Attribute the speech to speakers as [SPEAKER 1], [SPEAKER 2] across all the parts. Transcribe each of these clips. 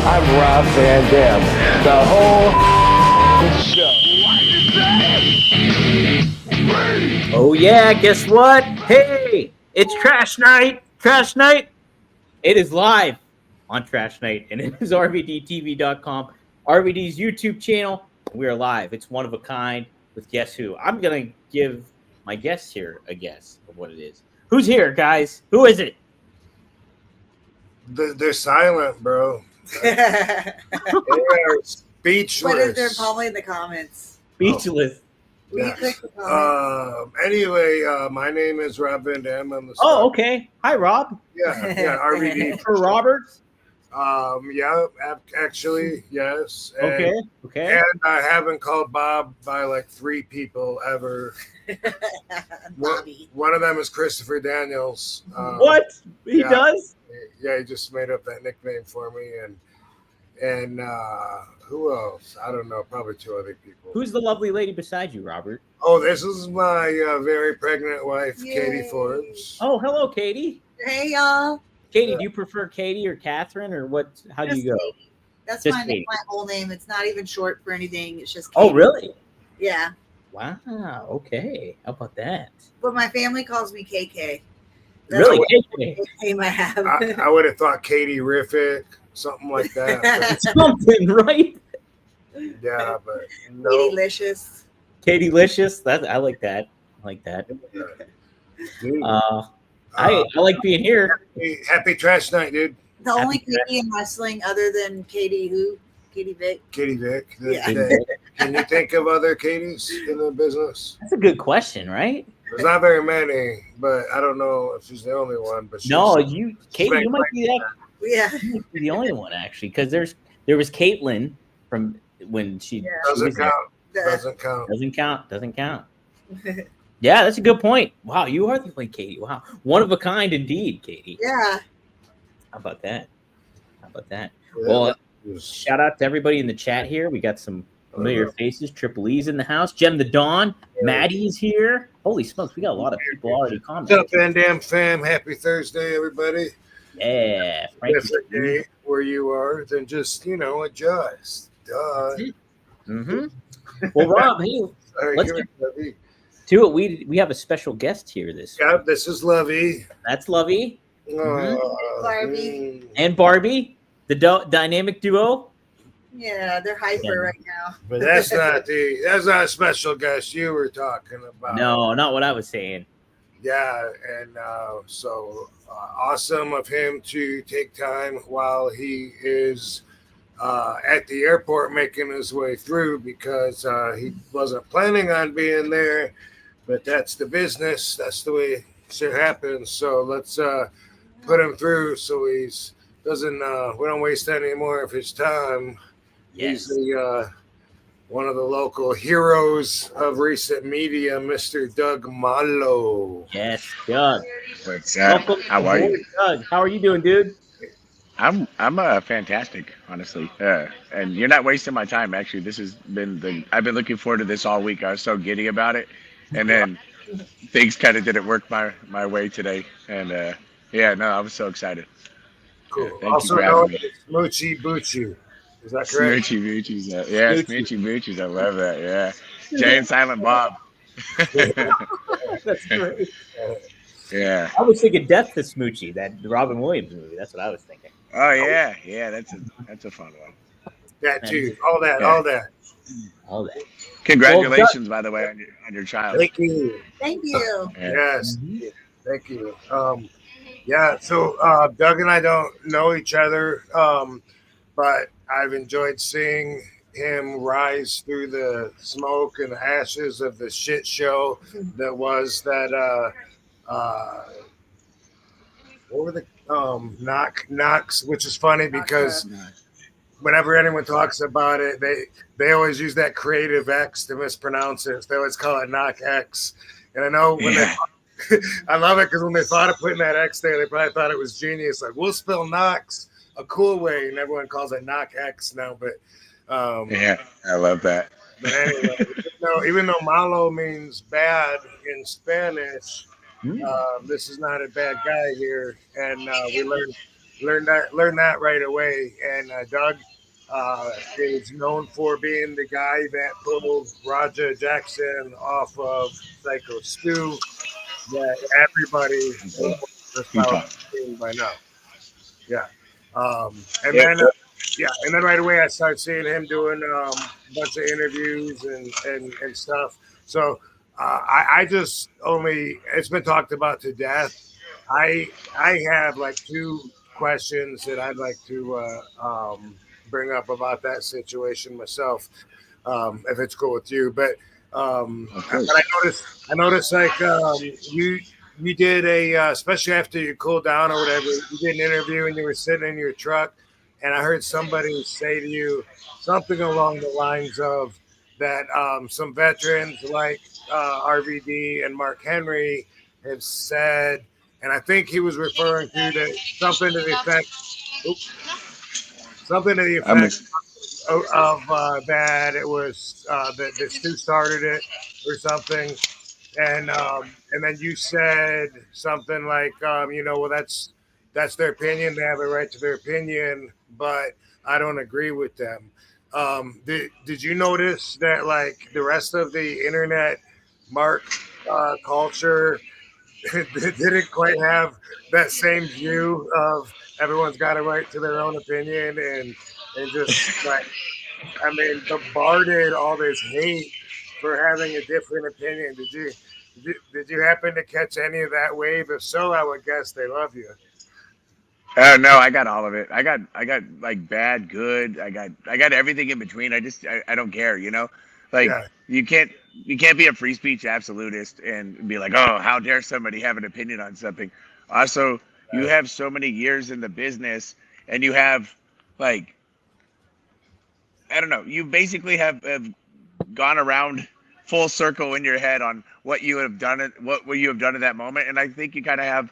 [SPEAKER 1] I'm Rob Van Dam. The whole show.
[SPEAKER 2] Oh yeah, guess what? Hey, it's Trash Night. Trash Night. It is live on Trash Night, and it is RVDTV.com, RVD's YouTube channel. We are live. It's one of a kind with Guess Who. I'm gonna give my guests here a guess of what it is. Who's here, guys? Who is it?
[SPEAKER 3] They're silent, bro. They're speechless.
[SPEAKER 4] What is there probably in the comments?
[SPEAKER 2] Speechless.
[SPEAKER 4] Will you click the comments?
[SPEAKER 3] Anyway, my name is Rob Van Dam. I'm the
[SPEAKER 2] Oh, okay. Hi, Rob.
[SPEAKER 3] Yeah, RVD.
[SPEAKER 2] For Robert.
[SPEAKER 3] Yeah, actually, yes. And,
[SPEAKER 2] Okay.
[SPEAKER 3] And I haven't called Bob by like 3 people ever.
[SPEAKER 4] Bobby.
[SPEAKER 3] One of them is Christopher Daniels.
[SPEAKER 2] What? He
[SPEAKER 3] yeah.
[SPEAKER 2] does?
[SPEAKER 3] Yeah, he just made up that nickname for me, and who else? I don't know. Probably 2 other people.
[SPEAKER 2] Who's the lovely lady beside you, Robert?
[SPEAKER 3] Oh, this is my very pregnant wife,
[SPEAKER 4] Yay.
[SPEAKER 3] Katie Forbes.
[SPEAKER 2] Oh, hello, Katie.
[SPEAKER 4] Hey, y'all.
[SPEAKER 2] Katie, do you prefer Katie or Catherine, or what? How do you go?
[SPEAKER 4] Katie. That's
[SPEAKER 2] Just
[SPEAKER 4] my
[SPEAKER 2] Katie.
[SPEAKER 4] my whole name. It's not even short for anything. It's just Katie.
[SPEAKER 2] Oh, really?
[SPEAKER 4] Yeah.
[SPEAKER 2] Wow. Okay. How about that?
[SPEAKER 4] But my family calls me KK.
[SPEAKER 2] Really?
[SPEAKER 4] the
[SPEAKER 2] KK.
[SPEAKER 4] name I have.
[SPEAKER 3] I would have thought Katie Riffic, something like that.
[SPEAKER 2] Something, right?
[SPEAKER 3] Yeah, but no.
[SPEAKER 4] Katie-licious.
[SPEAKER 2] Katie Licious. That I like that. I like that.
[SPEAKER 3] Dude,
[SPEAKER 2] I like being here.
[SPEAKER 3] happy trash night, dude.
[SPEAKER 4] The only Katie in wrestling other than Katie who? Katie Vick.
[SPEAKER 3] Katie Vick.
[SPEAKER 4] Yeah.
[SPEAKER 3] Can you think of other Katies in the business?
[SPEAKER 2] That's a good question, right?
[SPEAKER 3] There's not very many, but I don't know if she's the only one. But
[SPEAKER 2] No, Katie, you might be that.
[SPEAKER 4] Yeah.
[SPEAKER 2] You might be the only one actually, because there was Caitlyn from when she
[SPEAKER 4] Yeah.
[SPEAKER 3] doesn't count.
[SPEAKER 4] The-
[SPEAKER 3] Doesn't count.
[SPEAKER 2] Doesn't count. Yeah, that's a good point. Wow, you are the only Katie. Wow, one of a kind indeed, Katie.
[SPEAKER 4] yeah.
[SPEAKER 2] How about that?
[SPEAKER 3] Yeah,
[SPEAKER 2] Well,
[SPEAKER 3] that was-
[SPEAKER 2] shout out to everybody in the chat here. We got some familiar faces. Triple E's in the house. Jem the Dawn. Maddie's here. Holy smokes, we got a lot of people already
[SPEAKER 3] What's
[SPEAKER 2] commenting.
[SPEAKER 3] up, Van Dam fam? Happy Thursday, everybody.
[SPEAKER 2] Yeah, Frankie.
[SPEAKER 3] Different day where you are, then just adjust. Duh.
[SPEAKER 2] Mm-hmm. Well, Rob, hey,
[SPEAKER 3] All right,
[SPEAKER 2] let's
[SPEAKER 3] give
[SPEAKER 2] get
[SPEAKER 3] it, Lovey.
[SPEAKER 2] to it. We have a special guest here this week.
[SPEAKER 3] Yeah, this is Lovey.
[SPEAKER 2] That's Lovey
[SPEAKER 4] Barbie.
[SPEAKER 2] and Barbie, the dynamic duo.
[SPEAKER 4] Yeah, they're hyper right now.
[SPEAKER 3] But that's not a special guest you were talking about.
[SPEAKER 2] No, not what I was saying.
[SPEAKER 3] Yeah, and so awesome of him to take time while he is at the airport making his way through, because he wasn't planning on being there, but that's the business. That's the way shit happens. So let's put him through so we don't waste any more of his time.
[SPEAKER 2] Yes.
[SPEAKER 3] He's one of the local heroes of recent media, Mr. Doug Malo.
[SPEAKER 2] Yes, Doug.
[SPEAKER 5] What's up?
[SPEAKER 2] Welcome
[SPEAKER 5] How are
[SPEAKER 2] aboard,
[SPEAKER 5] you?
[SPEAKER 2] Doug? How are you doing, dude?
[SPEAKER 5] I'm fantastic, honestly. And you're not wasting my time. Actually, this has been I've been looking forward to this all week. I was so giddy about it, and then things kind of didn't work my way today. And yeah, no, I was so excited.
[SPEAKER 3] Cool.
[SPEAKER 5] Thank you
[SPEAKER 3] Also
[SPEAKER 5] for having
[SPEAKER 3] known
[SPEAKER 5] me.
[SPEAKER 3] as Moochie Boochie. Is that correct?
[SPEAKER 5] Smoochy Moochies. Yeah, Smoochy Moochies. I love that. Yeah. Jay and Silent Bob.
[SPEAKER 2] That's great.
[SPEAKER 5] Yeah.
[SPEAKER 2] I was thinking Death to Smoochie, that Robin Williams movie. That's what I was thinking.
[SPEAKER 5] Oh yeah. Yeah. That's a fun one.
[SPEAKER 3] That too. All that.
[SPEAKER 2] All that.
[SPEAKER 5] Congratulations, by the way, on your child.
[SPEAKER 3] Thank you.
[SPEAKER 4] Thank you.
[SPEAKER 5] Yeah.
[SPEAKER 3] Yes. Thank you. Yeah, so Doug and I don't know each other, but I've enjoyed seeing him rise through the smoke and the ashes of the shit show that was that what were the Knox, which is funny because whenever anyone talks about it, they always use that creative X to mispronounce it. They always call it Knock X. And I know when I love it because when they thought of putting that X there, they probably thought it was genius. Like, we'll spell Knox a cool way, and everyone calls it Knock X now. But
[SPEAKER 5] yeah, I love that.
[SPEAKER 3] But anyway, even though malo means bad in Spanish, this is not a bad guy here, and we learned that right away. And Doug is known for being the guy that pulled Raja Jackson off of Syko Stu that everybody knows about by now. Yeah. And
[SPEAKER 5] Yeah.
[SPEAKER 3] then and then right away I started seeing him doing a bunch of interviews and stuff. So I just only it's been talked about to death. I have like two questions that I'd like to bring up about that situation myself, if it's cool with you. But
[SPEAKER 5] Of course.
[SPEAKER 3] I noticed like you did especially after you cooled down or whatever, you did an interview and you were sitting in your truck, and I heard somebody say to you something along the lines of that some veterans like RVD and Mark Henry have said, and I think he was referring to something to the effect, something to the
[SPEAKER 5] I'm
[SPEAKER 3] effect of that it was that Stu started it or something. And then you said something like, well, that's their opinion. They have a right to their opinion, but I don't agree with them. Did you notice that like the rest of the internet mark culture didn't quite have that same view of everyone's got a right to their own opinion and just like I mean bombarded all this hate for having a different opinion. Did you happen to catch any of that wave? If so, I would guess they love you.
[SPEAKER 5] Oh no, I got all of it. I got like bad, good. I got everything in between. I don't care, you know? Like
[SPEAKER 3] Yeah,
[SPEAKER 5] you can't be a free speech absolutist and be like, "Oh, how dare somebody have an opinion on something?" Also, you have so many years in the business and you have like I don't know, you basically have gone around full circle in your head on what you have done what you have done in that moment, and I think you kind of have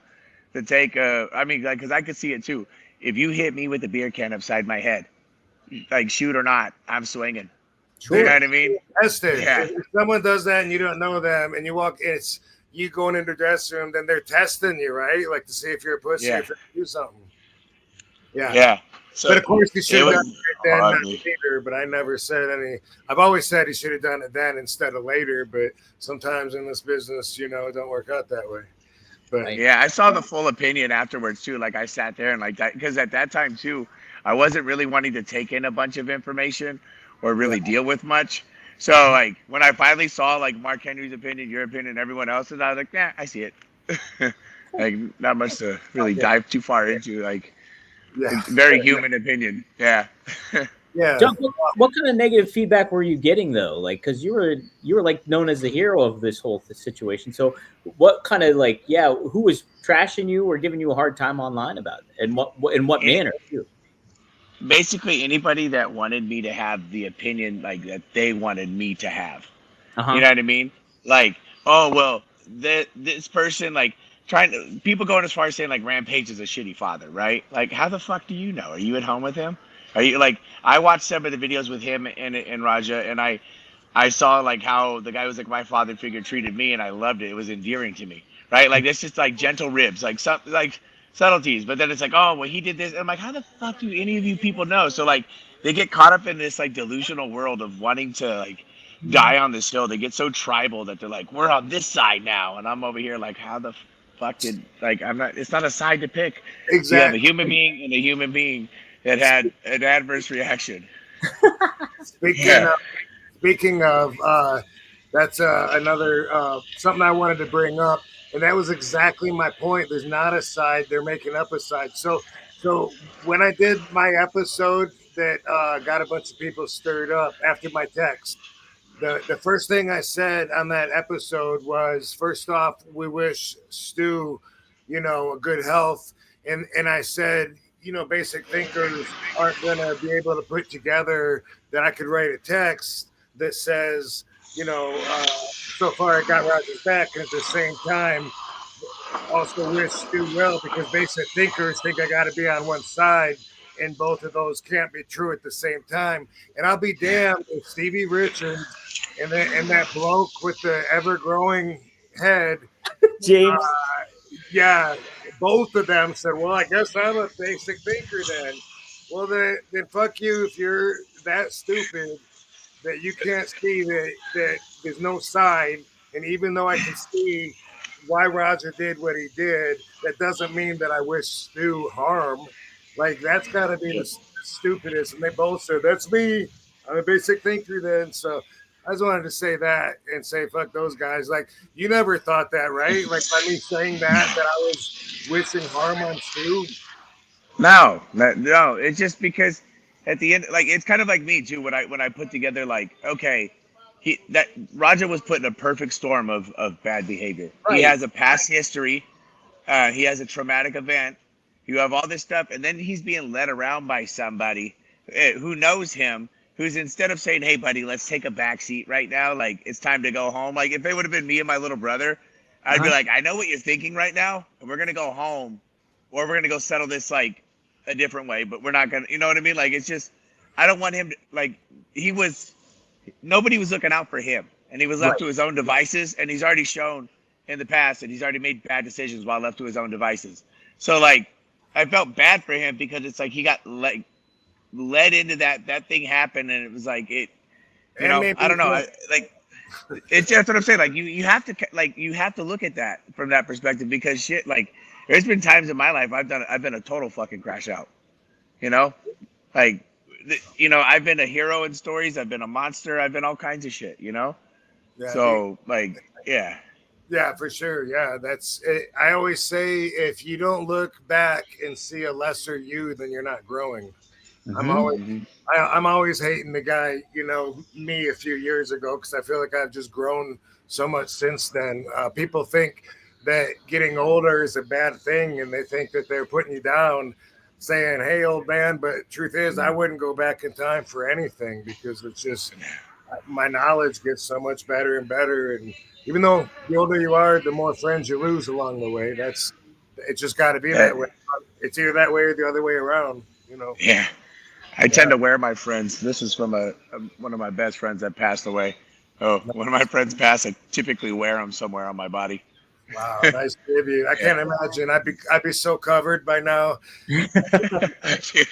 [SPEAKER 5] to take I mean, like, because I could see it too. If you hit me with a beer can upside my head, like shoot or not, I'm swinging. You know
[SPEAKER 2] Sure.
[SPEAKER 5] what I mean?
[SPEAKER 3] tested.
[SPEAKER 5] Yeah,
[SPEAKER 3] If someone does that and you don't know them, and you walk, it's you going into the dressing room, then they're testing you, right? Like to see if you're a pussy,
[SPEAKER 5] yeah,
[SPEAKER 3] if you do something. Yeah.
[SPEAKER 5] yeah.
[SPEAKER 3] But
[SPEAKER 5] So
[SPEAKER 3] of course, he should
[SPEAKER 5] it
[SPEAKER 3] have
[SPEAKER 5] was
[SPEAKER 3] done it then, not
[SPEAKER 5] hardly.
[SPEAKER 3] later. But I never said any. I've always said he should have done it then instead of later. But sometimes in this business, it don't work out that way. But
[SPEAKER 2] Right.
[SPEAKER 5] Yeah, I saw the full opinion afterwards too. Like I sat there and like that because at that time too, I wasn't really wanting to take in a bunch of information or
[SPEAKER 3] yeah,
[SPEAKER 5] really deal with much. So like when I finally saw like Mark Henry's opinion, your opinion, everyone else's, I was like, nah, I see it. Like not much to really
[SPEAKER 3] yeah,
[SPEAKER 5] dive too far into. Like
[SPEAKER 3] yeah,
[SPEAKER 5] it's very human opinion. Yeah.
[SPEAKER 3] yeah.
[SPEAKER 2] Doug, what kind of negative feedback were you getting though? Like, because you were like known as the hero of this whole situation. So, what kind of like, yeah, who was trashing you or giving you a hard time online about it, and in what
[SPEAKER 5] Any,
[SPEAKER 2] manner too?
[SPEAKER 5] basically anybody that wanted me to have the opinion like that they wanted me to have.
[SPEAKER 2] Uh
[SPEAKER 5] You
[SPEAKER 2] huh.
[SPEAKER 5] know what I mean? Like, oh well, this person like trying to people going as far as saying like Rampage is a shitty father, right? Like, how the fuck do you know? Are you at home with him? Are you like? I watched some of the videos with him and Raja, and I saw like how the guy was like my father figure treated me, and I loved it. It was endearing to me, right? Like it's just like gentle ribs, like some like subtleties. But then it's like, oh well, he did this. And I'm like, how the fuck do any of you people know? So like they get caught up in this like delusional world of wanting to like die on this hill. They get so tribal that they're like, we're on this side now, and I'm over here like, how the fuck did like I'm not? It's not a side to pick. You have a
[SPEAKER 3] Exactly.
[SPEAKER 5] human being and a human being that had an adverse reaction.
[SPEAKER 3] Speaking
[SPEAKER 5] Yeah.
[SPEAKER 3] of, speaking of, that's another something I wanted to bring up, and that was exactly my point. There's not a side; they're making up a side. So when I did my episode that got a bunch of people stirred up after my text, the first thing I said on that episode was, first off, we wish Stu, a good health, and I said, basic thinkers aren't gonna be able to put together that I could write a text that says, so far I got Rogers back, and at the same time also wish Stu well, because basic thinkers think I got to be on one side, and both of those can't be true at the same time. And I'll be damned if Stevie Richards and that bloke with the ever growing head,
[SPEAKER 2] James.
[SPEAKER 3] yeah, both of them said, well, I guess I'm a basic thinker then. Well, then fuck you if you're that stupid that you can't see that there's no side. And even though I can see why Roger did what he did, that doesn't mean that I wish Stu harm. Like, that's got to be the stupidest. And they both said, that's me. I'm a basic thinker then. So I just wanted to say that and say, fuck those guys. Like, you never thought that, right? Like, by me saying that I was wishing harm on Stu.
[SPEAKER 5] No. It's just because at the end, like it's kind of like me too. When I put together like, okay, that Roger was put in a perfect storm of bad behavior. Right. He has a past history. He has a traumatic event. You have all this stuff, and then he's being led around by somebody who knows him. Who's instead of saying, "Hey, buddy, let's take a back seat right now. Like it's time to go home." Like if it would have been me and my little brother, I'd be like, "I know what you're thinking right now, and we're gonna go home, or we're gonna go settle this like a different way, but we're not gonna." You know what I mean? Like it's just, I don't want him to like. Nobody was looking out for him, and he was left to his own devices. And he's already shown in the past that he's already made bad decisions while left to his own devices. So like, I felt bad for him because it's like he got like led into that thing happened, and it was like it. You know, I don't know. It's just what I'm saying. Like you have to look at that from that perspective because shit. Like there's been times in my life I've been a total fucking crash out. You know, like. You know, I've been a hero in stories. I've been a monster. I've been all kinds of shit, you know? Yeah, so, like, yeah.
[SPEAKER 3] Yeah, for sure. Yeah, that's it. I always say if you don't look back and see a lesser you, then you're not growing. Mm-hmm. I'm always hating the guy, you know, me a few years ago because I feel like I've just grown so much since then. People think that getting older is a bad thing, and they think that they're putting you down, saying, hey, old man, but truth is I wouldn't go back in time for anything because it's just my knowledge gets so much better and better. And even though the older you are, the more friends you lose along the way. It's just got to be that way. It's either that way or the other way around, you know?
[SPEAKER 5] Yeah. I tend to wear my friends. This is from one of my best friends that passed away. Oh, when my friends pass, I typically wear them somewhere on my body.
[SPEAKER 3] Wow, nice tribute. I can't imagine. I'd be so covered by now.
[SPEAKER 5] Dude,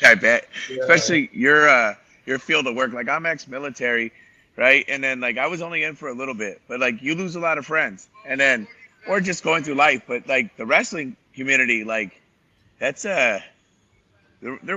[SPEAKER 5] I bet. Yeah. Especially your field of work. Like I'm ex-military, right? And then like I was only in for a little bit, but like you lose a lot of friends, and then or just going through life. But like the wrestling community, like that's they're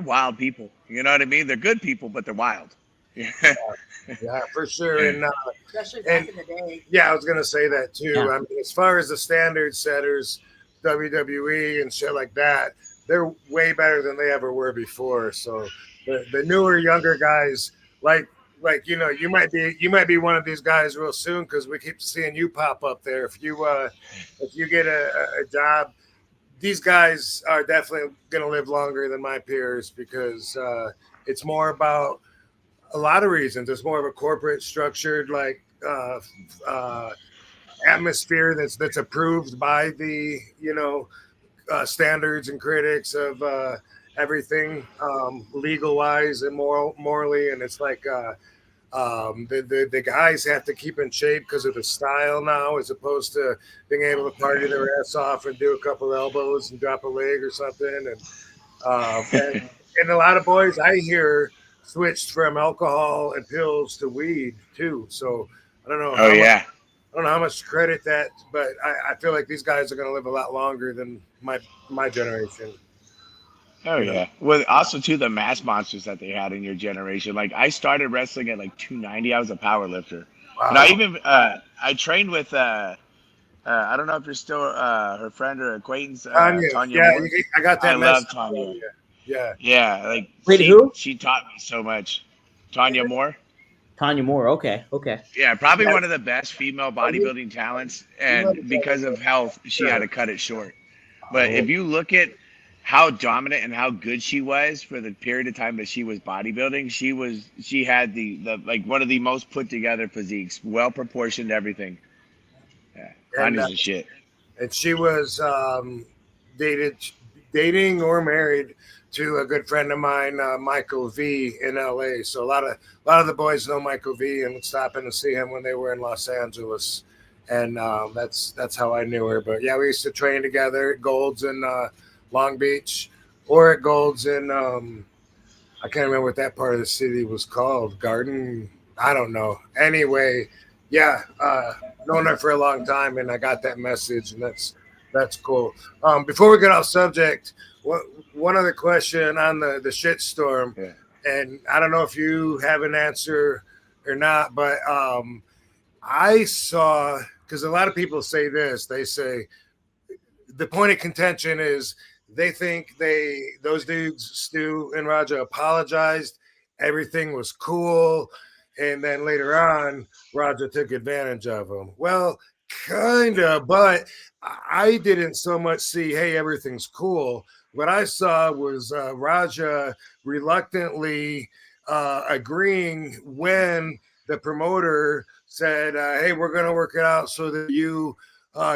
[SPEAKER 5] wild people. You know what I mean? They're good people, but they're wild.
[SPEAKER 3] Yeah, for sure. And
[SPEAKER 4] especially back in the day.
[SPEAKER 3] Yeah, I was gonna say that too. Yeah. I mean, as far as the standard setters, WWE and shit like that, they're way better than they ever were before. So the newer, younger guys, like you know, you might be one of these guys real soon because we keep seeing you pop up there. If you get a job, these guys are definitely gonna live longer than my peers because it's more about a lot of reasons. It's more of a corporate structured like atmosphere that's approved by the standards and critics of everything legal wise and morally, and it's like the guys have to keep in shape because of the style now, as opposed to being able to party their ass off and do a couple elbows and drop a leg or something, and a lot of boys I hear switched from alcohol and pills to weed too. So I don't know. I don't know how much to credit that, but I feel like these guys are going to live a lot longer than my generation.
[SPEAKER 5] Oh yeah. Well, also too the mass monsters that they had in your generation. Like I started wrestling at like 290. I was a power lifter. Wow. And I even I trained with I don't know if you're still her friend or acquaintance. Tanya.
[SPEAKER 3] Yeah,
[SPEAKER 5] Moore.
[SPEAKER 3] I got that.
[SPEAKER 5] I love Tanya. Yeah. Like she taught me so much. Tanya Moore.
[SPEAKER 2] Tanya Moore. Okay.
[SPEAKER 5] Yeah, probably one of the best female bodybuilding talents, and because of health, she had to cut it short. But if you look at how dominant and how good she was for the period of time that she was bodybuilding, she had the like one of the most put together physiques, well proportioned, everything. Yeah, Tanya's the shit.
[SPEAKER 3] And she was dating or married to a good friend of mine, Michael V in LA. So a lot of the boys know Michael V and would stop in to see him when they were in Los Angeles. and that's how I knew her. But yeah, we used to train together at Gold's in Long Beach, or at Gold's in I can't remember what that part of the city was called. Garden, I don't know. Anyway, yeah, known her for a long time, and I got that message, and that's cool. Before we get off subject, one other question on the shitstorm,
[SPEAKER 5] Yeah.
[SPEAKER 3] and I don't know if you have an answer or not, but I saw, because a lot of people say this, they say the point of contention is they think those dudes, Stu and Raja, apologized, everything was cool, and then later on Raja took advantage of them. Well, kind of, but I didn't so much see, hey, everything's cool. What I saw was Raja reluctantly agreeing when the promoter said, hey, we're going to work it out so that you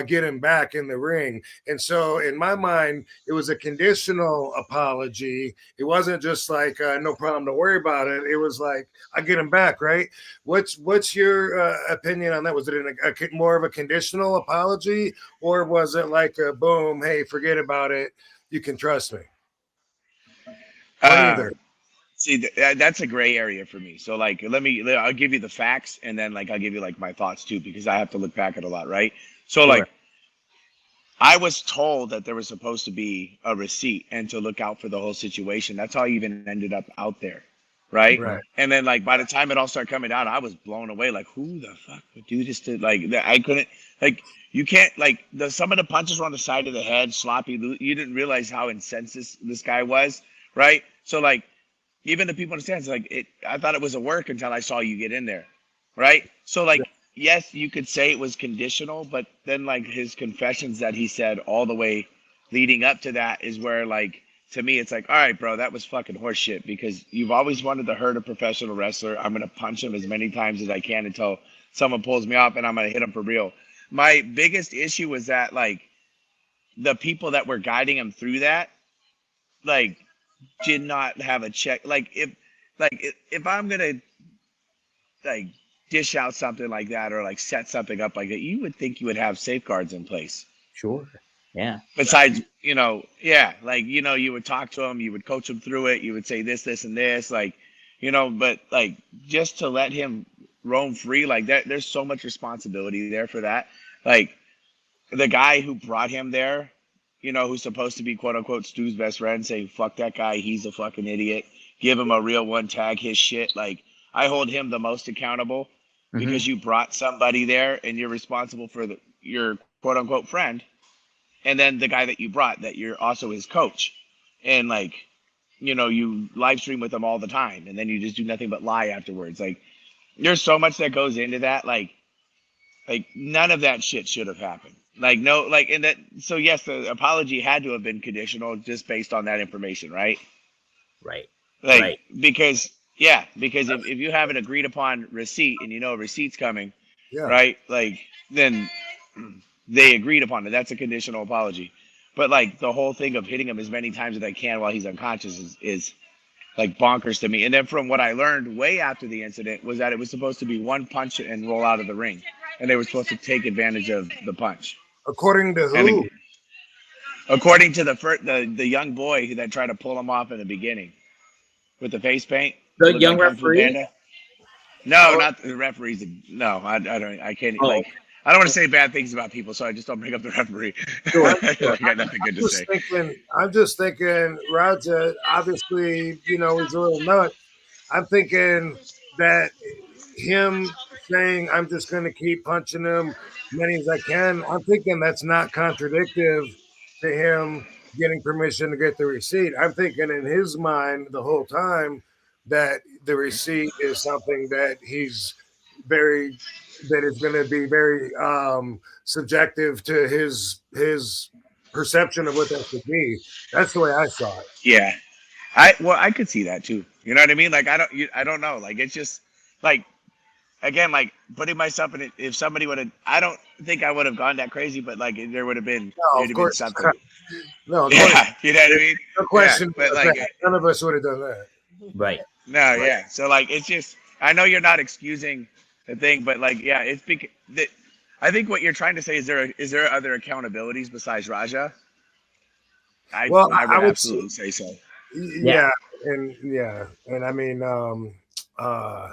[SPEAKER 3] get him back in the ring. And so in my mind, it was a conditional apology. It wasn't just like, no problem, don't worry about it. It was like, I get him back, right? What's your opinion on that? Was it more of a conditional apology, or was it like a boom, hey, forget about it, you can trust me? Or either.
[SPEAKER 5] See, that's a gray area for me. So like, I'll give you the facts, and then like I'll give you like my thoughts too, because I have to look back at a lot, right? So
[SPEAKER 2] Sure.
[SPEAKER 5] like, I was told that there was supposed to be a receipt and to look out for the whole situation. That's how I even ended up out there, right?
[SPEAKER 3] Right.
[SPEAKER 5] And then like by the time it all started coming out, I was blown away. Like, who the fuck would do this to like? I couldn't like. You can't like some of the punches were on the side of the head, sloppy. You didn't realize how insensitive this guy was, right? So like, even the people in the stands, like I thought it was a work until I saw you get in there, right? So like, yes, you could say it was conditional, but then like his confessions that he said all the way leading up to that is where like, to me, it's like, all right, bro, that was fucking horseshit, because you've always wanted to hurt a professional wrestler. I'm gonna punch him as many times as I can until someone pulls me off, and I'm gonna hit him for real. My biggest issue was that like the people that were guiding him through that, like, did not have a check. Like if I'm gonna like dish out something like that, or like set something up like that, you would think you would have safeguards in place.
[SPEAKER 2] Sure. Yeah.
[SPEAKER 5] Besides, yeah, like you would talk to him, you would coach him through it, you would say this, and this, like, but like just to let him roam free like that, there's so much responsibility there for that. Like the guy who brought him there, who's supposed to be quote unquote Stu's best friend, saying fuck that guy, he's a fucking idiot, give him a real one, tag his shit. Like I hold him the most accountable, because you brought somebody there and you're responsible for your quote unquote friend, and then the guy that you brought, that you're also his coach, and like you live stream with him all the time, and then you just do nothing but lie afterwards. Like there's so much that goes into that. Like none of that shit should have happened. Like no, like, and that, so yes, the apology had to have been conditional just based on that information, right?
[SPEAKER 2] Right.
[SPEAKER 5] Like
[SPEAKER 2] Right.
[SPEAKER 5] because if you have an agreed upon receipt and a receipt's coming,
[SPEAKER 3] Yeah.
[SPEAKER 5] right? Like then they agreed upon it. That's a conditional apology. But like the whole thing of hitting him as many times as I can while he's unconscious is like bonkers to me. And then from what I learned way after the incident was that it was supposed to be one punch and roll out of the ring, and they were supposed to take advantage of the punch.
[SPEAKER 3] According to who?
[SPEAKER 5] And according to the young boy that tried to pull him off in the beginning with the face paint.
[SPEAKER 2] The
[SPEAKER 5] Looked
[SPEAKER 2] young
[SPEAKER 5] like Kung Fu
[SPEAKER 2] referee?
[SPEAKER 5] Panda. No, not the referees. No, I don't. I can't.
[SPEAKER 2] Oh.
[SPEAKER 5] Like, I don't want to say bad things about people, so I just don't bring up the referee.
[SPEAKER 2] Sure.
[SPEAKER 5] I got nothing good to say.
[SPEAKER 3] I'm just thinking, Raja, obviously, he's a little nuts. I'm thinking that him saying, I'm just going to keep punching him as many as I can, I'm thinking that's not contradictive to him getting permission to get the receipt. I'm thinking in his mind the whole time that the receipt is something that that is going to be very subjective to his perception of what that should be. That's the way I saw it.
[SPEAKER 5] Yeah, I could see that too. You know what I mean? Like I don't know. Like it's just like, again, like putting myself in it. If somebody would have, I don't think I would have gone that crazy, but like there would have been,
[SPEAKER 3] of course.
[SPEAKER 5] Something.
[SPEAKER 3] No,
[SPEAKER 5] yeah, you know what I mean?
[SPEAKER 3] No question.
[SPEAKER 5] Yeah, but like
[SPEAKER 3] none of us would have done that.
[SPEAKER 2] Right.
[SPEAKER 5] No, right. Yeah. So like it's just, I know you're not excusing the thing, but like, yeah, it's because I think what you're trying to say is there other accountabilities besides Raja? I
[SPEAKER 3] Well,
[SPEAKER 5] would
[SPEAKER 3] I would
[SPEAKER 5] absolutely say so.
[SPEAKER 3] yeah, and I mean, uh,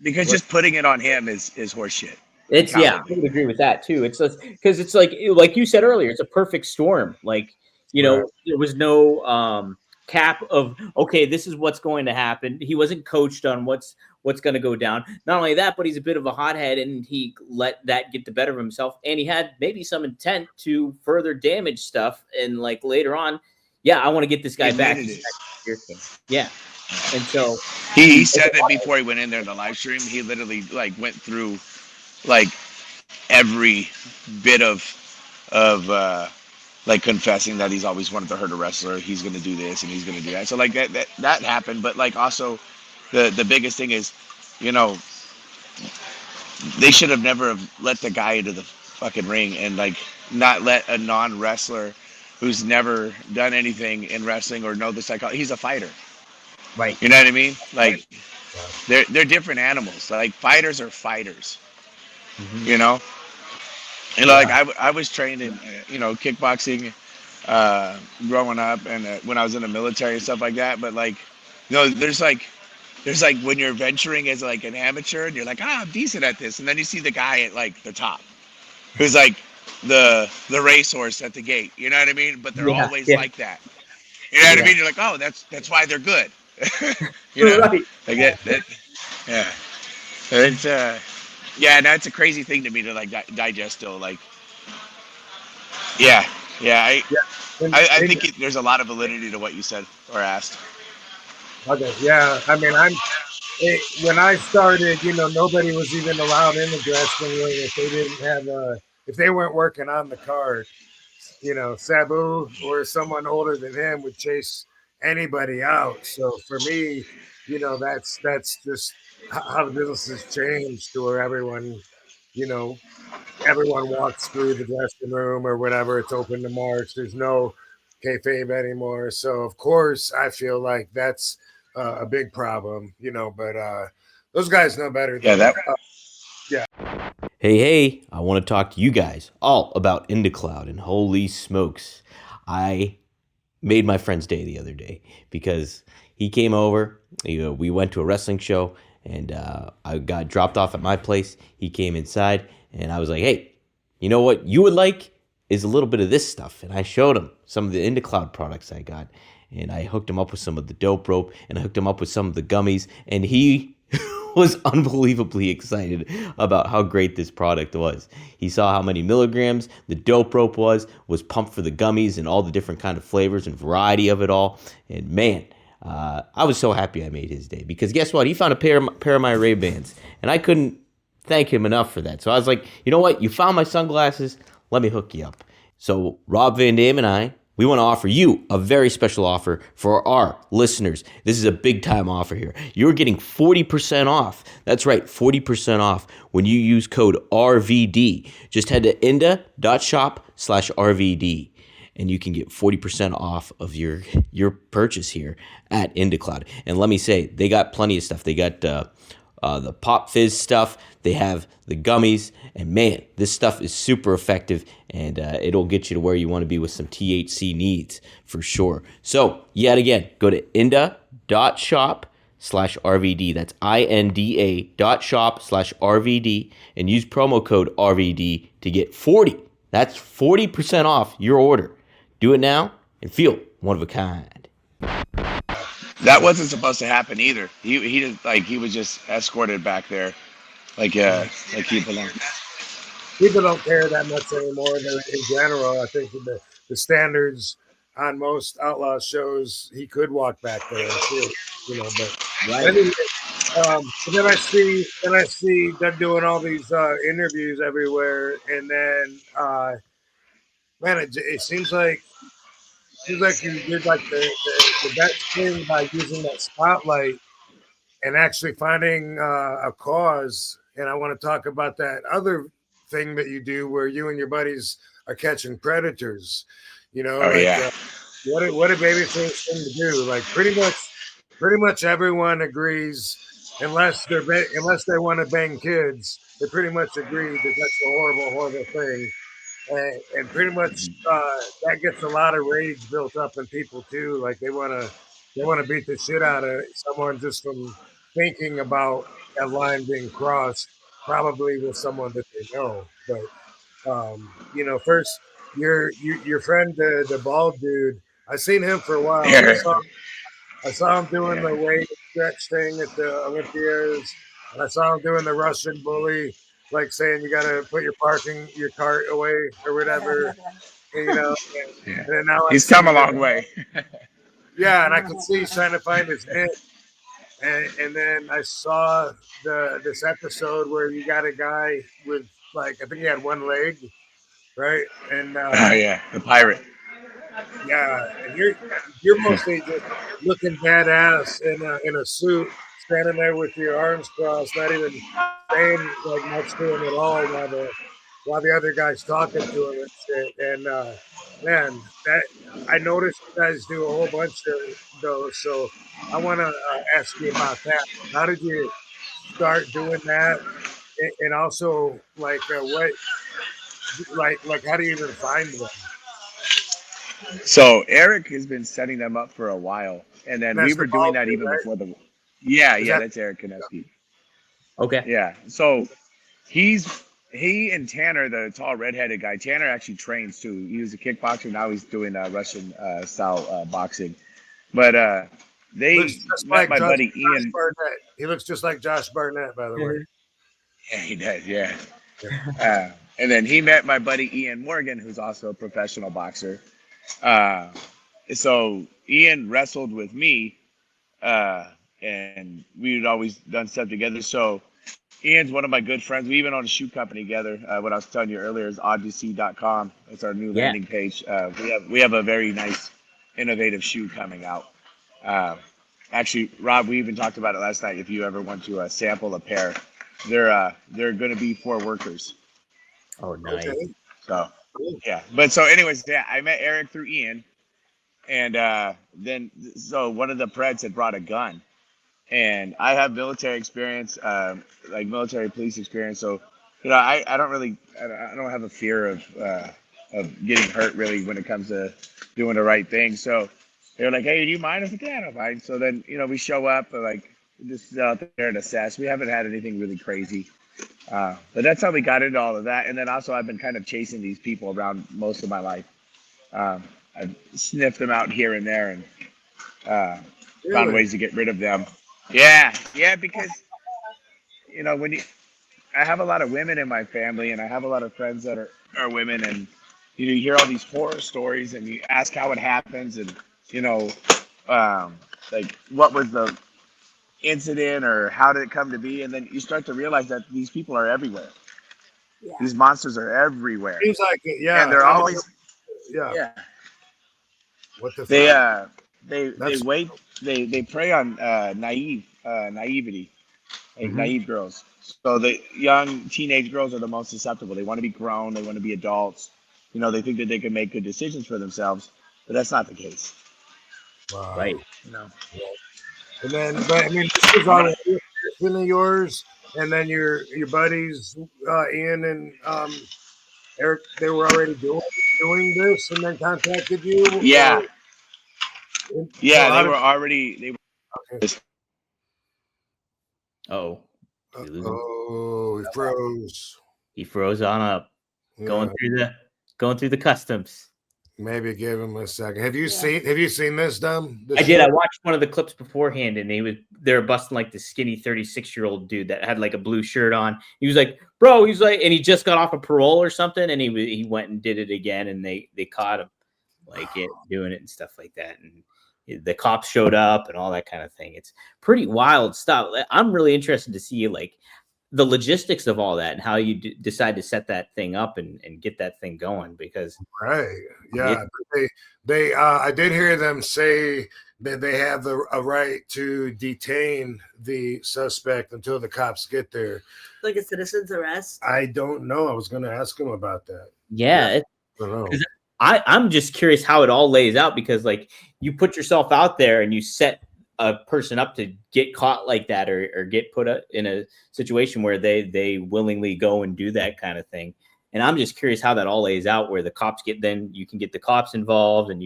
[SPEAKER 5] Because
[SPEAKER 3] what,
[SPEAKER 5] just putting it on him is horseshit. And
[SPEAKER 2] It's yeah, I
[SPEAKER 5] cowardly.
[SPEAKER 2] would agree with that too. It's because it's like you said earlier, it's a perfect storm. Like
[SPEAKER 3] right,
[SPEAKER 2] there was no cap of okay, this is what's going to happen. He wasn't coached on what's going to go down. Not only that, but he's a bit of a hothead, and he let that get the better of himself. And he had maybe some intent to further damage stuff. And like later on, yeah, I want to get this guy back.
[SPEAKER 5] Admitted it.
[SPEAKER 2] Yeah, and so
[SPEAKER 5] He said that before he went in there in the live stream. He literally like went through like every bit of like confessing that he's always wanted to hurt a wrestler. He's gonna do this and he's gonna do that. So like that happened. But like also the biggest thing is, you know, they should have never have let the guy into the fucking ring and like not let a non wrestler who's never done anything in wrestling or know the psychology. He's a fighter.
[SPEAKER 2] right.
[SPEAKER 5] You know what I mean? Like
[SPEAKER 3] yeah,
[SPEAKER 5] they're different animals. Like fighters are fighters.
[SPEAKER 2] Mhm.
[SPEAKER 5] You know. And
[SPEAKER 3] yeah,
[SPEAKER 5] like I was trained in kickboxing growing up and when I was in the military and stuff like that. But like there's like when you're venturing as like an amateur and you're like I'm decent at this, and then you see the guy at like the top who's like the racehorse at the gate. You know what I mean? But they're
[SPEAKER 2] Yeah,
[SPEAKER 5] always
[SPEAKER 2] yeah,
[SPEAKER 5] like that. You know what I
[SPEAKER 2] yeah.
[SPEAKER 5] mean? You're like, oh, that's why they're good. You know,
[SPEAKER 2] Right.
[SPEAKER 5] like that yeah. It's yeah, no, it's a crazy thing to me to like digest still. Like, yeah, yeah,
[SPEAKER 3] yeah.
[SPEAKER 5] I think there's a lot of validity to what you said or asked.
[SPEAKER 3] Okay, yeah. I mean, when I started, nobody was even allowed in the dressing ring if they didn't have if they weren't working on the card. Sabu or someone older than him would chase anybody out. So for me, that's just how the business has changed to where you know, everyone walks through the dressing room or whatever. It's open to March. There's no kayfabe anymore. So of course, I feel like that's a big problem. But those guys know better
[SPEAKER 5] Yeah,
[SPEAKER 3] than
[SPEAKER 5] that
[SPEAKER 3] yeah.
[SPEAKER 6] Hey, I want to talk to you guys all about IndaCloud, and holy smokes, I made my friend's day the other day because he came over. We went to a wrestling show, and I got dropped off at my place. He came inside, and I was like, hey, you know what you would like is a little bit of this stuff. And I showed him some of the IndaCloud products I got, and I hooked him up with some of the dope rope, and I hooked him up with some of the gummies, and he was unbelievably excited about how great this product was. He saw how many milligrams the dope rope was pumped for the gummies and all the different kind of flavors and variety of it all. And man, I was so happy I made his day because guess what? He found a pair of my Ray-Bans, and I couldn't thank him enough for that. So I was like, you know what? You found my sunglasses. Let me hook you up. So Rob Van Dam and I, we want to offer you a very special offer for our listeners. This is a big time offer here. You're getting 40% off. That's right, 40% off when you use code RVD. Just head to inda.shop/RVD and you can get 40% off of your purchase here at IndaCloud. And let me say, they got plenty of stuff. They got the Pop Fizz stuff. They have the gummies, and man, this stuff is super effective, and it'll get you to where you want to be with some THC needs for sure. So yet again, go to inda.shop/RVD. That's INDA.shop/RVD and use promo code RVD to get 40. That's 40% off your order. Do it now and feel one of a kind.
[SPEAKER 5] that wasn't supposed to happen either. He did like he was just escorted back there, like he belonged.
[SPEAKER 3] People don't care that much anymore. In general, I think the standards on most outlaw shows, he could walk back there too, But
[SPEAKER 2] Right.
[SPEAKER 3] anyway, but then I see them doing all these interviews everywhere, and then man, it seems like you did like the best thing by using that spotlight and actually finding a cause. And I want to talk about that other thing that you do where you and your buddies are catching predators.
[SPEAKER 5] Oh
[SPEAKER 3] Like
[SPEAKER 5] yeah,
[SPEAKER 3] what a babyface thing to do. Like pretty much everyone agrees unless unless they want to bang kids, they pretty much agree that that's a horrible, horrible thing. And pretty much that gets a lot of rage built up in people too. Like they want to beat the shit out of someone just from thinking about that line being crossed, probably with someone that they know. But you know, first your friend the bald dude. I've seen him for a while. I saw him doing the weight stretch thing at the Olympias, and I saw him doing the Russian bully, like saying you got to put your cart away or whatever, and, you know.
[SPEAKER 5] Yeah.
[SPEAKER 3] And then now I
[SPEAKER 5] He's
[SPEAKER 3] see
[SPEAKER 5] come a
[SPEAKER 3] that-
[SPEAKER 5] long way.
[SPEAKER 3] Yeah, and I could see he's trying to find his niche. And then I saw this episode where you got a guy with like I think he had one leg, right? And
[SPEAKER 5] Oh yeah, the pirate.
[SPEAKER 3] yeah, and you're mostly just looking badass in a suit, standing there with your arms crossed, not even saying like much to him at all, while the other guy's talking to him and shit. And man, that I noticed you guys do a whole bunch of those, so I want to ask you about that. How did you start doing that? And also, like, what, like, how do you even find them?
[SPEAKER 5] So Eric has been setting them up for a while, and then
[SPEAKER 3] That's
[SPEAKER 5] we
[SPEAKER 3] the
[SPEAKER 5] were doing
[SPEAKER 3] bald
[SPEAKER 5] that
[SPEAKER 3] dude,
[SPEAKER 5] even
[SPEAKER 3] right?
[SPEAKER 5] before the. Yeah,
[SPEAKER 3] Is
[SPEAKER 5] yeah,
[SPEAKER 3] that
[SPEAKER 5] that's Eric Kaneski.
[SPEAKER 2] Okay.
[SPEAKER 5] Yeah, so he and Tanner, the tall redheaded guy. Tanner actually trains too. He was a kickboxer. Now he's doing Russian style boxing. But they
[SPEAKER 3] looks just
[SPEAKER 5] met
[SPEAKER 3] like
[SPEAKER 5] my
[SPEAKER 3] Josh
[SPEAKER 5] buddy Ian.
[SPEAKER 3] Barnett? He looks just like Josh Barnett, by the way.
[SPEAKER 5] Yeah, he does. Yeah. And then he met my buddy Ian Morgan, who's also a professional boxer. Uh, so Ian wrestled with me, and we had always done stuff together. So Ian's one of my good friends. We even own a shoe company together. What I was telling you earlier is odyssey.com. It's our new
[SPEAKER 2] Yeah.
[SPEAKER 5] landing page. We have a very nice, innovative shoe coming out. Actually, Rob, we even talked about it last night. If you ever want to sample a pair, they're going to be for workers.
[SPEAKER 2] Oh, nice.
[SPEAKER 3] Okay.
[SPEAKER 5] So yeah, but so anyways, yeah, I met Eric through Ian, and then so one of the Preds had brought a gun, and I have military experience, like military police experience. So I don't have a fear of getting hurt really when it comes to doing the right thing. So they're like, hey, do you mind? I was like, yeah, I don't mind. So then we show up and like just out there and assess. We haven't had anything really crazy. But that's how we got into all of that. And then also I've been kind of chasing these people around most of my life. I've sniffed them out here and there and found
[SPEAKER 3] Really?
[SPEAKER 5] ways to get rid of them. Yeah, because when I have a lot of women in my family and I have a lot of friends that are women, and you hear all these horror stories and you ask how it happens, and like what was the incident or how did it come to be, and then you start to realize that these people are everywhere.
[SPEAKER 4] Yeah.
[SPEAKER 5] These monsters are everywhere,
[SPEAKER 3] Seems like it, yeah.
[SPEAKER 5] and they're always
[SPEAKER 3] yeah. What the
[SPEAKER 5] they
[SPEAKER 3] fuck?
[SPEAKER 5] they wait they prey on naivety, like naive girls. So the young teenage girls are the most susceptible. They want to be grown, they want to be adults. They think that they can make good decisions for themselves, but that's not the case.
[SPEAKER 3] Wow.
[SPEAKER 2] Right.
[SPEAKER 3] And then, but I mean, this was already of yours, and then your buddies, Ian and Eric, they were already doing this, and then contacted you.
[SPEAKER 5] Yeah,
[SPEAKER 3] So
[SPEAKER 5] they were already
[SPEAKER 2] Oh, did we lose him?
[SPEAKER 3] Oh, he froze.
[SPEAKER 2] He froze on up, going through the customs.
[SPEAKER 3] Maybe give him a second. Have you seen this, Dom?
[SPEAKER 2] I did. I watched one of the clips beforehand, and they were busting like the skinny 36-year-old dude that had like a blue shirt on. He was like, bro, he's like, and he just got off of parole or something, and he went and did it again, and they caught him doing it and stuff like that, and the cops showed up and all that kind of thing. It's pretty wild stuff. I'm really interested to see like the logistics of all that and how you decide to set that thing up and get that thing going, because
[SPEAKER 3] right, yeah, they I did hear them say that they have a right to detain the suspect until the cops get there.
[SPEAKER 4] Like a citizen's arrest.
[SPEAKER 3] I don't know. I was going to ask him about that.
[SPEAKER 2] yeah.
[SPEAKER 3] I don't know.
[SPEAKER 2] I'm just curious how it all lays out, because like you put yourself out there and you set a person up to get caught like that or get put in a situation where they willingly go and do that kind of thing. And I'm just curious how that all lays out, where the cops then you can get the cops involved, and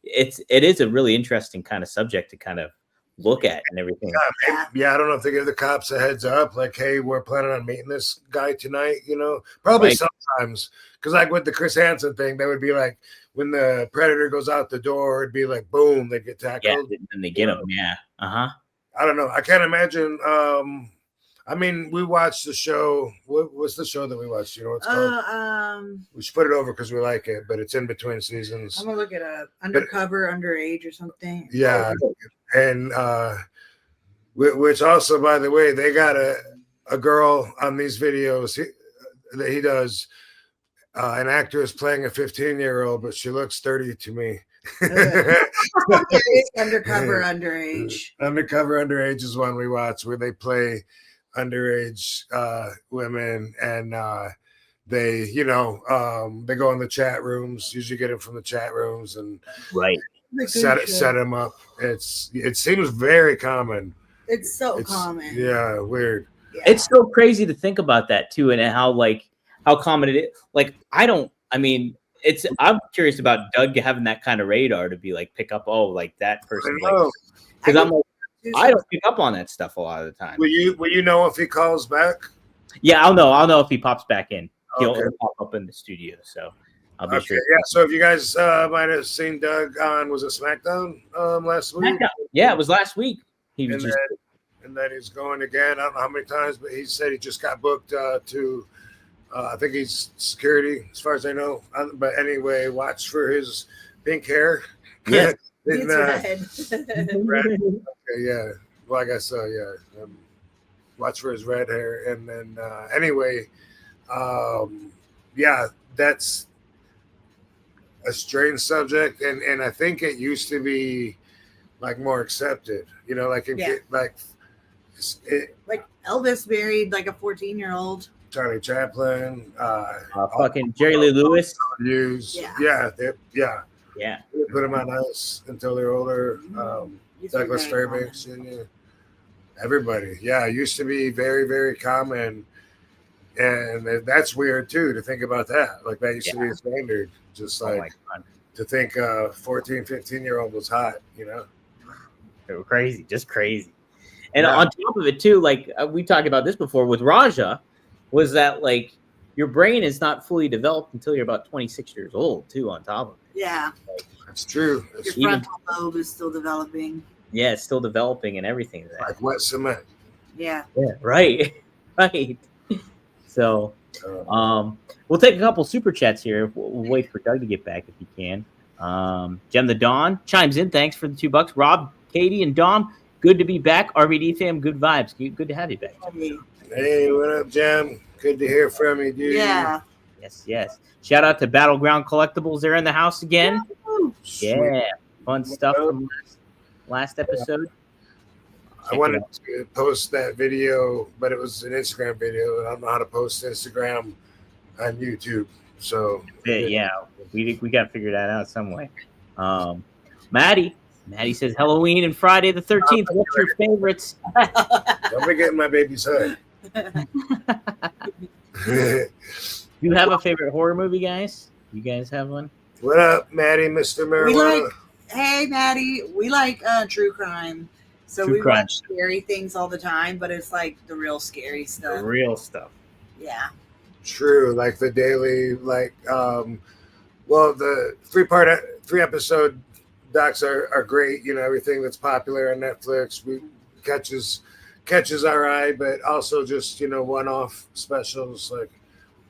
[SPEAKER 2] it is a really interesting kind of subject to kind of look at and everything.
[SPEAKER 3] Yeah, I don't know if they give the cops a heads up, like, hey, we're planning on meeting this guy tonight, probably right. Sometimes, because like with the Chris Hansen thing, they would be like, when the Predator goes out the door, it'd be like, boom, they get tackled.
[SPEAKER 2] Yeah, and they get him, yeah. Uh-huh.
[SPEAKER 3] I don't know. I can't imagine. We watched the show. What's the show that we watched? You know what it's called? We should put it over because we like it, but it's in between seasons.
[SPEAKER 4] I'm gonna look it up. Undercover, underage, or something.
[SPEAKER 3] Yeah, and which also, by the way, they got a girl on these videos that he does. An actor is playing a 15-year-old, but she looks 30 to me.
[SPEAKER 4] Undercover, underage.
[SPEAKER 3] Undercover, underage is one we watch where they play underage women, and they go in the chat rooms, usually get them from the chat rooms, and
[SPEAKER 2] right
[SPEAKER 3] set them up. It seems very common.
[SPEAKER 4] It's common.
[SPEAKER 3] Yeah, weird.
[SPEAKER 2] Yeah. It's so crazy to think about that too, and how common it is. Like, I'm curious about Doug having that kind of radar to be like, pick up, like that person. Because I'm like, I don't pick up on that stuff a lot of the time.
[SPEAKER 3] Will you know if he calls back?
[SPEAKER 2] Yeah, I'll know if he pops back in. He'll pop up in the studio, so I'll be sure.
[SPEAKER 3] Yeah, so if you guys might have seen Doug on, was it SmackDown last week?
[SPEAKER 2] SmackDown. Yeah, it was last week.
[SPEAKER 3] And then he's going again. I don't know how many times, but he said he just got booked to. I think he's security, as far as I know. But anyway, watch for his pink hair.
[SPEAKER 2] Yes.
[SPEAKER 4] It's red.
[SPEAKER 3] Red. Okay, yeah. Well, I guess so, yeah. Watch for his red hair. And then, anyway, that's a strange subject. And I think it used to be, like, more accepted. Like
[SPEAKER 4] Elvis married, like, a 14-year-old.
[SPEAKER 3] Charlie Chaplin,
[SPEAKER 2] fucking Jerry Lee Lewis.
[SPEAKER 3] Yeah. Put them on ice until they're older. Douglas Fairbanks Jr. Everybody, it used to be very, very common, and that's weird too to think about that. Like that used to be a standard. Just like to think a 14, 15-year-old was hot.
[SPEAKER 2] They were crazy, just crazy. And on top of it too, like we talked about this before with Raja. Was that like your brain is not fully developed until you're about 26 years old, too, on top of it.
[SPEAKER 4] Yeah.
[SPEAKER 3] That's true.
[SPEAKER 4] Your frontal lobe is still developing.
[SPEAKER 2] Yeah, it's still developing and everything.
[SPEAKER 3] Like wet cement.
[SPEAKER 4] Yeah.
[SPEAKER 2] Yeah, right. Right. So we'll take a couple super chats here. We'll wait for Doug to get back if he can. Jem the Dawn chimes in. Thanks for the $2. Rob, Katie, and Dom, good to be back. RVD fam, good vibes. Good to have you back.
[SPEAKER 3] Hey, what up, Jem? Good to hear from you, dude.
[SPEAKER 4] Yeah.
[SPEAKER 2] Yes. Shout out to Battleground Collectibles. They're in the house again. Yeah. Fun stuff from last episode.
[SPEAKER 3] I wanted to post that video, but it was an Instagram video, and I don't know how to post Instagram on YouTube. So
[SPEAKER 2] yeah, we got to figure that out some way. Maddie says Halloween and Friday the 13th. What's your favorites?
[SPEAKER 3] Don't be getting my baby's head.
[SPEAKER 2] You have a favorite horror movie, guys? You guys have one?
[SPEAKER 3] What up, Maddie, Mr. Marijuana?
[SPEAKER 4] Hey, Maddie. We like true crime. So we watch scary things all the time, but it's like the real scary stuff.
[SPEAKER 2] The real stuff.
[SPEAKER 4] Yeah.
[SPEAKER 3] True. Like the daily, the 3-episode docs are great. Everything that's popular on Netflix catches our eye, but also just one-off specials like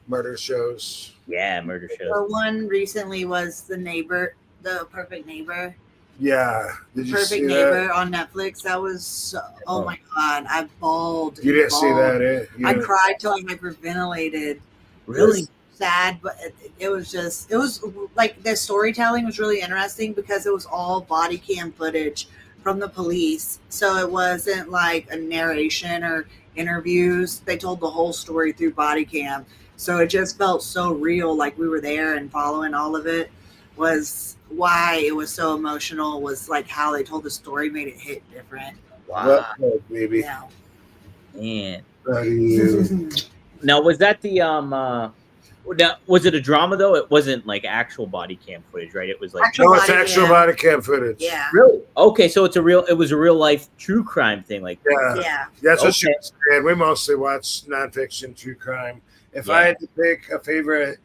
[SPEAKER 3] murder shows.
[SPEAKER 2] Yeah, murder shows.
[SPEAKER 4] The one recently was The Perfect Neighbor.
[SPEAKER 3] Yeah, did you see
[SPEAKER 4] Neighbor
[SPEAKER 3] that?
[SPEAKER 4] On Netflix? That was oh my god, I bawled.
[SPEAKER 3] You didn't see that, eh?
[SPEAKER 4] I cried till I hyperventilated.
[SPEAKER 2] Really?
[SPEAKER 4] It was sad, but it was like the storytelling was really interesting because it was all body cam footage from the police, so it wasn't like a narration or interviews. They told the whole story through body cam, so it just felt so real, like we were there and following all of it was why it was so emotional was like how they told the story made it hit different.
[SPEAKER 2] Wow,
[SPEAKER 3] Well, baby.
[SPEAKER 4] Yeah.
[SPEAKER 2] man.
[SPEAKER 3] Proud of you.
[SPEAKER 2] Now, was that the now, was it a drama though? It wasn't like actual body cam footage, right? It was like
[SPEAKER 4] Actual
[SPEAKER 3] No, it's
[SPEAKER 4] body
[SPEAKER 3] actual
[SPEAKER 4] cam.
[SPEAKER 3] body cam footage.
[SPEAKER 4] Yeah.
[SPEAKER 2] really okay. So it was a real life true crime thing, like
[SPEAKER 3] Yeah.
[SPEAKER 4] Yeah.
[SPEAKER 3] That's what she
[SPEAKER 2] Okay.
[SPEAKER 3] was saying. We mostly watch nonfiction, true crime. If I
[SPEAKER 2] Yeah.
[SPEAKER 3] had to pick a favorite,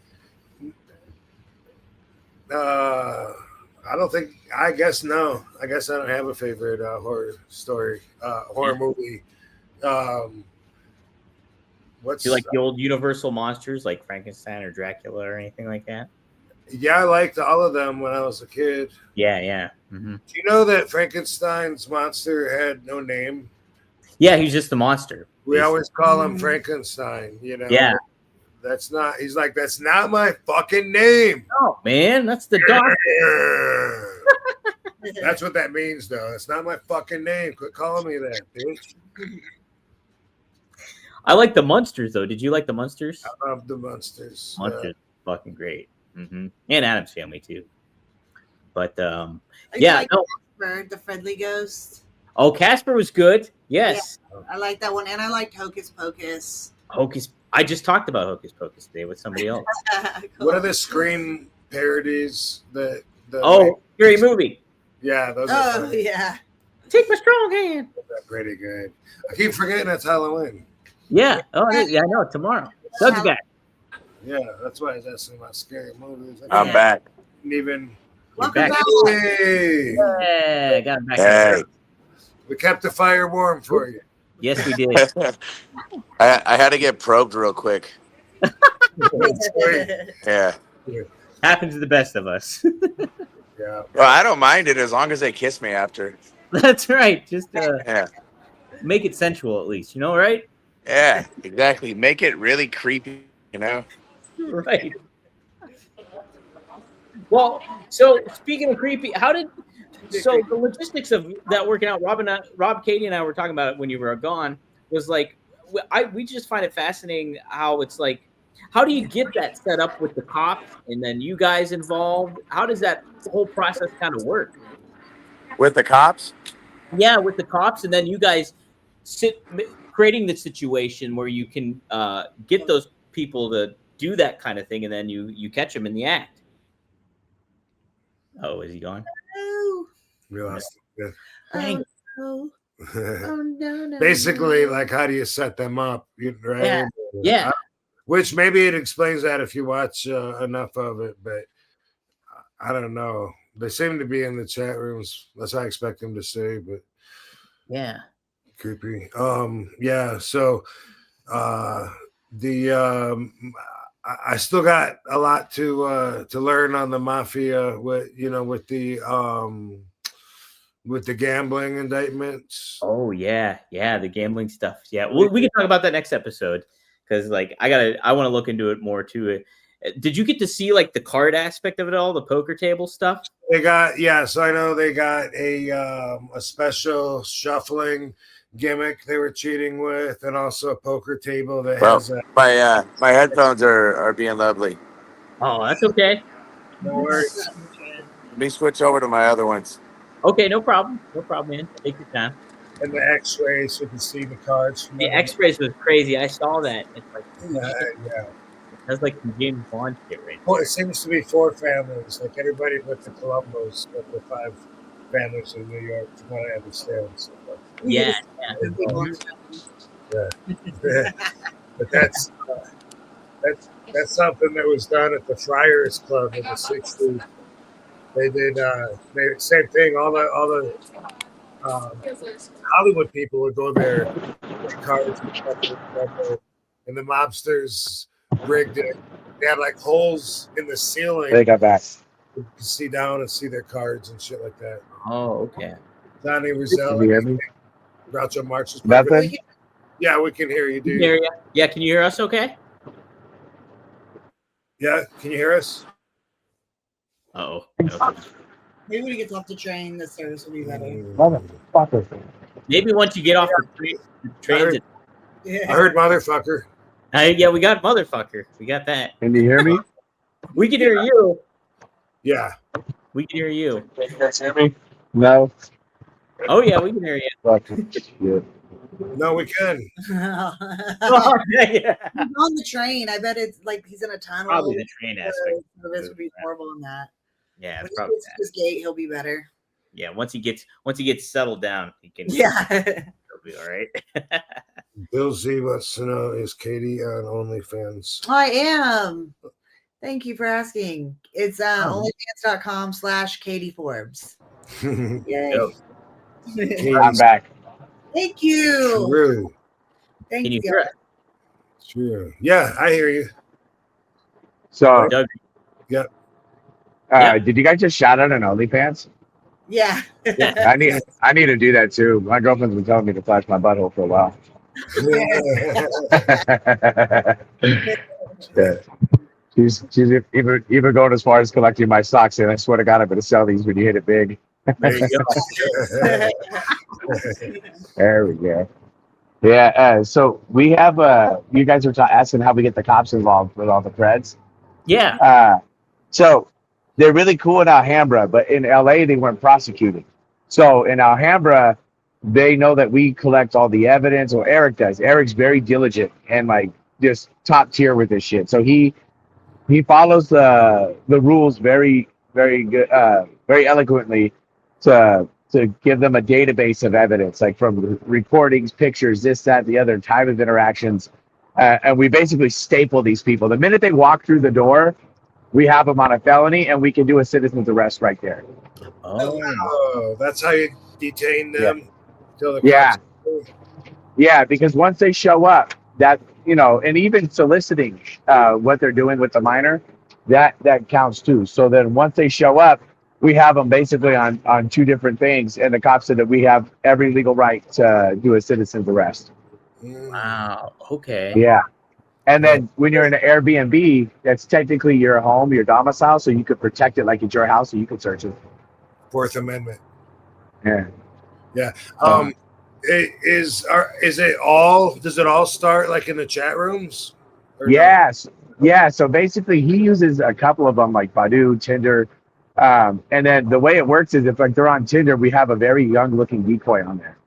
[SPEAKER 3] I don't think. I guess no. I guess I don't have a favorite horror story, horror movie. What's
[SPEAKER 2] Do you like the old Universal monsters like Frankenstein or Dracula or anything like that?
[SPEAKER 3] Yeah, I liked all of them when I was a kid.
[SPEAKER 2] Yeah. Mm-hmm.
[SPEAKER 3] Do you know that Frankenstein's monster had no name?
[SPEAKER 2] Yeah, he's just a monster.
[SPEAKER 3] We
[SPEAKER 2] basically.
[SPEAKER 3] always call him Frankenstein. You know.
[SPEAKER 2] Yeah.
[SPEAKER 3] That's not. He's like, that's not my fucking name.
[SPEAKER 2] Oh man, that's the doctor.
[SPEAKER 3] That's what that means, though. It's not my fucking name. Quit calling me that, bitch.
[SPEAKER 2] I like the Munsters though. Did you like the Munsters?
[SPEAKER 3] I love the monsters.
[SPEAKER 2] Munsters, fucking great. Mm-hmm. And Adam's Family too. But
[SPEAKER 4] I
[SPEAKER 2] yeah,
[SPEAKER 4] like
[SPEAKER 2] no.
[SPEAKER 4] Casper, the friendly ghost.
[SPEAKER 2] Oh, Casper was good. Yes.
[SPEAKER 4] I like that one, and I liked Hocus Pocus.
[SPEAKER 2] Hocus. I just talked about Hocus Pocus today with somebody else.
[SPEAKER 4] Cool.
[SPEAKER 3] What are the screen parodies that?
[SPEAKER 2] Oh, scary movie.
[SPEAKER 3] Yeah, those are
[SPEAKER 4] Oh
[SPEAKER 3] funny.
[SPEAKER 4] yeah.
[SPEAKER 2] Take my strong hand.
[SPEAKER 3] They're pretty good. I keep forgetting it's Halloween.
[SPEAKER 2] Yeah. Oh, yeah. I know. Tomorrow. Doug's back.
[SPEAKER 3] Yeah, that's why I was asking about scary movies.
[SPEAKER 5] I'm
[SPEAKER 4] Yeah.
[SPEAKER 5] back.
[SPEAKER 3] Didn't even.
[SPEAKER 4] Welcome
[SPEAKER 2] back.
[SPEAKER 4] back.
[SPEAKER 3] Hey,
[SPEAKER 2] Yeah, got him back.
[SPEAKER 5] Hey.
[SPEAKER 3] we kept the fire warm for you.
[SPEAKER 2] Yes, we did.
[SPEAKER 5] I had to get probed real quick.
[SPEAKER 3] Sweet.
[SPEAKER 5] Yeah.
[SPEAKER 2] Happens to the best of us.
[SPEAKER 3] Yeah.
[SPEAKER 5] Well, I don't mind it as long as they kiss me after.
[SPEAKER 2] That's right. Just
[SPEAKER 5] Yeah.
[SPEAKER 2] make it sensual at least. You know, right?
[SPEAKER 5] Yeah, exactly. Make it really creepy, you know?
[SPEAKER 2] Right. Well, so speaking of creepy, so the logistics of that working out? Rob, Katie, and I were talking about it when you were gone. Was like, we just find it fascinating how it's like, how do you get that set up with the cops and then you guys involved? How does that whole process kind of work?
[SPEAKER 5] With the cops?
[SPEAKER 2] Yeah, with the cops, and then you guys creating the situation where you can get those people to do that kind of thing, and then you catch them in the act. Oh, is he gone?
[SPEAKER 4] Oh,
[SPEAKER 3] We lost it.
[SPEAKER 2] Dang.
[SPEAKER 4] oh, oh, no.
[SPEAKER 3] Basically, like, how do you set them up? Right?
[SPEAKER 2] Yeah. Yeah.
[SPEAKER 3] Which maybe it explains that if you watch enough of it, but I don't know. They seem to be in the chat rooms. That's what I expect them to say, but
[SPEAKER 2] Yeah.
[SPEAKER 3] creepy. Yeah. So, I still got a lot to learn on the mafia with the gambling indictments.
[SPEAKER 2] Oh yeah, the gambling stuff. Yeah, we can talk about that next episode because like I want to look into it more too. Did you get to see like the card aspect of it all, the poker table stuff?
[SPEAKER 3] They got so I know they got a special shuffling gimmick they were cheating with, and also a poker table that
[SPEAKER 5] Well,
[SPEAKER 3] has
[SPEAKER 5] my headphones are being lovely.
[SPEAKER 2] Oh, that's okay.
[SPEAKER 3] no worries.
[SPEAKER 5] Let me switch over to my other ones.
[SPEAKER 2] Okay, no problem, man. Take your time.
[SPEAKER 3] And the X-rays, so you can see the cards. From
[SPEAKER 2] The X-rays was crazy. I saw that. It's like
[SPEAKER 3] yeah.
[SPEAKER 2] that's like some James Bond shit, right?
[SPEAKER 3] Well, it seems to be 4 families, like everybody but the Columbus, but the 5 families in New York, from what I understand. So,
[SPEAKER 2] Yeah.
[SPEAKER 3] but that's something that was done at the Friars Club in the '60s. They did same thing. All the Hollywood people would go there, play cards, and the mobsters rigged it. They had like holes in the ceiling.
[SPEAKER 5] They got back.
[SPEAKER 3] You could see down and see their cards and shit like that.
[SPEAKER 2] Oh, okay.
[SPEAKER 3] Donnie Rizzo.
[SPEAKER 5] Can you hear me?
[SPEAKER 3] Groucho Marx was
[SPEAKER 5] Nothing?
[SPEAKER 3] Yeah, we can hear you, dude.
[SPEAKER 2] Yeah, can you hear us? Okay.
[SPEAKER 3] Yeah, can you hear us?
[SPEAKER 2] Oh.
[SPEAKER 4] Maybe when he gets off the train, the service will be better.
[SPEAKER 5] Motherfucker.
[SPEAKER 2] Maybe once you get off the train.
[SPEAKER 3] I heard motherfucker.
[SPEAKER 2] Yeah, we got motherfucker. We got that.
[SPEAKER 5] Can you hear me?
[SPEAKER 2] We can hear you.
[SPEAKER 3] Yeah.
[SPEAKER 2] We can hear you.
[SPEAKER 1] Can you guys hear me? No.
[SPEAKER 2] Oh yeah, we can hear you.
[SPEAKER 1] Fucking shit.
[SPEAKER 3] No, we can.
[SPEAKER 2] Oh, yeah.
[SPEAKER 4] He's on the train. I bet it's like he's in a tunnel.
[SPEAKER 2] Probably the train aspect.
[SPEAKER 4] This would be horrible in that.
[SPEAKER 2] Yeah,
[SPEAKER 4] When
[SPEAKER 2] it's
[SPEAKER 4] he
[SPEAKER 2] probably
[SPEAKER 4] gets to
[SPEAKER 2] that.
[SPEAKER 4] his gate, he'll be better.
[SPEAKER 2] Yeah, once he gets settled down, he can.
[SPEAKER 4] Yeah.
[SPEAKER 2] He'll be all right.
[SPEAKER 3] Bill Z wants to know, is Katie on OnlyFans?
[SPEAKER 4] I am. Thank you for asking. It's onlyfans.com/Katie Forbes. Yay.
[SPEAKER 1] I'm back.
[SPEAKER 4] Thank you.
[SPEAKER 3] True.
[SPEAKER 4] Thank
[SPEAKER 2] Can you
[SPEAKER 4] you.
[SPEAKER 2] hear us?
[SPEAKER 3] True. Yeah, I hear you.
[SPEAKER 1] So,
[SPEAKER 2] Doug?
[SPEAKER 3] Yep.
[SPEAKER 2] Yeah.
[SPEAKER 1] did you guys just shout out an OnlyFans?
[SPEAKER 4] Yeah.
[SPEAKER 1] I need to do that too. My girlfriend's been telling me to flash my butthole for a while. Yeah. She's even going as far as collecting my socks, and I swear to God, I'm gonna sell these when you hit it big.
[SPEAKER 2] There you go.
[SPEAKER 1] There we go. Yeah. So we have you guys were asking how we get the cops involved with all the creds.
[SPEAKER 2] Yeah.
[SPEAKER 1] So they're really cool in Alhambra, but in LA they weren't prosecuting. So in Alhambra, they know that we collect all the evidence, or Eric does. Eric's very diligent and like just top tier with this shit. So he follows the rules very, very good, very eloquently to give them a database of evidence, like from recordings, pictures, this, that, the other, time of interactions. And we basically staple these people. The minute they walk through the door, we have them on a felony, and we can do a citizen's arrest right there.
[SPEAKER 3] Oh, that's how you detain them? Till the
[SPEAKER 1] Yeah.
[SPEAKER 3] cops-
[SPEAKER 1] Yeah, because once they show up, that, and even soliciting what they're doing with the minor, that counts too. So then once they show up, we have them basically on two different things, and the cops said that we have every legal right to do a citizen's arrest.
[SPEAKER 2] Wow. Okay.
[SPEAKER 1] Yeah. And then when you're in an Airbnb, that's technically your home, your domicile, so you could protect it like it's your house, so you could search it.
[SPEAKER 3] Fourth Amendment.
[SPEAKER 1] Yeah.
[SPEAKER 3] Yeah. Does it all start like in the chat rooms? Or no?
[SPEAKER 1] Yes. Yeah. So basically, he uses a couple of them, like Badoo, Tinder, and then the way it works is if like they're on Tinder, we have a very young-looking decoy on there,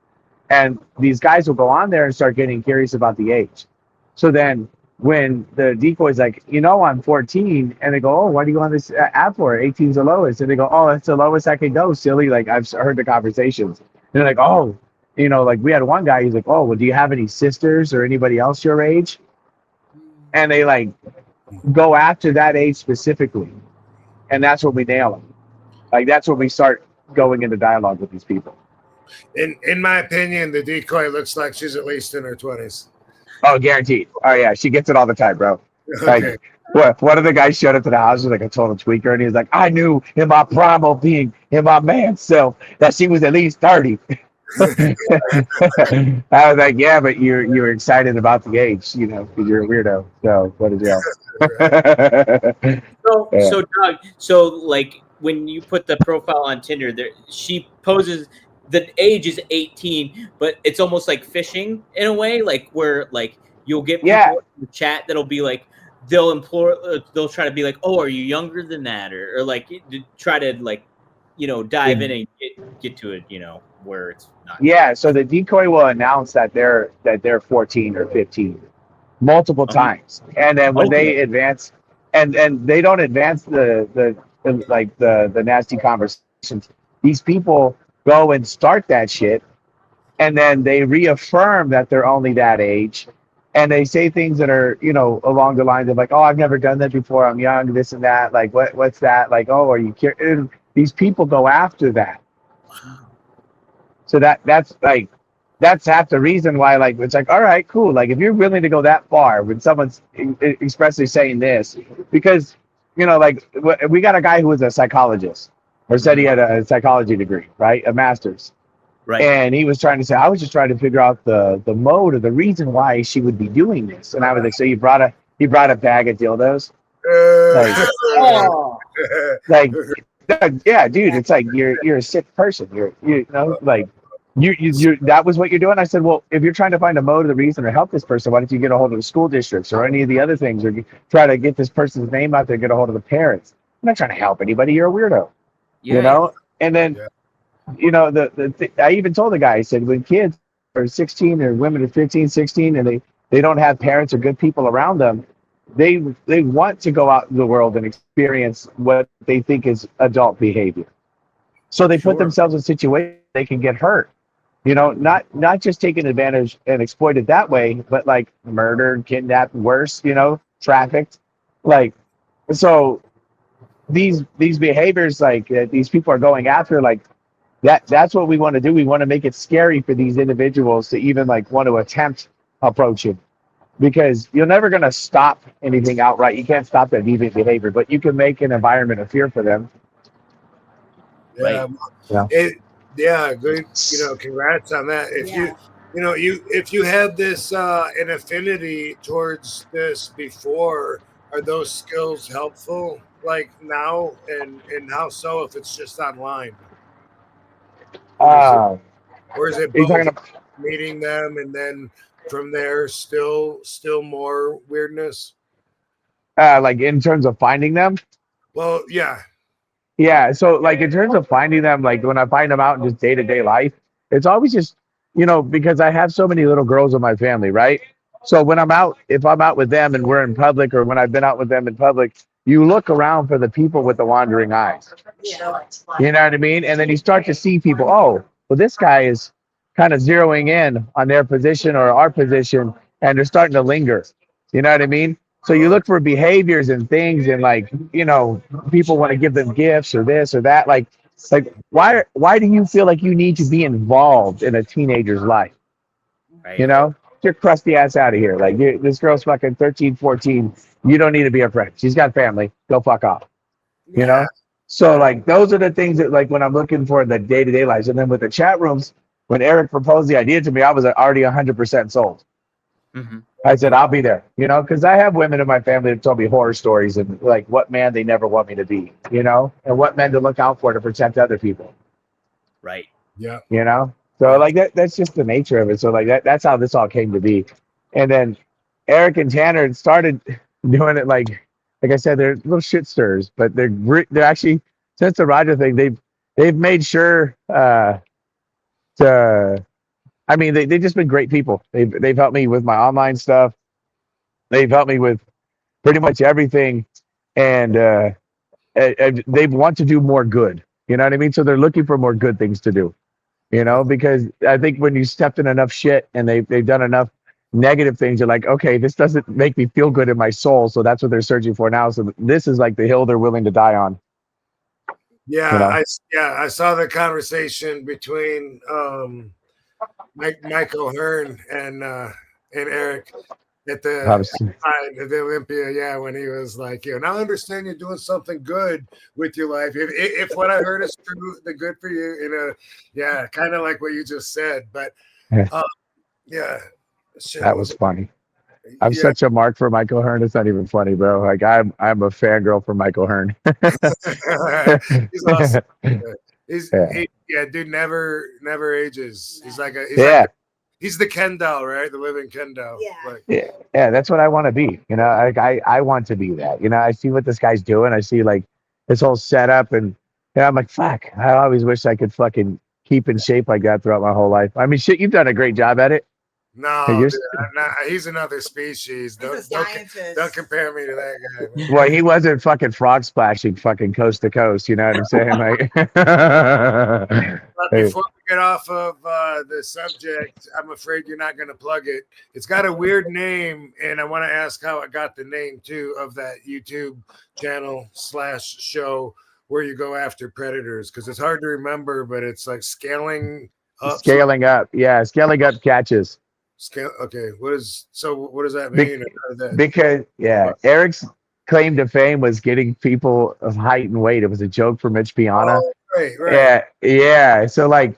[SPEAKER 1] and these guys will go on there and start getting curious about the age. So then when the decoy's like, I'm 14, and they go, oh, why do you go on this app for? 18's the lowest, and they go, oh, that's the lowest I can go, silly. Like I've heard the conversations, and they're like, oh. Like we had one guy, he's like, oh, well, do you have any sisters or anybody else your age? And they like go after that age specifically. And that's when we nail them. Like that's when we start going into dialogue with these people.
[SPEAKER 3] In my opinion, the decoy looks like she's at least in her 20s.
[SPEAKER 1] Oh, guaranteed. Oh, yeah. She gets it all the time, bro.
[SPEAKER 3] Okay.
[SPEAKER 1] Like, one of the guys showed up to the house with like a total tweaker, and he's like, I knew in my primal being, in my man self, that she was at least 30. I was like, yeah, but you're excited about the age, because you're a weirdo. So what a deal.
[SPEAKER 2] So Doug, like when you put the profile on Tinder, she poses the age is 18, but it's almost like phishing in a way, like where like you'll get people in the chat that'll be like they'll try to be like, oh, are you younger than that, or like try to like dive in and get to it, where it's not.
[SPEAKER 1] Yeah, so the decoy will announce that they're 14 or 15 multiple times, and then when they advance, and they don't advance the nasty conversations. These people go and start that shit, and then they reaffirm that they're only that age, and they say things that are along the lines of like, oh, I've never done that before, I'm young, this and that, like what's that, like, oh, are you curious? These people go after that. So that's half the reason why, like, it's like, all right, cool. Like, if you're willing to go that far when someone's expressly saying this, because, like, we got a guy who was a psychologist, or said he had a psychology degree, right? A master's. Right. And he was trying to say, I was just trying to figure out the mode or the reason why she would be doing this. And I was like, so you brought a bag of dildos? Like, yeah, dude, it's like you're a sick person. You that was what you're doing. I said, well, if you're trying to find a mode or the reason or help this person, why don't you get a hold of the school districts or any of the other things, or try to get this person's name out there, get a hold of the parents? I'm not trying to help anybody. You're a weirdo. you know. And then you know I even told the guy, I said, when kids are 16 or women are 15, 16, and they don't have parents or good people around them, they want to go out in the world and experience what they think is adult behavior. So they put themselves in situations they can get hurt. You know, not just taken advantage and exploited that way, but like murdered, kidnapped, worse, you know, trafficked. Like, so these behaviors like these people are going after, like that's what we want to do. We want to make it scary for these individuals to even like want to attempt approaching, because you're never going to stop anything outright. You can't stop that deviant behavior, but you can make an environment of fear for them.
[SPEAKER 3] Yeah, good. You know, congrats on that. If if you had this an affinity towards this before, are those skills helpful like now, and how so if it's just online? Or is it both meeting them and then from there still more weirdness?
[SPEAKER 1] Like in terms of finding them?
[SPEAKER 3] Well, yeah.
[SPEAKER 1] Yeah, so like in terms of finding them, like when I find them out in just day-to-day life, it's always just, you know, because I have so many little girls in my family, right? So when I'm out, if I'm out with them and we're in public, or when I've been out with them in public, you look around for the people with the wandering eyes.
[SPEAKER 4] Yeah.
[SPEAKER 1] You know what I mean? And then you start to see people, oh, well, this guy is kind of zeroing in on their position or our position, and they're starting to linger. You know what I mean? So you look for behaviors and things, and like, you know, people want to give them gifts or this or that. Like why do you feel like you need to be involved in a teenager's life?
[SPEAKER 2] Right.
[SPEAKER 1] You know, get your crusty ass out of here. Like this girl's fucking 13, 14. You don't need to be her friend. She's got family. Go fuck off. You know? So like those are the things that like when I'm looking for the day-to-day lives. And then with the chat rooms, when Eric proposed the idea to me, I was already 100% sold.
[SPEAKER 2] Mm-hmm.
[SPEAKER 1] I said, I'll be there, you know, because I have women in my family that told me horror stories and like what man they never want me to be, you know, and what men to look out for to protect other people.
[SPEAKER 2] Right.
[SPEAKER 3] Yeah.
[SPEAKER 1] You know, so like that's just the nature of it. So like that's how this all came to be. And then Eric and Tanner started doing it like I said, they're little shit stirs, but they're actually, since the Roger thing, they've made sure I mean, they've just been great people. They've helped me with my online stuff. They've helped me with pretty much everything, and they want to do more good. You know what I mean? So they're looking for more good things to do. You know, because I think when you stepped in enough shit and they've done enough negative things, you're like, okay, this doesn't make me feel good in my soul. So that's what they're searching for now. So this is like the hill they're willing to die on.
[SPEAKER 3] Yeah,
[SPEAKER 1] you know?
[SPEAKER 3] I saw the conversation between Mike O'Hearn and Eric at the Olympia. Yeah, when he was like, you know, now I understand you're doing something good with your life. If what I heard is true, the good for you. Yeah, kind of like what you just said. But yeah,
[SPEAKER 1] that was funny. I'm such a mark for Michael Hearn. It's not even funny, bro. Like I'm a fangirl for Michael Hearn.
[SPEAKER 3] He's awesome. Dude, never ages. He's like he's the Ken doll, right? The living Ken doll.
[SPEAKER 4] Yeah.
[SPEAKER 1] Yeah, that's what I want to be. You know, like I want to be that. You know, I see what this guy's doing. I see like this whole setup, and I'm like, fuck. I always wish I could fucking keep in shape like that throughout my whole life. I mean, shit, you've done a great job at it.
[SPEAKER 3] No, dude, he's another species. Don't compare me to that guy. Man.
[SPEAKER 1] Well, he wasn't fucking frog splashing fucking coast to coast. You know what I'm saying? Like,
[SPEAKER 3] but before we get off of the subject, I'm afraid you're not going to plug it. It's got a weird name, and I want to ask how it got the name too of that YouTube channel /show where you go after predators, because it's hard to remember, but it's like scaling up.
[SPEAKER 1] Scaling up, yeah, scaling up catches.
[SPEAKER 3] Okay, what does that mean?
[SPEAKER 1] Because Eric's claim to fame was getting people of height and weight. It was a joke for Mitch Piana.
[SPEAKER 3] Oh, right.
[SPEAKER 1] Yeah. So like,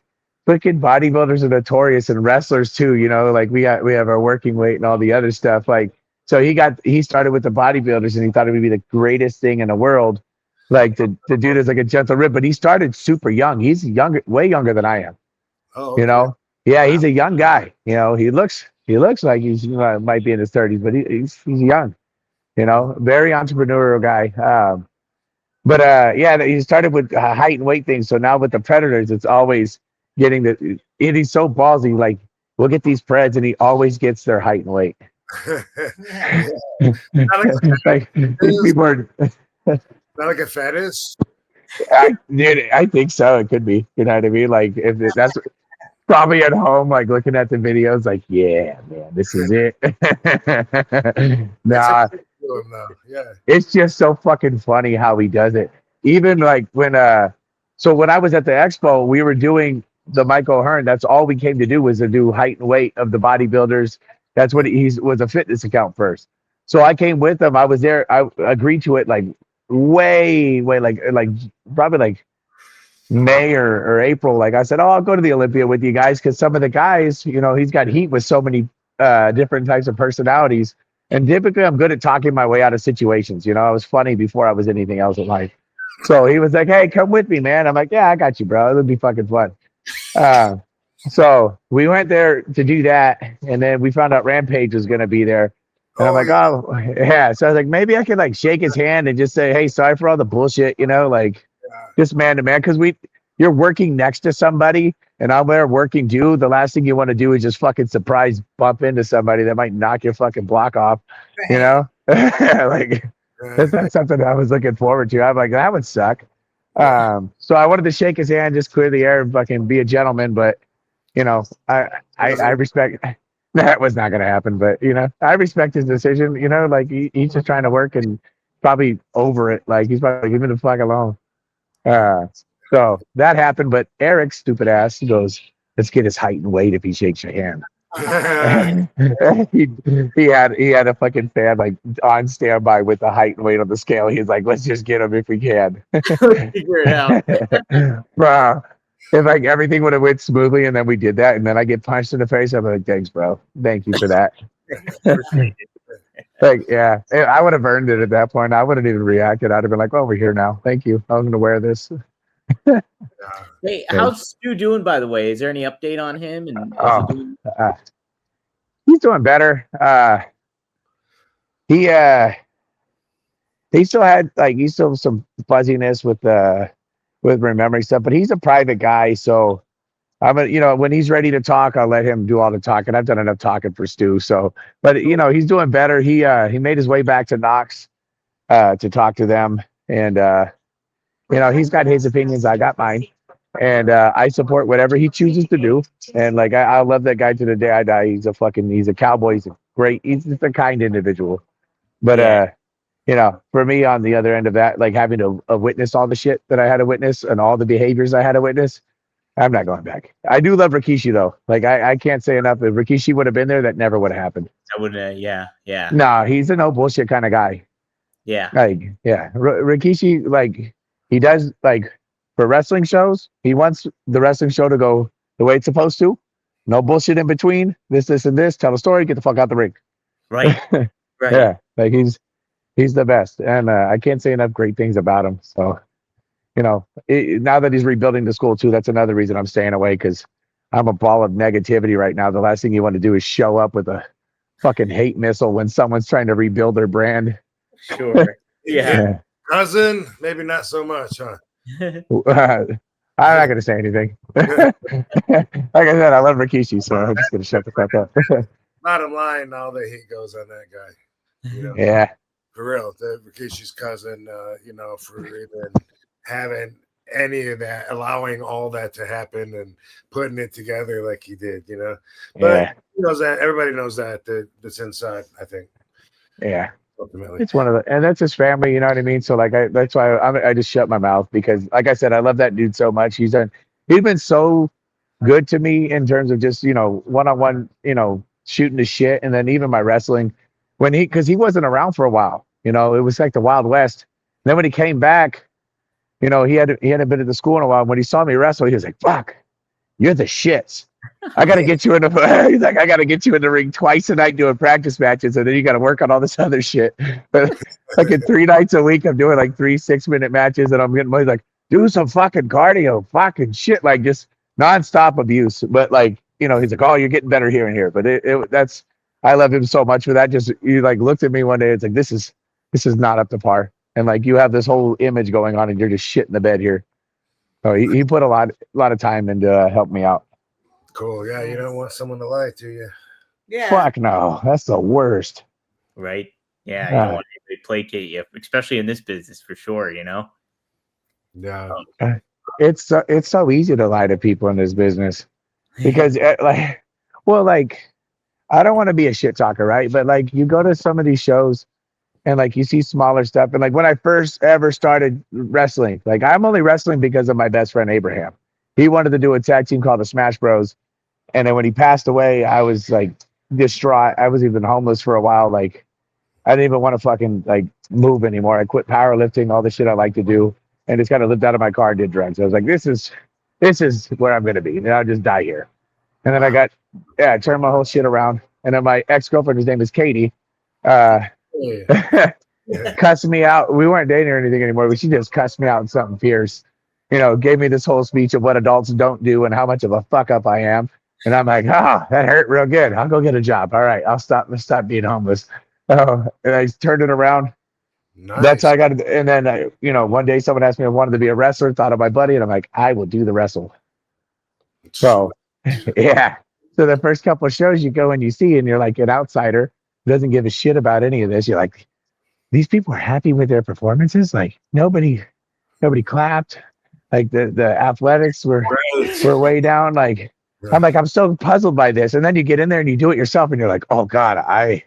[SPEAKER 1] freaking bodybuilders are notorious, and wrestlers too. You know, like we have our working weight and all the other stuff. Like, so he started with the bodybuilders, and he thought it would be the greatest thing in the world, like to do this like a gentle rip. But he started super young. He's way younger than I am.
[SPEAKER 3] Oh, okay.
[SPEAKER 1] You know. Yeah, he's a young guy. You know, he looks like he's might be in his 30s, but he's young. You know, very entrepreneurial guy. But yeah, he started with height and weight things. So now with the Predators, it's always getting the. And he's so ballsy. Like we'll get these Preds, and he always gets their height and weight. Like these people are.
[SPEAKER 3] Not like a fetish.
[SPEAKER 1] I think so. It could be. You know what I mean? Like that's probably at home, like looking at the videos, like, yeah, man, this is it. Nah,
[SPEAKER 3] Yeah.
[SPEAKER 1] it's just so fucking funny how he does it. Even like when so when I was at the expo, we were doing the Mike O'Hearn. That's all we came to do was to do height and weight of the bodybuilders. That's what he was, a fitness account first. So I came with him. I was there. I agreed to it like way like probably like May or April. Like I said, oh, I'll go to the Olympia with you guys because some of the guys, you know, he's got heat with so many different types of personalities. And typically I'm good at talking my way out of situations. You know, I was funny before I was anything else in life. So he was like, hey, come with me, man. I'm like, yeah, I got you, bro. It'll be fucking fun. So we went there to do that. And then we found out Rampage was going to be there. And I'm like, oh, yeah. So I was like, maybe I could like shake his hand and just say, hey, sorry for all the bullshit, you know, like just man to man. Because you're working next to somebody and I'm there working too. The last thing you want to do is just fucking surprise bump into somebody that might knock your fucking block off, you know? Like, that's not something I was looking forward to. I'm like, that would suck. So I wanted to shake his hand, just clear the air and fucking be a gentleman. But, you know, I respect. That was not going to happen, but you know, I respect his decision. You know, like he's just trying to work and probably over it. Like he's probably leave me the fuck alone. So that happened, but Eric's stupid ass goes, "Let's get his height and weight if he shakes your hand." he had a fucking fan like on standby with the height and weight on the scale. He's like, "Let's just get him if we can."
[SPEAKER 2] Figure it out.
[SPEAKER 1] Bro. If like everything would have went smoothly and then we did that and then I get punched in the face, I'm like, thanks, bro. Thank you for that. Like, yeah, I would have earned it at that point. I wouldn't even reacted. I'd have been like, oh, we're here now. Thank you. I'm going to wear this.
[SPEAKER 2] Hey, how's Stu doing, by the way? Is there any update on him? And
[SPEAKER 1] he's doing better. He still had like, he's still some fuzziness with remembering stuff, but he's a private guy, so you know, when he's ready to talk, I'll let him do all the talking. I've done enough talking for Stu, so but you know, he's doing better. He made his way back to Knox to talk to them, and you know, he's got his opinions, I got mine, and I support whatever he chooses to do. And like I love that guy to the day I die. He's a cowboy. He's just a kind individual. But you know, for me on the other end of that, like having to witness all the shit that I had to witness and all the behaviors I had to witness, I'm not going back. I do love Rikishi though. Like I can't say enough. If Rikishi would have been there, that never would have happened.
[SPEAKER 2] I would, yeah.
[SPEAKER 1] No, he's a no bullshit kind of guy.
[SPEAKER 2] Yeah.
[SPEAKER 1] Like, yeah, Rikishi, like he does like for wrestling shows. He wants the wrestling show to go the way it's supposed to. No bullshit in between. This, and this. Tell a story. Get the fuck out the ring.
[SPEAKER 2] Right. Right.
[SPEAKER 1] Yeah. Like he's the best, and I can't say enough great things about him. So, you know, now that he's rebuilding the school too, that's another reason I'm staying away, because I'm a ball of negativity right now. The last thing you want to do is show up with a fucking hate missile when someone's trying to rebuild their brand.
[SPEAKER 2] Sure. Yeah.
[SPEAKER 3] Cousin, maybe not so much, huh?
[SPEAKER 1] I'm not gonna say anything. Like I said, I love Rikishi, so I'm just gonna shut the fuck up.
[SPEAKER 3] Bottom line, all the hate goes on that guy. You know?
[SPEAKER 1] Yeah.
[SPEAKER 3] For real, the Rikishi's cousin, you know, for even having any of that, allowing all that to happen and putting it together like he did, you know. But he knows that. Everybody knows that that's inside, I think.
[SPEAKER 1] Yeah.
[SPEAKER 3] Ultimately.
[SPEAKER 1] It's one of the, and that's his family, you know what I mean? So like that's why I just shut my mouth, because like I said, I love that dude so much. He's been so good to me in terms of just, you know, one-on-one, you know, shooting the shit, and then even my wrestling because he wasn't around for a while. You know, it was like the Wild West. And then when he came back, you know, he hadn't been at the school in a while. When he saw me wrestle, he was like, "Fuck, you're the shits. I got to get you in the." He's like, "I got to get you in the ring twice a night doing practice matches, and then you got to work on all this other shit." But like in 3 nights a week, I'm doing like 3 6-minute matches, and I'm getting he's like, "Do some fucking cardio, fucking shit," like just nonstop abuse. But like, you know, he's like, "Oh, you're getting better here and here." But that's I love him so much for that. Just he like looked at me one day. It's like this is not up to par. and like you have this whole image going on, and you're just shit in the bed here. So he put a lot of time into help me out.
[SPEAKER 3] Cool. Yeah, you don't want someone to lie to you.
[SPEAKER 4] Yeah.
[SPEAKER 1] Fuck no, that's the worst.
[SPEAKER 2] Right? Yeah, you don't want anybody to placate you, especially in this business for sure, you know?
[SPEAKER 3] Yeah.
[SPEAKER 1] It's so easy to lie to people in this business because like I don't want to be a shit talker, right? But like you go to some of these shows and like you see smaller stuff, and like when I first ever started wrestling, like I'm only wrestling because of my best friend Abraham. He wanted to do a tag team called the Smash Bros. And then when he passed away, I was like distraught. I was even homeless for a while. Like I didn't even want to fucking like move anymore. I quit powerlifting, all the shit I like to do, and just kind of lived out of my car and did drugs. I was like, this is where I'm gonna be. And I'll just die here. And then I turned my whole shit around. And then my ex-girlfriend, his name is Katie, cussed me out. We weren't dating or anything anymore, but she just cussed me out in something fierce. You know, gave me this whole speech of what adults don't do and how much of a fuck up I am. And I'm like, that hurt real good. I'll go get a job. All right, I'll stop being homeless. And I turned it around.
[SPEAKER 3] Nice.
[SPEAKER 1] That's how I got it. And then, one day someone asked me if I wanted to be a wrestler, thought of my buddy, and I'm like, I will do the wrestle. So, yeah. So the first couple of shows you go and you see, and you're like an outsider who doesn't give a shit about any of this. You're like, these people are happy with their performances. Like nobody clapped. Like the athletics were way down. Like I'm like, I'm so puzzled by this. And then you get in there and you do it yourself, and you're like, oh God, I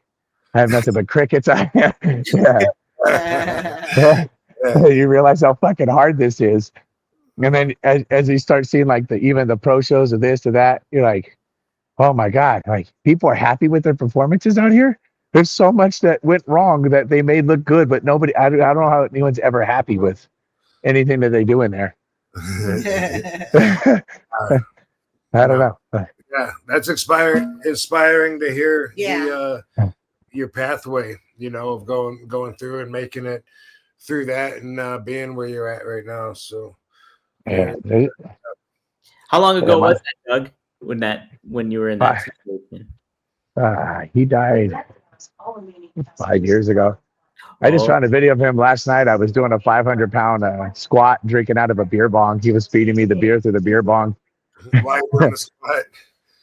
[SPEAKER 1] have nothing but crickets. You realize how fucking hard this is. And then as you start seeing like even the pro shows of this or that, you're like, oh my God, like people are happy with their performances out here. There's so much that went wrong that they made look good, but nobody, I don't know how anyone's ever happy with anything that they do in there. I don't know.
[SPEAKER 3] Yeah, that's inspiring to hear your pathway, of going through and making it through that and being where you're at right now. So
[SPEAKER 1] yeah.
[SPEAKER 2] How long ago was that, Doug? When you were in that situation?
[SPEAKER 1] He died 5 years ago. I just found a video of him last night. I was doing a 500-pound squat, drinking out of a beer bong. He was feeding me the beer through the beer bong.
[SPEAKER 3] Why were in the squat?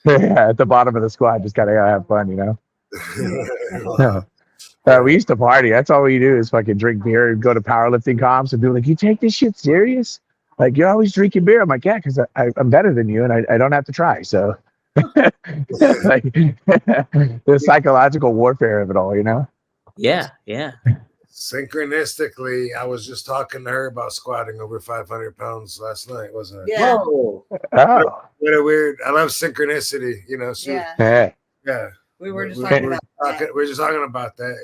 [SPEAKER 1] Yeah, at the bottom of the squat, just gotta have fun, We used to party. That's all we do is fucking drink beer and go to powerlifting comps and be like, you take this shit serious? Like, you're always drinking beer. I'm like, yeah, because I'm better than you and I don't have to try. So like the psychological warfare of it all,
[SPEAKER 2] Yeah.
[SPEAKER 3] Synchronistically, I was just talking to her about squatting over 500 pounds last night, wasn't it?
[SPEAKER 4] Yeah.
[SPEAKER 1] Oh.
[SPEAKER 3] What a weird. I love synchronicity. Yeah.
[SPEAKER 4] We were just talking about that.
[SPEAKER 3] We were just talking about that.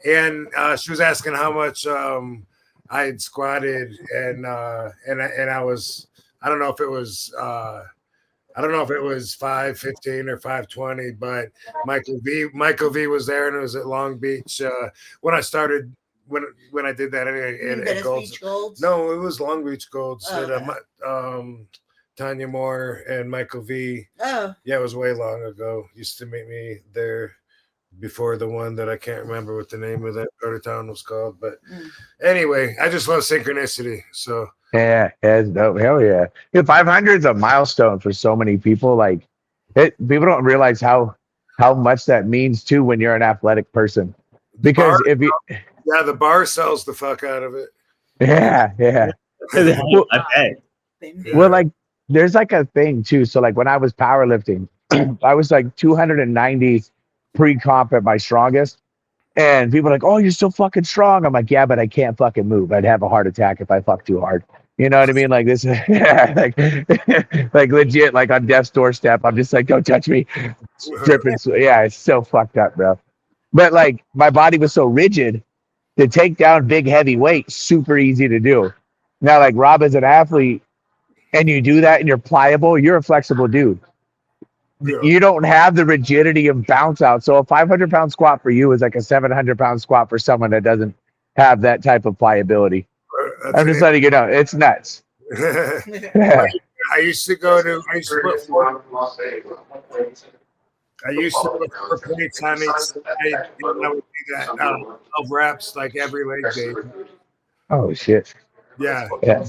[SPEAKER 3] And she was asking how much I had squatted, and I was, I don't know if it was 515 or 520, but Michael V was there, and it was at Long Beach when I started when I did that at Gold's. No, it was Long Beach Gold's. Tanya Moore and Michael V. Oh, yeah, it was way long ago. Used to meet me there before the one that I can't remember what the name of that part of town was called. But anyway, I just love synchronicity. So
[SPEAKER 1] yeah, it's dope. Hell yeah. 500 is a milestone for so many people. Like people don't realize how much that means too when you're an athletic person. Because
[SPEAKER 3] the bar sells the fuck out of it.
[SPEAKER 1] Yeah. Well, like there's like a thing too. So like when I was powerlifting, I was like 290 pre-comp at my strongest. And people are like, oh, you're so fucking strong. I'm like, yeah, but I can't fucking move. I'd have a heart attack if I fuck too hard. You know what I mean? Like this, like legit, like on death's doorstep. I'm just like, don't touch me. Dripping. Yeah, it's so fucked up, bro. But like my body was so rigid to take down big, heavy weight, super easy to do. Now, like Rob is an athlete and you do that and you're pliable, you're a flexible dude. Yeah. You don't have the rigidity of bounce out. So a 500-pound squat for you is like a 700-pound squat for someone that doesn't have that type of pliability. I'm just letting you know, it's nuts.
[SPEAKER 3] I used to go to. I used to put 4 plates on each side, and I would do that 12 reps like every leg day.
[SPEAKER 1] Oh shit.
[SPEAKER 3] Yeah.
[SPEAKER 1] Yeah.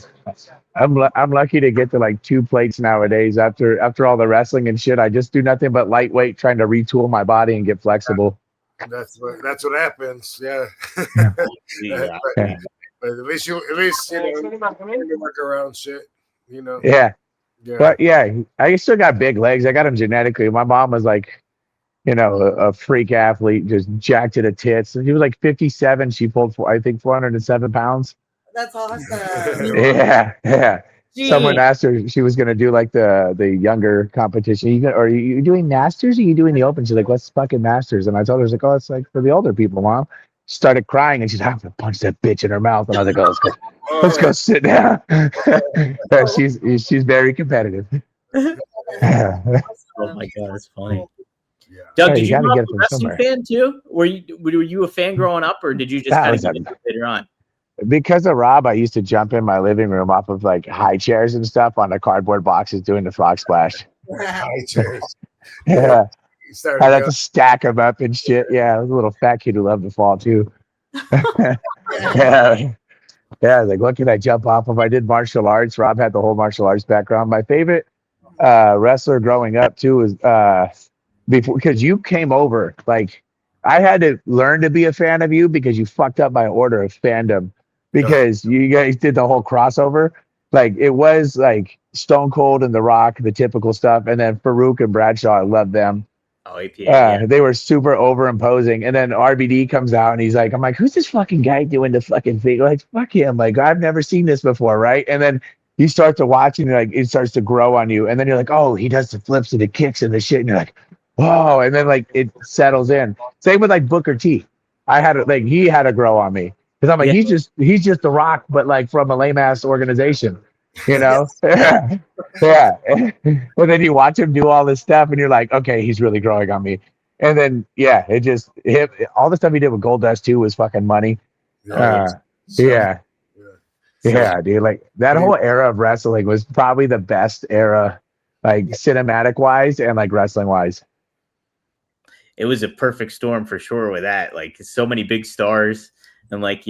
[SPEAKER 1] I'm lucky to get to like 2 plates nowadays. After all the wrestling and shit, I just do nothing but lightweight, trying to retool my body and get flexible.
[SPEAKER 3] That's what happens. Yeah.
[SPEAKER 2] Yeah.
[SPEAKER 3] But at least you know, work around shit. You know.
[SPEAKER 1] Yeah.
[SPEAKER 3] Yeah.
[SPEAKER 1] But yeah, I still got big legs. I got them genetically. My mom was like, a freak athlete, just jacked to the tits. And she was like 57. She pulled, I think, 407 pounds.
[SPEAKER 4] That's awesome.
[SPEAKER 1] Yeah.
[SPEAKER 2] Gee.
[SPEAKER 1] Someone asked her, she was going to do like the younger competition. Are you doing Masters or are you doing the Open? She's like, what's fucking Masters? And I told her, like, oh, it's like for the older people, Mom. She started crying and she's like, I'm going to punch that bitch in her mouth. And I was like, oh, let's go sit down. she's very competitive.
[SPEAKER 2] Oh my god, that's funny.
[SPEAKER 3] Yeah.
[SPEAKER 2] Doug,
[SPEAKER 1] Yeah,
[SPEAKER 2] did
[SPEAKER 1] you
[SPEAKER 2] you
[SPEAKER 1] gotta
[SPEAKER 2] grow
[SPEAKER 1] get
[SPEAKER 2] up
[SPEAKER 1] it
[SPEAKER 2] a
[SPEAKER 1] from
[SPEAKER 2] wrestling
[SPEAKER 1] somewhere.
[SPEAKER 2] fan too? Were you a fan growing up, or did you just
[SPEAKER 1] That
[SPEAKER 2] kind
[SPEAKER 1] was
[SPEAKER 2] of
[SPEAKER 1] a-
[SPEAKER 2] get into it later on?
[SPEAKER 1] Because of Rob, I used to jump in my living room off of like high chairs and stuff on the cardboard boxes doing the frog splash.
[SPEAKER 3] High chairs.
[SPEAKER 1] Yeah.
[SPEAKER 3] You started
[SPEAKER 1] I had
[SPEAKER 3] going,
[SPEAKER 1] to stack them up and shit. Yeah, I was a little fat kid who loved to fall too. Yeah. Yeah, like what can I jump off of? I did martial arts. Rob had the whole martial arts background. My favorite wrestler growing up too was before, because you came over. Like I had to learn to be a fan of you because you fucked up my order of fandom because you guys did the whole crossover. Like it was like Stone Cold and The Rock, the typical stuff, and then Farouk and Bradshaw. I love them.
[SPEAKER 2] Oh, APA, yeah.
[SPEAKER 1] They were super overimposing. And then RVD comes out and he's like, I'm like, who's this fucking guy doing the fucking thing? Like, fuck him. Like, I've never seen this before, right? And then you start to watch and like it starts to grow on you. And then you're like, oh, he does the flips and the kicks and the shit. And you're like, oh, and then like it settles in. Same with like Booker T. He had to grow on me. Because I'm like,
[SPEAKER 2] Yeah.
[SPEAKER 1] he's just The Rock, but like from a lame ass organization. You know? Yeah. And then you watch him do all this stuff and you're like, okay, he's really growing on me. And then all the stuff he did with Goldust too was fucking money. Yeah, dude. Like that whole era of wrestling was probably the best era, like cinematic wise and like wrestling wise.
[SPEAKER 2] It was a perfect storm for sure with that. Like so many big stars. And like,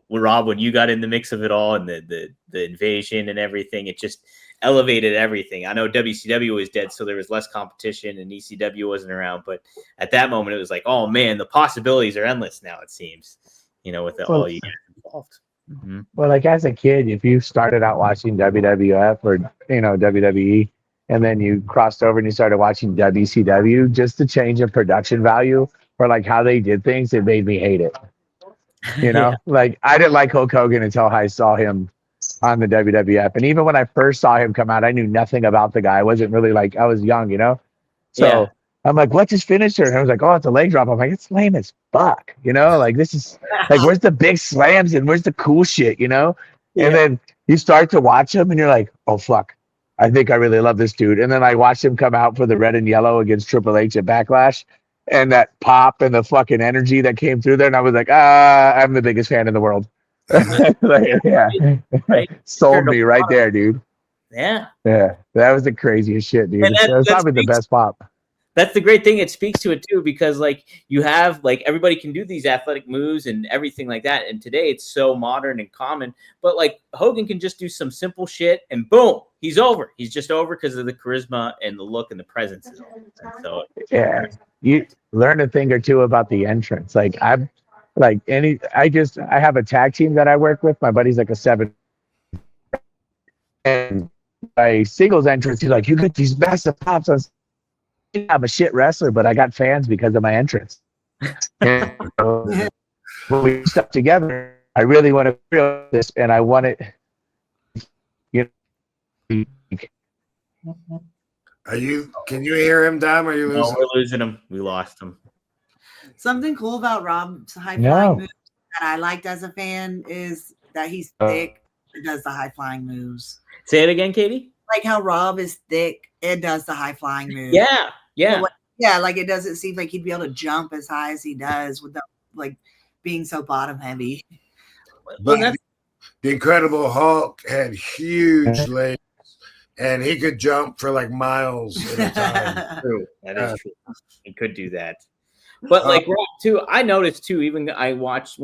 [SPEAKER 2] Rob, when you got in the mix of it all and the invasion and everything, it just elevated everything. I know WCW was dead, so there was less competition and ECW wasn't around. But at that moment, it was like, oh man, the possibilities are endless now, it seems, with all you guys involved. Mm-hmm.
[SPEAKER 1] Well, like as a kid, if you started out watching WWF or, WWE, and then you crossed over and you started watching WCW, just the change in production value or like how they did things, it made me hate it. Like I didn't like Hulk Hogan until I saw him on the WWF. And even when I first saw him come out, I knew nothing about the guy. I wasn't really like, I was young, So I'm like, what's his finisher? And I was like, oh, it's a leg drop. I'm like, it's lame as fuck. Like, this is like, where's the big slams and where's the cool shit, And then you start to watch him and you're like, oh, fuck. I think I really love this dude. And then I watched him come out for the red and yellow against Triple H at Backlash. And that pop and the fucking energy that came through there. And I was like, I'm the biggest fan in the world. Right? Sold me right there, dude.
[SPEAKER 2] Yeah.
[SPEAKER 1] That was the craziest shit, dude. That was probably the best pop.
[SPEAKER 2] That's the great thing. It speaks to it too, because like you have like everybody can do these athletic moves and everything like that. And today it's so modern and common, but like Hogan can just do some simple shit and boom, he's over. He's just over because of the charisma and the look and the presence. And so
[SPEAKER 1] you learn a thing or two about the entrance. Like I have a tag team that I work with. My buddy's like a 7. And my singles entrance, he's like, you get these massive pops on. I'm a shit wrestler, but I got fans because of my entrance. And when we stuck together, I really want to feel this, and I want it.
[SPEAKER 3] Can you hear him, Dom? Or are you losing?
[SPEAKER 2] No, we're losing him. We lost him.
[SPEAKER 4] Something cool about Rob's high flying moves that I liked as a fan is that he's thick and does the high flying moves.
[SPEAKER 2] Say it again, Katie.
[SPEAKER 4] Like how Rob is thick and does the high flying moves.
[SPEAKER 2] Yeah.
[SPEAKER 4] Like it doesn't seem like he'd be able to jump as high as he does without like being so bottom heavy.
[SPEAKER 3] But the Incredible Hulk had huge legs, and he could jump for like miles at a time.
[SPEAKER 2] True. That is true. He could do that. But like Rob too, I noticed too, even when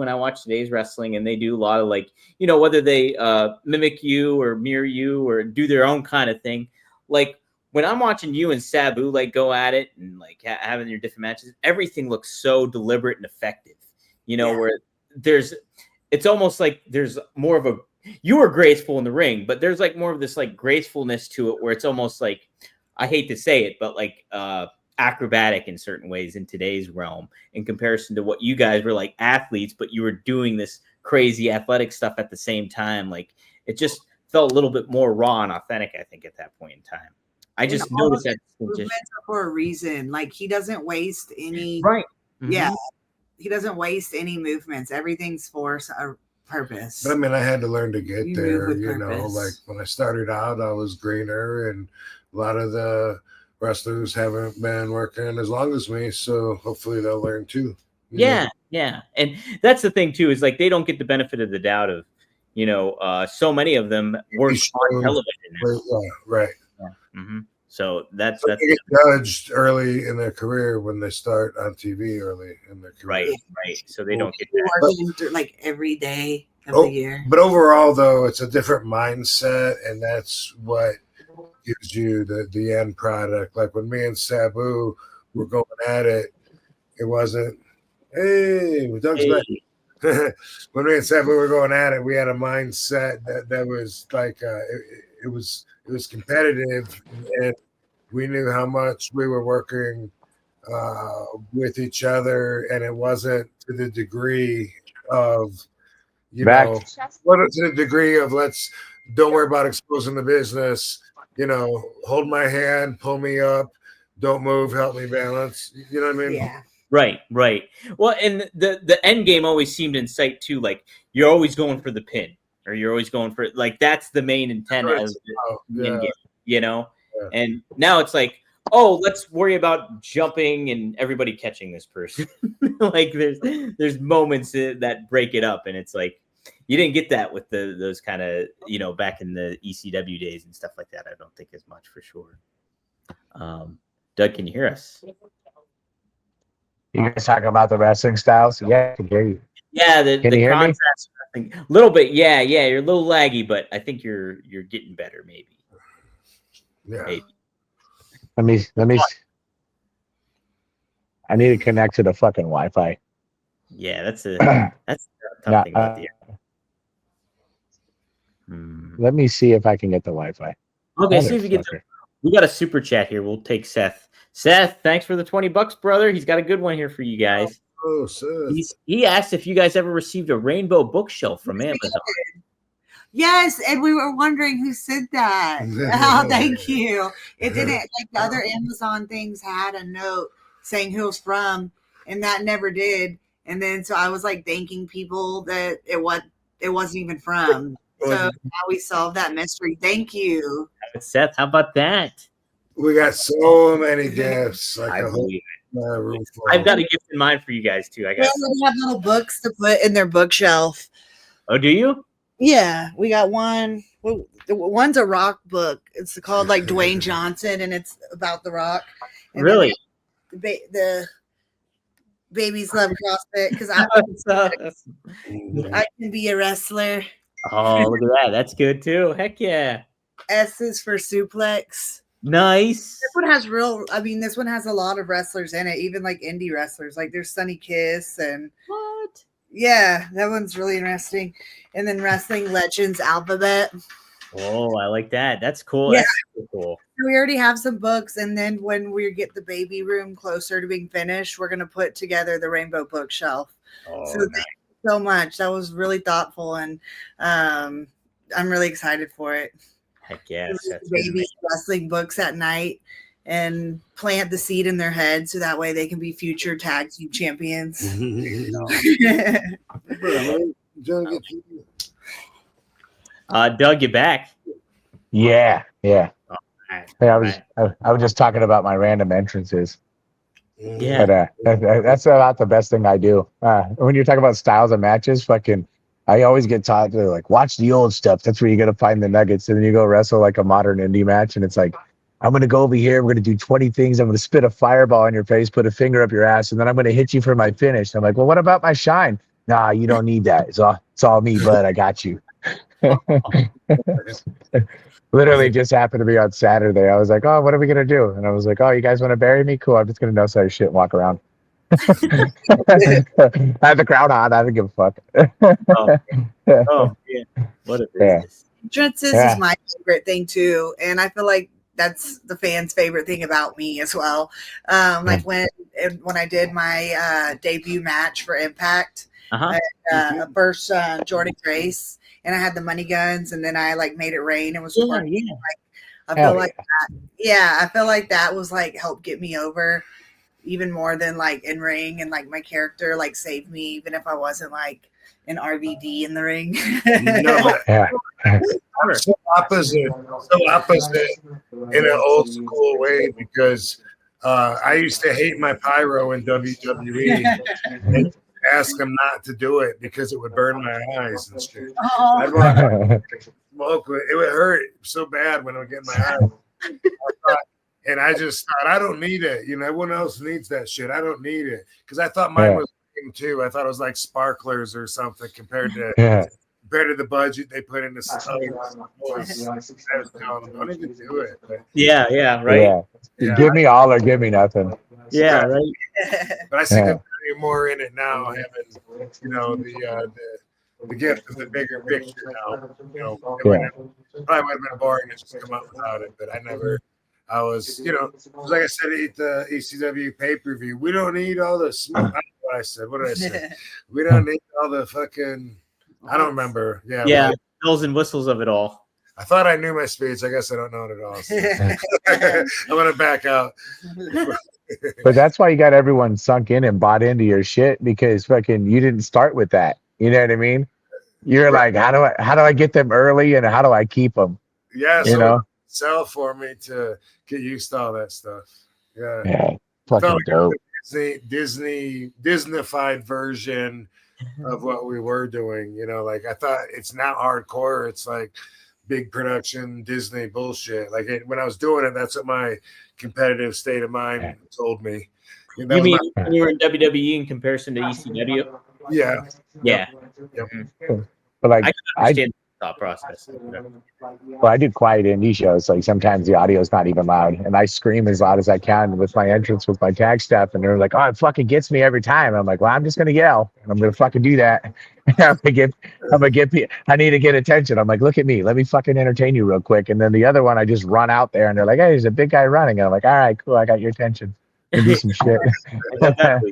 [SPEAKER 2] I watch today's wrestling and they do a lot of like, whether they mimic you or mirror you or do their own kind of thing. Like when I'm watching you and Sabu like go at it and like having your different matches, everything looks so deliberate and effective. Where it's almost like there's more of you were graceful in the ring, but there's like more of this like gracefulness to it where it's almost like, I hate to say it, but like acrobatic in certain ways in today's realm in comparison to what you guys were like athletes, but you were doing this crazy athletic stuff at the same time. Like it just felt a little bit more raw and authentic, I think, at that point in time. I just noticed that
[SPEAKER 4] movements are for a reason. Like he doesn't waste any.
[SPEAKER 2] Right. Mm-hmm.
[SPEAKER 4] Yeah. He doesn't waste any movements. Everything's for a purpose.
[SPEAKER 3] But I mean, I had to learn to get there, like when I started out, I was greener, and a lot of the wrestlers haven't been working as long as me. So hopefully they'll learn too.
[SPEAKER 2] Yeah. And that's the thing too, is like, they don't get the benefit of the doubt of, so many of them work on television.
[SPEAKER 3] Right.
[SPEAKER 2] Yeah. Mm-hmm. So that's
[SPEAKER 3] they get judged early in their career when they start on TV early in their career.
[SPEAKER 2] Right. So they don't get
[SPEAKER 4] working like every day of the year.
[SPEAKER 3] But overall, though, it's a different mindset, and that's what gives you the end product. Like when me and Sabu were going at it, it wasn't, hey, Doug's back. When me and Sabu were going at it, we had a mindset that was like it was competitive, and we knew how much we were working with each other, and it wasn't to the degree of, to the degree of don't worry about exposing the business, hold my hand, pull me up, don't move, help me balance. You know what I mean?
[SPEAKER 4] Yeah.
[SPEAKER 2] Right. Well, and the end game always seemed in sight too. Like you're always going for the pin, or you're always going for like that's the main intent of the end game, Yeah. And now it's like, oh, let's worry about jumping and everybody catching this person. Like there's moments that break it up, and it's like you didn't get that with those kind of back in the ECW days and stuff like that. I don't think as much for sure. Doug, can you hear us?
[SPEAKER 1] You guys talking about the wrestling styles? Yeah, I can hear you.
[SPEAKER 2] Yeah,
[SPEAKER 1] can you hear me?
[SPEAKER 2] A little bit. Yeah, you're a little laggy, but I think you're getting better. Maybe.
[SPEAKER 3] Yeah.
[SPEAKER 2] Maybe.
[SPEAKER 1] Let me. I need to connect to the fucking Wi-Fi.
[SPEAKER 2] Yeah, that's a tough thing about the
[SPEAKER 1] Let me see if I can get the Wi-Fi.
[SPEAKER 2] Okay, see if you get. We got a super chat here. We'll take Seth. Seth, thanks for the $20, brother. He's got a good one here for you guys.
[SPEAKER 3] Oh, Seth.
[SPEAKER 2] He asked if you guys ever received a rainbow bookshelf from Amazon.
[SPEAKER 4] Yes, and we were wondering who said that. Oh, thank you. It didn't, like the other Amazon things had a note saying who it was from, and that never did. And then so I was like thanking people that it wasn't even from. So now we solved that mystery. Thank you.
[SPEAKER 2] Seth, how about that?
[SPEAKER 3] We got so many gifts. Like
[SPEAKER 2] I believe
[SPEAKER 3] room full.
[SPEAKER 2] I've got a gift in mind for you guys too. I got.
[SPEAKER 4] We have little books to put in their bookshelf.
[SPEAKER 2] Oh, do you?
[SPEAKER 4] Yeah, we got one. Well, one's a rock book. It's called like Dwayne Johnson, and it's about The Rock. And
[SPEAKER 2] really?
[SPEAKER 4] The babies love CrossFit because I can be a wrestler.
[SPEAKER 2] Oh, look at that. That's good too. Heck yeah.
[SPEAKER 4] S is for suplex.
[SPEAKER 2] Nice.
[SPEAKER 4] This one has a lot of wrestlers in it, even like indie wrestlers. Like there's Sunny Kiss and
[SPEAKER 2] what?
[SPEAKER 4] Yeah, that one's really interesting. And then Wrestling Legends Alphabet.
[SPEAKER 2] Oh, I like that. That's cool.
[SPEAKER 4] Yeah.
[SPEAKER 2] That's super cool.
[SPEAKER 4] We already have some books, and then when we get the baby room closer to being finished, we're gonna put together the rainbow bookshelf.
[SPEAKER 2] Oh,
[SPEAKER 4] so thank you so much. That was really thoughtful, and I'm really excited for it.
[SPEAKER 2] Heck yes.
[SPEAKER 4] Babies wrestling books at night and plant the seed in their head so that way they can be future tag team champions.
[SPEAKER 2] Doug, you back?
[SPEAKER 1] Yeah.
[SPEAKER 2] Oh,
[SPEAKER 1] hey, I was just talking about my random entrances.
[SPEAKER 2] Yeah,
[SPEAKER 1] but that's about the best thing I do. When you're talking about styles of matches, fucking I always get taught to like watch the old stuff. That's where you're gonna find the nuggets. And then you go wrestle like a modern indie match, and it's like, I'm gonna go over here. We're gonna do 20 things. I'm gonna spit a fireball in your face, put a finger up your ass, and then I'm gonna hit you for my finish. And I'm like, well, what about my shine? Nah, you don't need that. It's all me, bud. I got you. Literally just happened to be on Saturday. I was like, oh, what are we gonna do? And I was like, oh, you guys want to bury me? Cool. I'm just gonna no size shit and walk around. I had the crowd on. I didn't give a fuck.
[SPEAKER 2] Oh, yeah. What a business.
[SPEAKER 4] Entrances is my favorite thing too, and I feel like that's the fans' favorite thing about me as well. Like when I did my debut match for Impact, versus Jordan Grace, and I had the money guns, and then I like made it rain. It was like, I feel like that. Yeah, I feel like that was like helped get me over even more than like in ring, and like my character like saved me even if I wasn't like an RVD in the ring.
[SPEAKER 3] So opposite in an old school way, because I used to hate my pyro in WWE and ask them not to do it because it would burn my eyes and shit. I'd want to smoke it. It would hurt so bad when I would get my eyes. And I just thought, I don't need it. You know, everyone else needs that shit. I don't need it. Because I thought mine was too. I thought it was like sparklers or something compared to the budget they put into stuff. I was telling them, don't even do it. But,
[SPEAKER 2] right.
[SPEAKER 1] Yeah. Give me all or give me nothing.
[SPEAKER 2] Yeah, right.
[SPEAKER 3] But I see them putting more in it now, having, you know, the gift of the bigger picture now. You know, it probably would have been boring to just come up without it, but I was, you know, like I said at the ECW pay-per-view, we don't need all the smoke. I don't know what I said. What did I say? We don't need all the fucking, I don't remember. Yeah,
[SPEAKER 2] bells and whistles of it all.
[SPEAKER 3] I thought I knew my speech. I guess I don't know it at all. So. I'm going to back out.
[SPEAKER 1] But that's why you got everyone sunk in and bought into your shit, because fucking you didn't start with that. You know what I mean? You're like, how do I get them early and how do I keep them?
[SPEAKER 3] Yeah,
[SPEAKER 1] you know?
[SPEAKER 3] Sell for me to get used to all that stuff.
[SPEAKER 1] Yeah, fucking dope.
[SPEAKER 3] Disneyfied version of what we were doing. You know, like I thought it's not hardcore. It's like big production Disney bullshit. Like when I was doing it, that's what my competitive state of mind told me.
[SPEAKER 2] You mean when you were in WWE in comparison to ECW?
[SPEAKER 3] Yeah.
[SPEAKER 2] Yeah.
[SPEAKER 3] Yep.
[SPEAKER 1] But like
[SPEAKER 2] I can understand the thought process.
[SPEAKER 1] Well, I do quiet indie shows. Like sometimes the audio is not even loud, and I scream as loud as I can with my entrance with my tag stuff, and they're like, "Oh, it fucking gets me every time." I'm like, "Well, I'm just gonna yell, and I'm gonna fucking do that. I'm gonna get. I need to get attention. I'm like, look at me. Let me fucking entertain you real quick." And then the other one, I just run out there, and they're like, "Hey, there's a big guy running." And I'm like, "All right, cool. I got your attention. And do some shit."
[SPEAKER 2] I got that.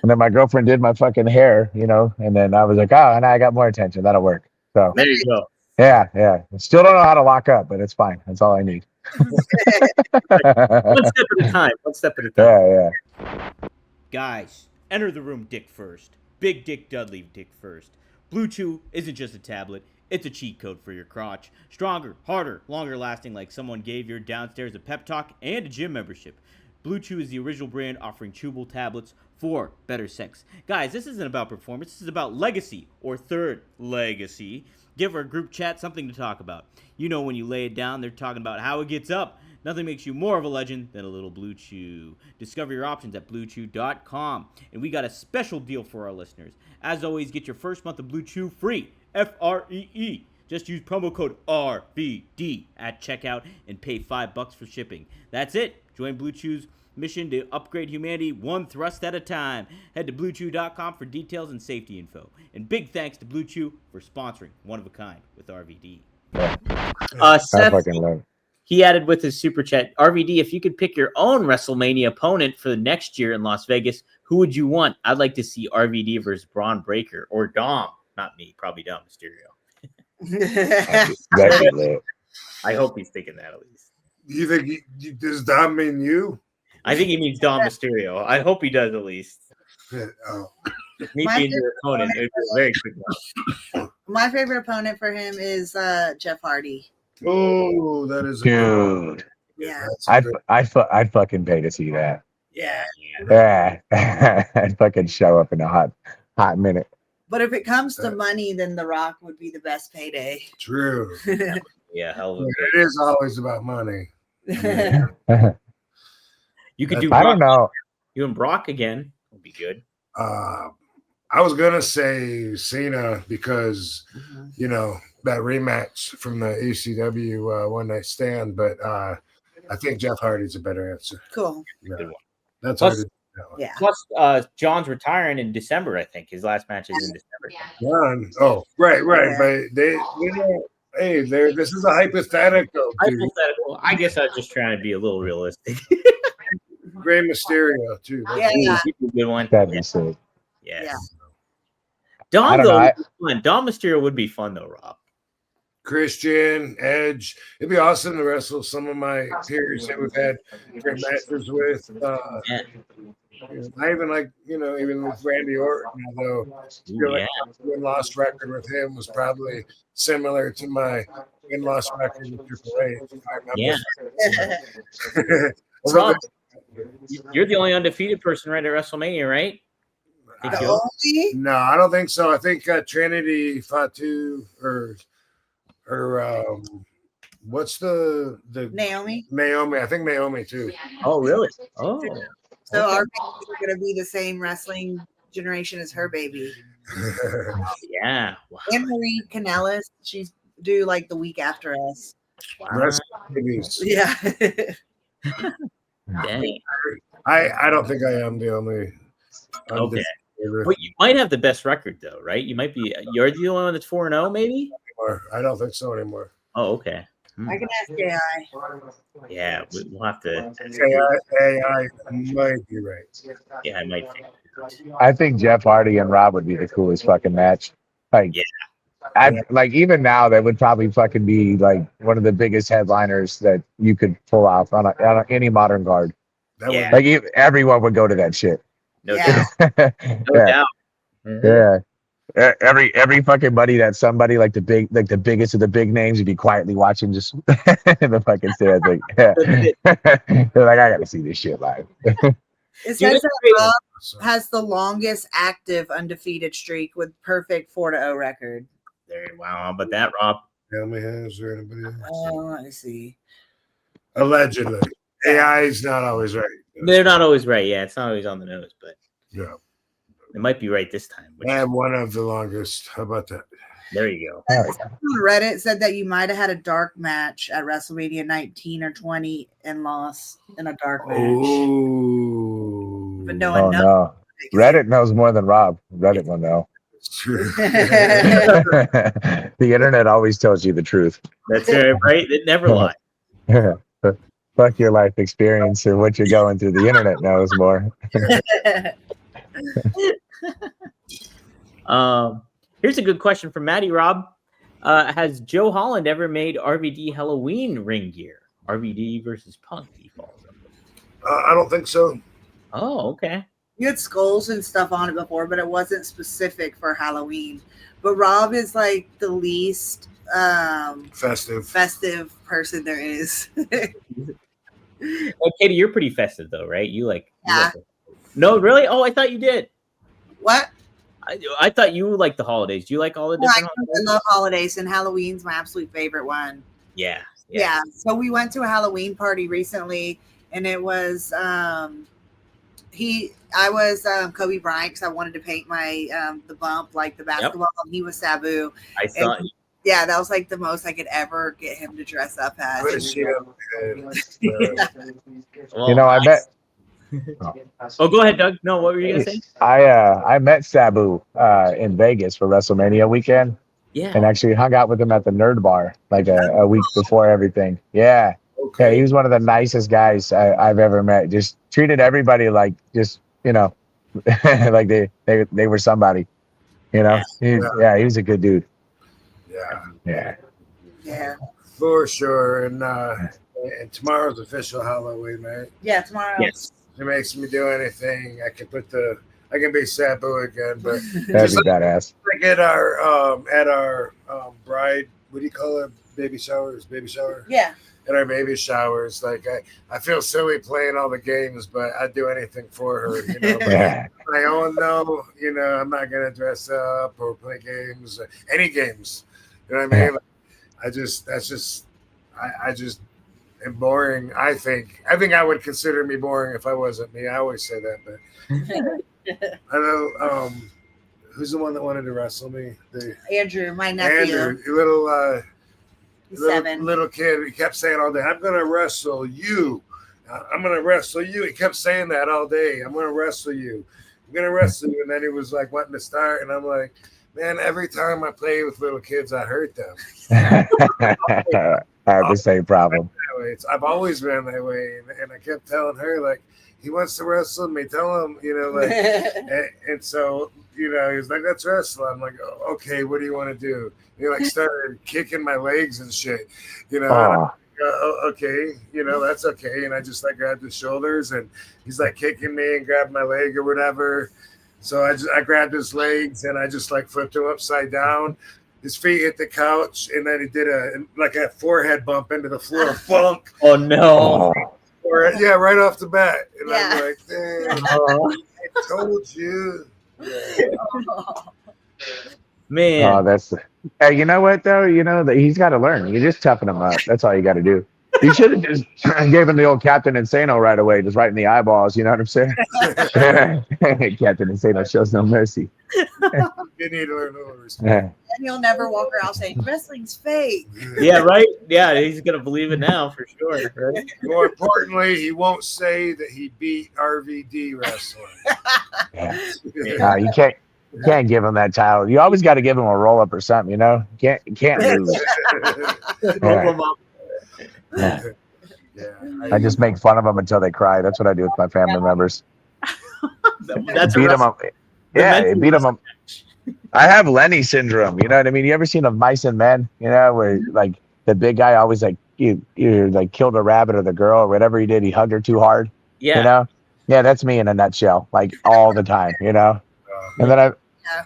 [SPEAKER 1] And then my girlfriend did my fucking hair, you know, and then I was like, "Oh, and I got more attention. That'll work." So
[SPEAKER 2] there you go.
[SPEAKER 1] Yeah. Still don't know how to lock up, but it's fine. That's all I need.
[SPEAKER 2] One step at a time.
[SPEAKER 1] Yeah.
[SPEAKER 6] Guys, enter the room dick first. Big Dick Dudley dick first. Blue Chew isn't just a tablet. It's a cheat code for your crotch. Stronger, harder, longer lasting, like someone gave your downstairs a pep talk and a gym membership. Blue Chew is the original brand offering chewable tablets for better sex. Guys, this isn't about performance. This is about legacy or third legacy. Give our group chat something to talk about. You know, when you lay it down, they're talking about how it gets up. Nothing makes you more of a legend than a little Blue Chew. Discover your options at BlueChew.com. And we got a special deal for our listeners. As always, get your first month of Blue Chew free. Free. Just use promo code RVD at checkout and pay $5 for shipping. That's it. Join Blue Chew's mission to upgrade humanity one thrust at a time. Head to BlueChew.com for details and safety info. And big thanks to Blue Chew for sponsoring One of a Kind with RVD.
[SPEAKER 2] Seth, he added with his super chat, RVD, if you could pick your own WrestleMania opponent for the next year in Las Vegas, who would you want? I'd like to see RVD versus Braun Breaker or Dom. Not me, probably Dom Mysterio.
[SPEAKER 1] That'd be lit.
[SPEAKER 2] I hope he's thinking that at least.
[SPEAKER 3] You think does Dom mean you?
[SPEAKER 2] I think he means Dom Mysterio. I hope he does at least.
[SPEAKER 3] Oh.
[SPEAKER 2] Me being your opponent, it would be a very quick one.
[SPEAKER 4] My favorite opponent for him is Jeff Hardy.
[SPEAKER 3] Oh, that is
[SPEAKER 1] dude.
[SPEAKER 4] Yeah.
[SPEAKER 1] I'd fucking pay to see that.
[SPEAKER 4] Yeah.
[SPEAKER 1] Yeah. I'd fucking show up in a hot minute.
[SPEAKER 4] But if it comes to money, then The Rock would be the best payday.
[SPEAKER 3] True.
[SPEAKER 2] Yeah, hell of a
[SPEAKER 3] It is always about money.
[SPEAKER 2] You could do
[SPEAKER 1] I
[SPEAKER 2] Brock,
[SPEAKER 1] don't know.
[SPEAKER 2] you and Brock again would be good.
[SPEAKER 3] I was gonna say Cena because that rematch from the ECW One Night Stand, but I think Jeff Hardy's a better answer.
[SPEAKER 4] Cool.
[SPEAKER 3] Yeah,
[SPEAKER 2] Good one.
[SPEAKER 3] that's
[SPEAKER 2] Plus-
[SPEAKER 3] hard.
[SPEAKER 4] Yeah.
[SPEAKER 2] Plus, John's retiring in December. I think his last match is in December.
[SPEAKER 3] John. Oh, right.
[SPEAKER 4] Yeah.
[SPEAKER 3] But they hey, this is a hypothetical. Dude.
[SPEAKER 2] Hypothetical. I guess I was just trying to be a little realistic.
[SPEAKER 3] Rey Mysterio too.
[SPEAKER 4] Yeah.
[SPEAKER 2] Good one.
[SPEAKER 1] That'd be sick.
[SPEAKER 2] Yes.
[SPEAKER 4] Yeah.
[SPEAKER 2] Dom
[SPEAKER 1] I don't
[SPEAKER 2] though,
[SPEAKER 1] know.
[SPEAKER 2] would be fun. Dom Mysterio would be fun though, Rob.
[SPEAKER 3] Christian, Edge. It'd be awesome to wrestle some of my peers that we've had great matches with. I even like, even with Randy Orton, although I feel like my win-loss record with him was probably similar to my win-loss record with Triple H. if I remember.
[SPEAKER 2] Well, Rob, you're the only undefeated person right at WrestleMania, right? Think
[SPEAKER 4] The
[SPEAKER 2] you-
[SPEAKER 4] only?
[SPEAKER 3] No, I don't think so. I think Trinity Fatu or what's the
[SPEAKER 4] Naomi.
[SPEAKER 3] Naomi? I think Naomi too.
[SPEAKER 2] Oh, really? Oh,
[SPEAKER 4] So
[SPEAKER 2] okay.
[SPEAKER 4] our babies are going to be the same wrestling generation as her baby.
[SPEAKER 2] Yeah. Wow.
[SPEAKER 4] And Marie Canellis, she's due like the week after us.
[SPEAKER 3] Rest babies.
[SPEAKER 4] Yeah.
[SPEAKER 2] Dang.
[SPEAKER 3] I don't think I am the only.
[SPEAKER 2] Okay. But you might have the best record though, right? You might be. You're the only one that's 4-0, maybe.
[SPEAKER 3] I don't think so anymore.
[SPEAKER 2] Oh, okay.
[SPEAKER 4] I can ask AI.
[SPEAKER 2] Yeah, we'll have to.
[SPEAKER 3] AI might be right.
[SPEAKER 2] Yeah, I might think.
[SPEAKER 1] I think Jeff Hardy and Rob would be the coolest fucking match. Like,
[SPEAKER 2] Yeah.
[SPEAKER 1] like even now, that would probably fucking be like one of the biggest headliners that you could pull off on any modern guard.
[SPEAKER 3] That
[SPEAKER 2] Yeah.
[SPEAKER 3] would
[SPEAKER 1] Like everyone would go to that shit.
[SPEAKER 2] No
[SPEAKER 4] Yeah.
[SPEAKER 2] doubt. No
[SPEAKER 1] Yeah.
[SPEAKER 2] doubt.
[SPEAKER 1] Yeah. Every fucking buddy that's somebody like the biggest of the big names, you'd be quietly watching just in the fucking stands. Like, yeah. They're like, I gotta see this shit live.
[SPEAKER 4] It
[SPEAKER 2] Dude,
[SPEAKER 4] says
[SPEAKER 2] it's
[SPEAKER 4] that
[SPEAKER 2] great.
[SPEAKER 4] Rob
[SPEAKER 3] so.
[SPEAKER 4] has the longest active undefeated streak with perfect 4-0 record.
[SPEAKER 2] There, wow, how about that, Rob?
[SPEAKER 3] Tell me, is there anybody else?
[SPEAKER 4] Let me see.
[SPEAKER 3] Allegedly. AI is not always right.
[SPEAKER 2] They're not always right. Yeah, it's not always on the nose, but
[SPEAKER 3] Yeah.
[SPEAKER 2] it might be right this time.
[SPEAKER 3] I am one of the longest. How about that?
[SPEAKER 2] There you go.
[SPEAKER 4] Reddit said that you might have had a dark match at WrestleMania 19 or 20 and lost in a dark match.
[SPEAKER 3] Oh.
[SPEAKER 4] But no
[SPEAKER 1] Oh
[SPEAKER 4] one knows.
[SPEAKER 1] no. Reddit knows more than Rob. Reddit will know. The internet always tells you the truth.
[SPEAKER 2] That's right. It never lies.
[SPEAKER 1] Fuck your life experience or what you're going through. The internet knows more.
[SPEAKER 2] Here's a good question from Maddie Rob. Has Joe Holland ever made RVD Halloween ring gear? RVD versus Punk default.
[SPEAKER 3] I don't think so.
[SPEAKER 2] Oh, okay.
[SPEAKER 4] You had skulls and stuff on it before, but it wasn't specific for Halloween. But Rob is like the least festive person there is.
[SPEAKER 2] Oh, Katie, you're pretty festive though, right? You like?
[SPEAKER 4] Yeah.
[SPEAKER 2] No, really? Oh, I thought you did.
[SPEAKER 4] What?
[SPEAKER 2] I thought you liked the holidays. Do you like all the
[SPEAKER 4] No, I
[SPEAKER 2] different holidays?
[SPEAKER 4] love holidays, and Halloween's my absolute favorite one.
[SPEAKER 2] Yeah.
[SPEAKER 4] Yeah. So we went to a Halloween party recently, and it was I was Kobe Bryant because I wanted to paint my the bump like the basketball, and he was Sabu.
[SPEAKER 2] I saw.
[SPEAKER 4] Yeah, that was like the most I could ever get him to dress up as.
[SPEAKER 3] Put a sheet up.
[SPEAKER 2] Well,
[SPEAKER 1] You know, I met
[SPEAKER 2] Oh, go ahead, Doug. No, what were you gonna say?
[SPEAKER 1] I met Sabu in Vegas for WrestleMania weekend
[SPEAKER 2] Yeah.
[SPEAKER 1] and actually hung out with him at the Nerd Bar like a week before everything. Yeah. Yeah, he was one of the nicest guys I've ever met. Just treated everybody like just, like they were somebody. You know? He was a good dude.
[SPEAKER 3] Yeah.
[SPEAKER 4] Yeah.
[SPEAKER 3] For sure. And tomorrow's official Halloween, right?
[SPEAKER 4] Yeah, tomorrow.
[SPEAKER 2] Yes.
[SPEAKER 3] If it makes me do anything, I can be Sabu again, but
[SPEAKER 1] That'd be badass.
[SPEAKER 3] like at our bride, what do you call it? Baby shower?
[SPEAKER 4] Yeah.
[SPEAKER 3] At our baby showers, like I feel silly playing all the games, but I'd do anything for her, But
[SPEAKER 1] Yeah.
[SPEAKER 3] my well, no, I'm not gonna dress up or play games, any games. You know what I mean? I just am boring. I think I would consider me boring if I wasn't me. I always say that, but I know. Who's the one that wanted to wrestle me?
[SPEAKER 4] Andrew, my nephew.
[SPEAKER 3] Andrew,
[SPEAKER 4] He's 7.
[SPEAKER 3] little kid. He kept saying all day, "I'm gonna wrestle you. I'm gonna wrestle you." He kept saying that all day. I'm gonna wrestle you. I'm gonna wrestle you. And then he was like wanting to start, and I'm like, man, every time I play with little kids, I hurt them.
[SPEAKER 1] I have the same problem.
[SPEAKER 3] I've always been that way, and I kept telling her like, he wants to wrestle me. Tell him, and so he was like, let's wrestle. I'm like, oh, okay, what do you want to do? He like started kicking my legs and shit, okay, that's okay. And I just like grabbed his shoulders, and he's like kicking me and grabbed my leg or whatever. So I grabbed his legs and I just like flipped him upside down. His feet hit the couch, and then he did a forehead bump into the floor. Funk.
[SPEAKER 2] Oh no!
[SPEAKER 3] Yeah, right off the bat. And I'm like, damn, I told you.
[SPEAKER 2] Man.
[SPEAKER 1] Oh, hey, you know what though? That he's got to learn. You just toughen him up. That's all you got to do. You should have just gave him the old Captain Insano right away, just right in the eyeballs. You know what I'm saying? Captain Insano shows no mercy.
[SPEAKER 3] You need to learn no respect.
[SPEAKER 4] And he'll never walk around saying wrestling's fake.
[SPEAKER 2] Yeah, right. Yeah, he's gonna believe it now for sure. Right?
[SPEAKER 3] More importantly, he won't say that he beat RVD wrestling.
[SPEAKER 1] No, you can't give him that title. You always got to give him a roll up or something. You can't lose.
[SPEAKER 2] Roll him up.
[SPEAKER 1] Yeah. I just make fun of them until they cry. That's what I do with my family members.
[SPEAKER 2] That's
[SPEAKER 1] beat them up. Yeah, beat them up. I have Lenny syndrome. You know what I mean? You ever seen of Mice and Men? Where like the big guy always like you like killed a rabbit or the girl or whatever he did. He hugged her too hard.
[SPEAKER 2] Yeah.
[SPEAKER 1] Yeah, that's me in a nutshell. Like all the time. And then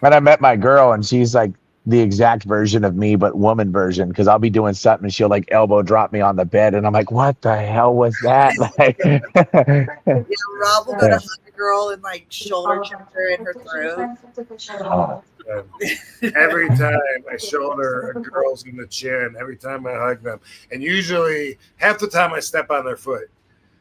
[SPEAKER 1] I met my girl, and she's like the exact version of me, but woman version, because I'll be doing something and she'll like elbow drop me on the bed, and I'm like, what the hell was that? Like,
[SPEAKER 4] Rob will go to hug a girl and like shoulder check her in her throat.
[SPEAKER 1] Oh.
[SPEAKER 3] Every time I shoulder a girl's in the chin, every time I hug them, and usually half the time I step on their foot.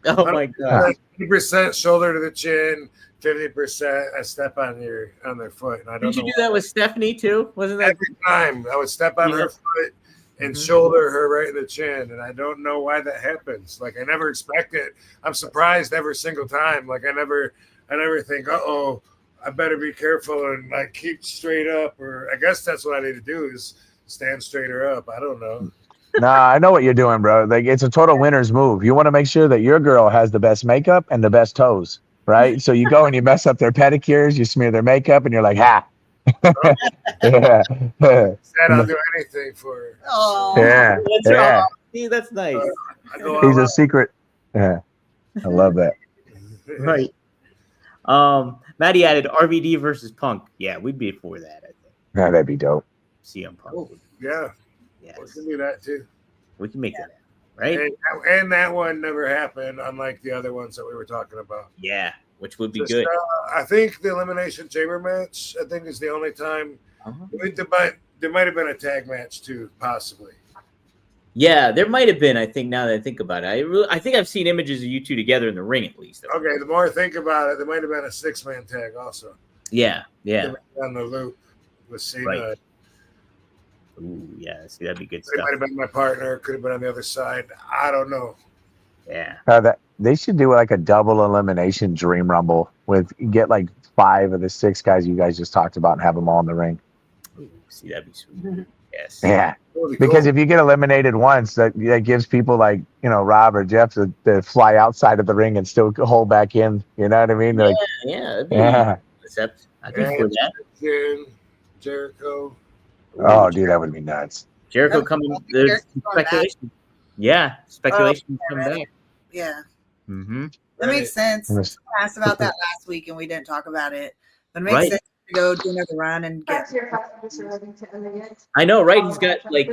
[SPEAKER 2] Oh my god!
[SPEAKER 3] 50% shoulder to the chin. 50% I step on their foot, and I don't.
[SPEAKER 2] Did you do that with Stephanie too? Wasn't that
[SPEAKER 3] every time I would step on her foot and shoulder her right in the chin, and I don't know why that happens. Like I never expect it. I'm surprised every single time. Like I never think, uh-oh, I better be careful and like keep straight up. Or I guess that's what I need to do is stand straighter up. I don't know.
[SPEAKER 1] Nah, I know what you're doing, bro. Like it's a total winner's move. You want to make sure that your girl has the best makeup and the best toes. Right, so you go and you mess up their pedicures, you smear their makeup, and you're like, ha.
[SPEAKER 3] Said I'll do anything for her.
[SPEAKER 4] Oh,
[SPEAKER 1] Yeah.
[SPEAKER 2] See, that's nice.
[SPEAKER 1] He's a secret. Yeah, I love that.
[SPEAKER 2] Right. Maddie added RVD versus Punk. Yeah, we'd be for that. I think.
[SPEAKER 1] Yeah, that'd be dope.
[SPEAKER 2] CM Punk.
[SPEAKER 3] Oh, yeah.
[SPEAKER 2] Yes.
[SPEAKER 3] We can do that too.
[SPEAKER 2] We can make that happen, right?
[SPEAKER 3] And that one never happened, unlike the other ones that we were talking about.
[SPEAKER 2] Yeah, which would be good.
[SPEAKER 3] I think the Elimination Chamber match, I think, is the only time. There might have been a tag match too, possibly.
[SPEAKER 2] Yeah, there might have been. I think now that I think about it, I think I've seen images of you two together in the ring at least.
[SPEAKER 3] Okay, the more I think about it, there might have been a 6-man tag also.
[SPEAKER 2] Yeah.
[SPEAKER 3] On the loop with Cena.
[SPEAKER 2] Right. Ooh, yeah. See, that'd be good
[SPEAKER 3] It
[SPEAKER 2] stuff.
[SPEAKER 3] might have been my partner. Could have been on the other side. I don't know.
[SPEAKER 2] Yeah.
[SPEAKER 1] They should do like a double elimination Dream Rumble get like 5 of the 6 guys you guys just talked about and have them all in the ring.
[SPEAKER 2] Ooh, see, that'd be sweet. Yes.
[SPEAKER 1] Yeah.
[SPEAKER 3] Really
[SPEAKER 1] Because
[SPEAKER 3] cool.
[SPEAKER 1] if you get eliminated once, that gives people like Rob or Jeff to fly outside of the ring and still hold back in. You know what I mean? Like,
[SPEAKER 2] That'd be concept. I think for that.
[SPEAKER 3] Jericho.
[SPEAKER 1] oh, dude, that would be nuts.
[SPEAKER 2] Jericho coming. There's
[SPEAKER 4] Jericho's going back.
[SPEAKER 2] speculation. Yeah, speculation coming
[SPEAKER 4] really?
[SPEAKER 2] back.
[SPEAKER 4] yeah.
[SPEAKER 2] Mm-hmm.
[SPEAKER 4] That makes sense.
[SPEAKER 1] Right.
[SPEAKER 4] Someone asked about that last week and we didn't talk about it. But it makes
[SPEAKER 2] Right.
[SPEAKER 4] sense to go do another run and get.
[SPEAKER 2] I know, right? He's got like,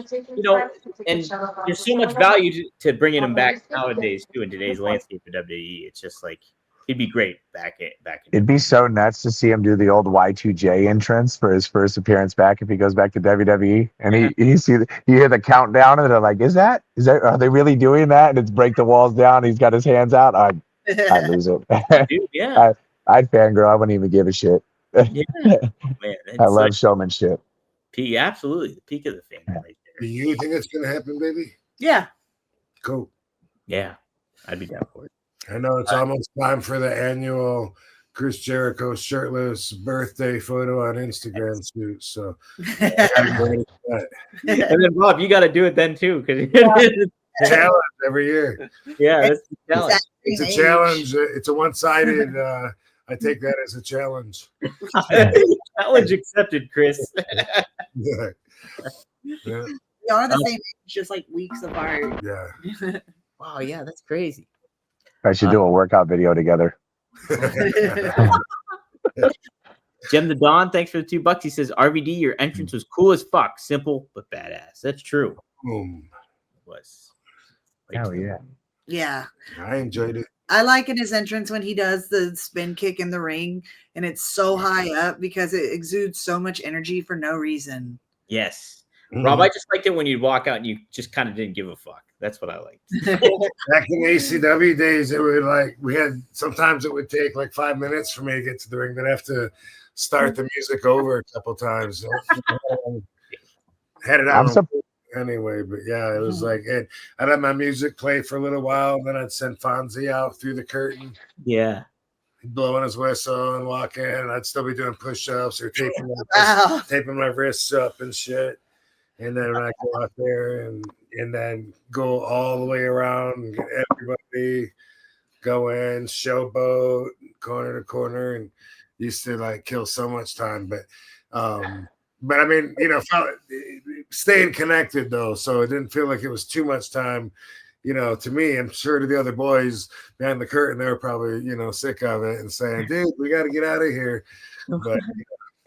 [SPEAKER 2] and there's so much value to bringing him back nowadays too in today's landscape of WWE. It's just like He'd be great back in.
[SPEAKER 1] It'd be so nuts to see him do the old Y2J entrance for his first appearance back if he goes back to WWE. And you hear the countdown and they're like, is that are they really doing that? And it's break the walls down. He's got his hands out. I'd lose it.
[SPEAKER 2] Dude, yeah.
[SPEAKER 1] I'd fangirl. I wouldn't even give a shit.
[SPEAKER 2] Yeah. Man,
[SPEAKER 1] I love showmanship.
[SPEAKER 2] Absolutely. The peak of the thing right there.
[SPEAKER 3] Do you think it's going to happen, baby?
[SPEAKER 4] Yeah.
[SPEAKER 3] Cool.
[SPEAKER 2] Yeah. I'd be down for it.
[SPEAKER 3] I know it's almost time for the annual Chris Jericho shirtless birthday photo on Instagram shoot. So,
[SPEAKER 2] And then Bob, you got to do it then too, because
[SPEAKER 3] challenge every year.
[SPEAKER 2] Yeah, that's the challenge.
[SPEAKER 3] It's a challenge. It's a one-sided. I take that as a challenge.
[SPEAKER 2] Challenge accepted, Chris.
[SPEAKER 3] Yeah.
[SPEAKER 4] We are the same age, just like weeks apart.
[SPEAKER 3] Yeah.
[SPEAKER 2] Wow, yeah, that's crazy.
[SPEAKER 1] I should do a workout video together.
[SPEAKER 2] Jim the Don, thanks for the $2. He says, RVD, your entrance was cool as fuck, simple but badass. That's true.
[SPEAKER 3] Boom.
[SPEAKER 2] It was.
[SPEAKER 1] Hell yeah.
[SPEAKER 4] Yeah.
[SPEAKER 3] I enjoyed it.
[SPEAKER 4] I like in his entrance when he does the spin kick in the ring and it's so high up because it exudes so much energy for no reason.
[SPEAKER 2] Yes. Rob, I just liked it when you'd walk out and you just kind of didn't give a fuck. That's what I liked.
[SPEAKER 3] Back in ACW days, it would sometimes it would take like 5 minutes for me to get to the ring. Then I have to start the music over a couple times. Had it out anyway, but yeah, it was like I'd have my music play for a little while, and then I'd send Fonzie out through the curtain.
[SPEAKER 2] Yeah.
[SPEAKER 3] He'd blow on his whistle and walk in, and I'd still be doing push-ups or taping my wrists up and shit. And then when I go out there and then go all the way around and get everybody go in, showboat, corner to corner, and used to like kill so much time. But I mean, staying connected though, so it didn't feel like it was too much time. To me, I'm sure to the other boys behind the curtain, they were probably, sick of it and saying, dude, we got to get out of here. But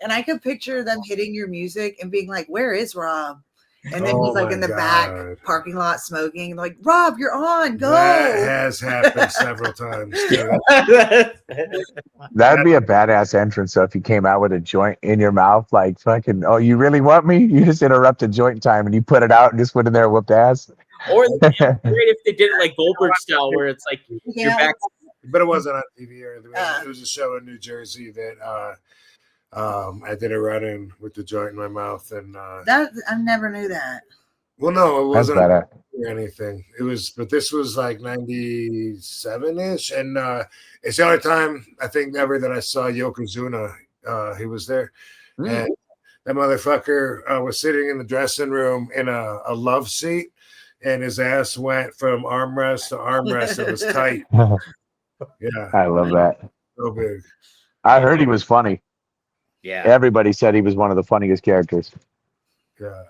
[SPEAKER 4] and I could picture them hitting your music and being like, where is Rob? And then he's like in the back parking lot smoking. Like, Rob, you're on. Go.
[SPEAKER 3] That has happened several times.
[SPEAKER 1] That'd be a badass entrance. So if you came out with a joint in your mouth, like fucking, oh, you really want me? You just interrupted joint time and you put it out and just went in there and whooped ass.
[SPEAKER 2] Or it'd be great if they did it like Goldberg style, where it's like your back.
[SPEAKER 3] But it wasn't on TV or anything. It was a show in New Jersey that I did a run-in with the joint in my mouth, and
[SPEAKER 4] that I never knew that.
[SPEAKER 3] Well, no, it wasn't
[SPEAKER 1] or
[SPEAKER 3] anything. It was, but this was like 97-ish, and it's the only time I think ever that I saw Yokozuna. He was there, and that motherfucker was sitting in the dressing room in a love seat, and his ass went from armrest to armrest. It was tight. Yeah,
[SPEAKER 1] I love that.
[SPEAKER 3] So big.
[SPEAKER 1] I heard he was funny.
[SPEAKER 2] Yeah,
[SPEAKER 1] everybody said he was one of the funniest characters.
[SPEAKER 3] Yeah,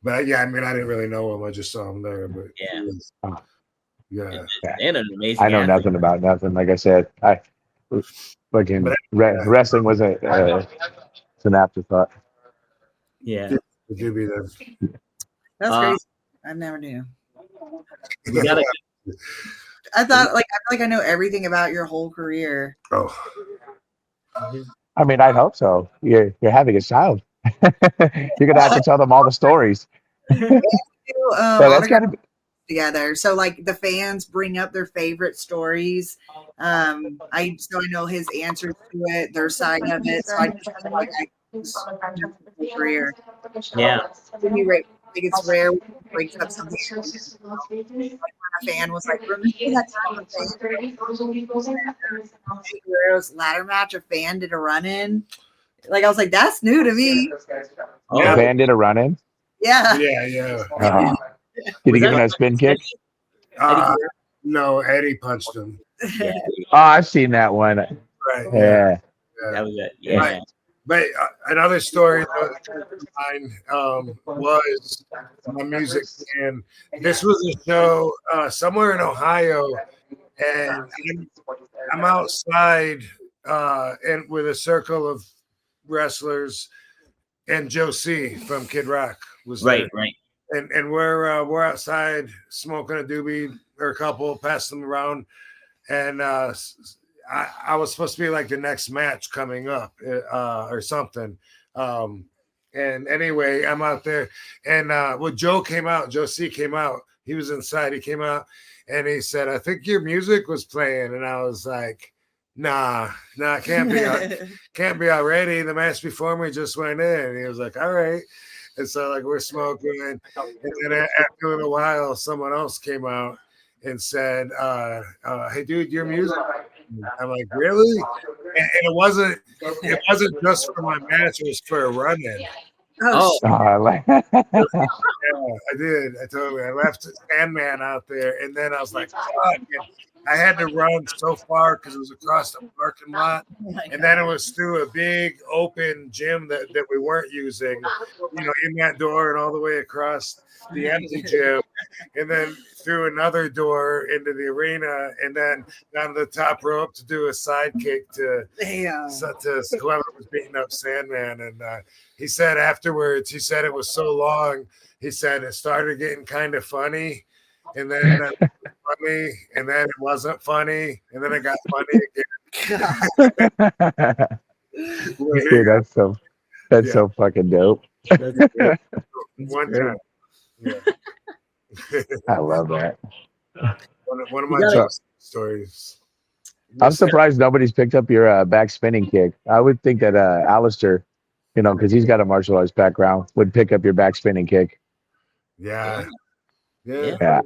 [SPEAKER 3] but yeah, I mean, I didn't really know him. I just saw him there. But yeah,
[SPEAKER 2] and an amazing.
[SPEAKER 1] I know nothing about nothing. Like I said, wrestling was it's an afterthought.
[SPEAKER 2] Yeah,
[SPEAKER 3] it could be that.
[SPEAKER 4] That's crazy. I never knew.
[SPEAKER 2] We gotta.
[SPEAKER 4] I thought, I feel like I know everything about your whole career.
[SPEAKER 3] Oh.
[SPEAKER 1] I mean, I hope so. You're having a child. You're gonna have to tell them all the stories.
[SPEAKER 4] So
[SPEAKER 1] that's gotta be
[SPEAKER 4] together. So like the fans bring up their favorite stories. I know his answers to it, their side of it. So I just feel like career.
[SPEAKER 2] Yeah.
[SPEAKER 4] I think it's rare when he breaks up something. Like when a fan was like, remember that time Guerrero's ladder match, a fan did a run-in? Like, I was like, that's new to me.
[SPEAKER 1] Oh, a fan did a run-in?
[SPEAKER 4] Yeah.
[SPEAKER 3] Yeah.
[SPEAKER 1] Did he give him a spin kick?
[SPEAKER 3] No, Eddie punched him.
[SPEAKER 2] Yeah.
[SPEAKER 1] Oh, I've seen that one.
[SPEAKER 3] Right.
[SPEAKER 1] Yeah.
[SPEAKER 2] That was it. Yeah.
[SPEAKER 3] Right. But another story of mine was my music, and this was a show somewhere in Ohio, and I'm outside and with a circle of wrestlers, and Joe C from Kid Rock was there.
[SPEAKER 2] Right.
[SPEAKER 3] And we're outside smoking a doobie or a couple, passing them around, and I was supposed to be like the next match coming up or something. And anyway, I'm out there, and Joe came out. Joe C came out. He was inside. He came out, and he said, "I think your music was playing," and I was like, Nah, can't be can't be already. The match before me just went in." And he was like, "All right." And so like we're smoking, and then after a little while, someone else came out and said, "Hey, dude, your music." I'm like, "Really?" And it wasn't just for my match; it was for a run-in.
[SPEAKER 4] Oh,
[SPEAKER 3] Yeah, I did. I left Sandman out there, and then I was like, "Fuck!" And I had to run so far because it was across the parking lot, and then it was through a big open gym that we weren't using, in that door and all the way across the empty gym, and then through another door into the arena, and then down to the top rope to do a sidekick to whoever was beating up Sandman. And he said afterwards, it was so long. He said it started getting kind of funny, and then funny, and then it wasn't funny, and then it got funny again.
[SPEAKER 1] Dude, that's so fucking dope.
[SPEAKER 3] One time. Yeah.
[SPEAKER 1] I love that.
[SPEAKER 3] One of my stories.
[SPEAKER 1] I'm surprised nobody's picked up your back spinning kick. I would think that Alistair, because he's got a martial arts background, would pick up your back spinning kick.
[SPEAKER 3] Yeah.
[SPEAKER 1] I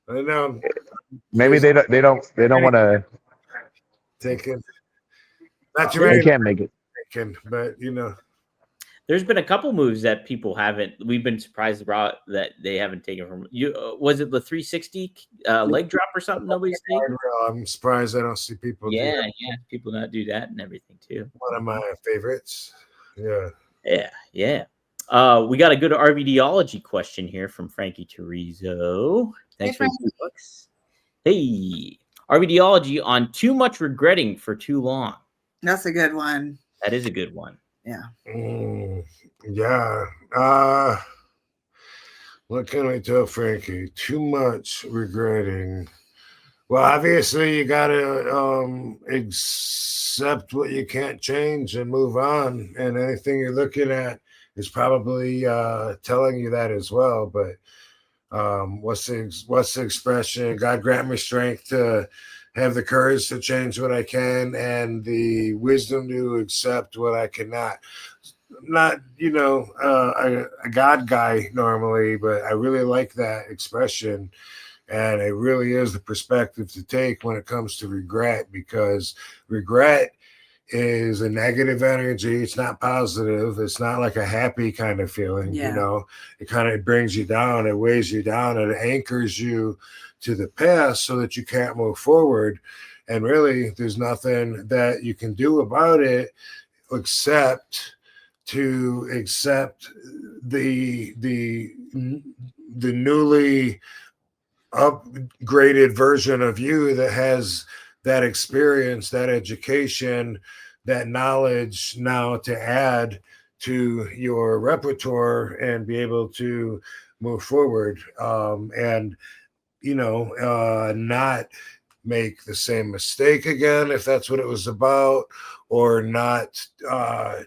[SPEAKER 3] know.
[SPEAKER 1] Maybe they don't want to
[SPEAKER 3] take it. Not too
[SPEAKER 1] They
[SPEAKER 3] many
[SPEAKER 1] can't make it.
[SPEAKER 3] But
[SPEAKER 2] There's been a couple moves that people haven't. We've been surprised about that they haven't taken from you. Was it the 360 leg drop or something? Nobody's taken.
[SPEAKER 3] I'm surprised I don't see people.
[SPEAKER 2] Yeah, people not do that and everything too.
[SPEAKER 3] One of my favorites. Yeah.
[SPEAKER 2] We got a good RVDology question here from Frankie Terrizzo. Thanks for the books. Hey, RVDology on too much regretting for too long.
[SPEAKER 4] That's a good one.
[SPEAKER 2] That is a good one.
[SPEAKER 4] Yeah.
[SPEAKER 3] Yeah. What can I tell Frankie? Too much regretting. Well, obviously you gotta accept what you can't change and move on. And anything you're looking at is probably telling you that as well. But what's the expression? God grant me strength to have the courage to change what I can and the wisdom to accept what I cannot. Not, a God guy normally, but I really like that expression. And it really is the perspective to take when it comes to regret, because regret is a negative energy. It's not positive. It's not like a happy kind of feeling, It kind of brings you down. It weighs you down, and it anchors you to the past so that you can't move forward. And really, there's nothing that you can do about it except to accept the newly upgraded version of you that has that experience, that education, that knowledge now to add to your repertoire and be able to move forward, and not make the same mistake again if that's what it was about, or not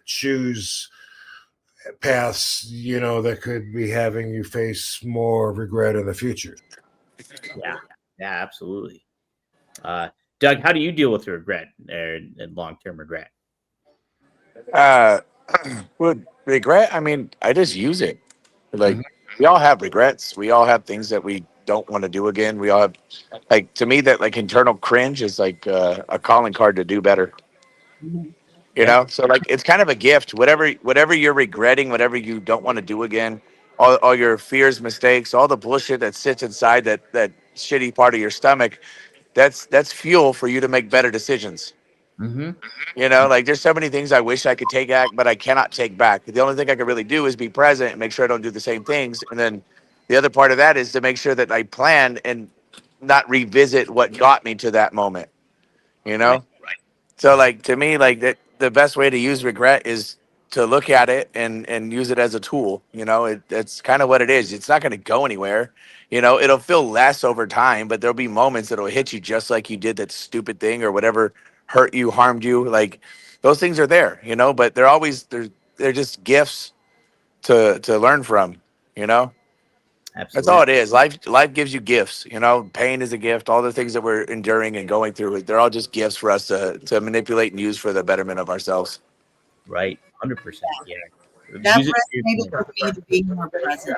[SPEAKER 3] choose paths that could be having you face more regret in the future.
[SPEAKER 2] Yeah, absolutely. Doug, how do you deal with regret and long-term regret?
[SPEAKER 5] With regret, I mean, I just use it. Like, we all have regrets. We all have things that we don't want to do again. We all have, like, to me, that like internal cringe is like a calling card to do better. So like it's kind of a gift. Whatever you're regretting, whatever you don't want to do again, all your fears, mistakes, all the bullshit that sits inside that shitty part of your stomach, that's fuel for you to make better decisions. Like there's so many things I wish I could take back, but I cannot take back. The only thing I can really do is be present and make sure I don't do the same things. And then the other part of that is to make sure that I plan and not revisit what got me to that moment. Right. So like to me, like that, the best way to use regret is
[SPEAKER 7] to look at it and use it as a tool. You know, it's kind of what it is. It's not going to go anywhere. You know, it'll feel less over time, but there'll be moments that'll hit you just like you did that stupid thing or whatever hurt you, harmed you. Like those things are there, you know, but they're just gifts to learn from, you know. That's all
[SPEAKER 2] Absolutely.
[SPEAKER 7] it is. Life gives you gifts, you know. Pain is a gift. All the things that we're enduring and going through, they're all just gifts for us to manipulate and use for the betterment of ourselves.
[SPEAKER 2] Right. 100%. Yeah.
[SPEAKER 4] That
[SPEAKER 2] Use it for your
[SPEAKER 4] resonated
[SPEAKER 2] good.
[SPEAKER 4] with me to be more present.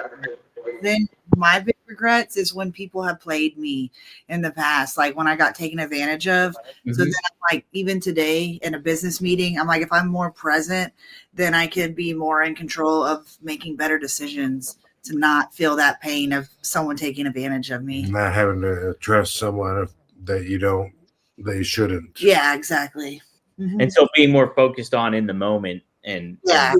[SPEAKER 4] Then my big regrets is when people have played me in the past, like when I got taken advantage of. So then I'm like, even today in a business meeting, I'm like, if I'm more present, then I can be more in control of making better decisions to not feel that pain of someone taking advantage of me.
[SPEAKER 3] Not having to trust someone that you shouldn't.
[SPEAKER 4] Yeah, exactly. Mhm.
[SPEAKER 2] And so being more focused on in the moment and
[SPEAKER 4] Yeah.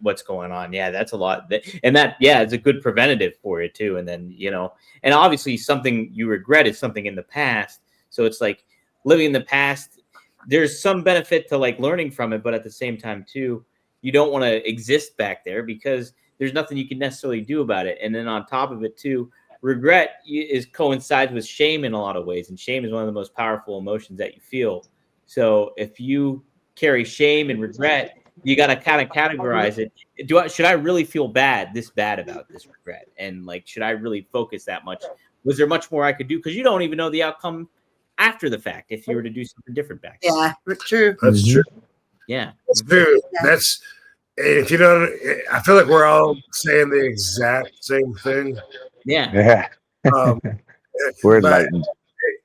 [SPEAKER 2] what's going on. Yeah, that's a lot. It's a good preventative for it too. And then, you know, and obviously something you regret is something in the past. So it's like living in the past, there's some benefit to like learning from it, but at the same time too, you don't want to exist back there because there's nothing you can necessarily do about it. And then on top of it too, regret is coincides with shame in a lot of ways. And shame is one of the most powerful emotions that you feel. So if you carry shame and regret, you got to kind of categorize it. Should I really feel this bad about this regret? And like, should I really focus that much? Was there much more I could do? Because you don't even know the outcome after the fact if you were to do something different back then.
[SPEAKER 4] Yeah, true.
[SPEAKER 3] That's true.
[SPEAKER 2] Yeah.
[SPEAKER 3] That's true. That's if you don't. I feel like we're all saying the exact same thing.
[SPEAKER 2] Yeah.
[SPEAKER 1] We're
[SPEAKER 3] But
[SPEAKER 1] enlightened.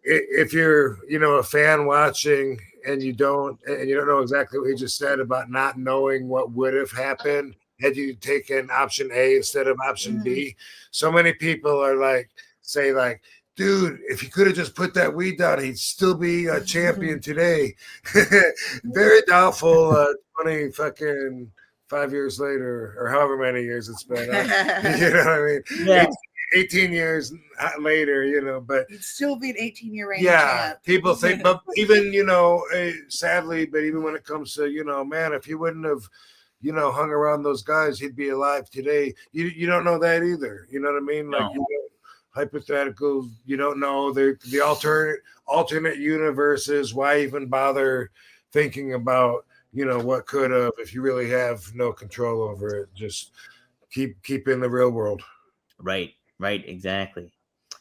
[SPEAKER 3] if you're, a fan watching and you don't know exactly what he just said about not knowing what would have happened had you taken option A instead of option B, so many people are like, say like, dude, if he could have just put that weed down, he'd still be a champion today. Very doubtful. 20 fucking 5 years later, or however many years it's been. You know what I mean?
[SPEAKER 2] Yeah.
[SPEAKER 3] 18 years later, but
[SPEAKER 4] You'd still be an 18-year reigning
[SPEAKER 3] yeah,
[SPEAKER 4] champ.
[SPEAKER 3] people think, but even, sadly, but even when it comes to, man, if he wouldn't have, hung around those guys, he'd be alive today. You don't know that either. You know what I mean? Like,
[SPEAKER 2] No.
[SPEAKER 3] Hypotheticals, you don't know the alternate universes. Why even bother thinking about, what could have if you really have no control over it? Just keep in the real world.
[SPEAKER 2] Right. Exactly.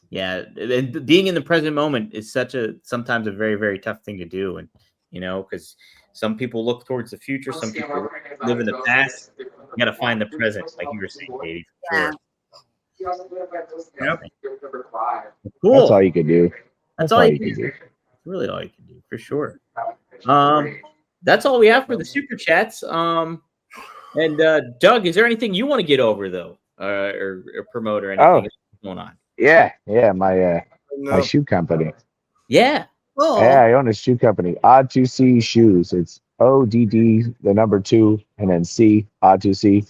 [SPEAKER 2] Yeah. And being in the present moment is sometimes a very, very tough thing to do. And, because some people look towards the future, some people live in the past. You got to find the present, like you were saying, Katie. For sure.
[SPEAKER 3] Yep.
[SPEAKER 2] Cool.
[SPEAKER 1] That's all you can do.
[SPEAKER 2] That's all you can do. It's really all you can do, for sure. That's all we have for the super chats. And Doug, is there anything you want to get over though, or promote or anything going on?
[SPEAKER 1] Yeah, my shoe company.
[SPEAKER 2] Yeah.
[SPEAKER 4] Cool.
[SPEAKER 1] Yeah, I own a shoe company, Odd2C Shoes. It's ODD, the number 2, and then C, Odd2C.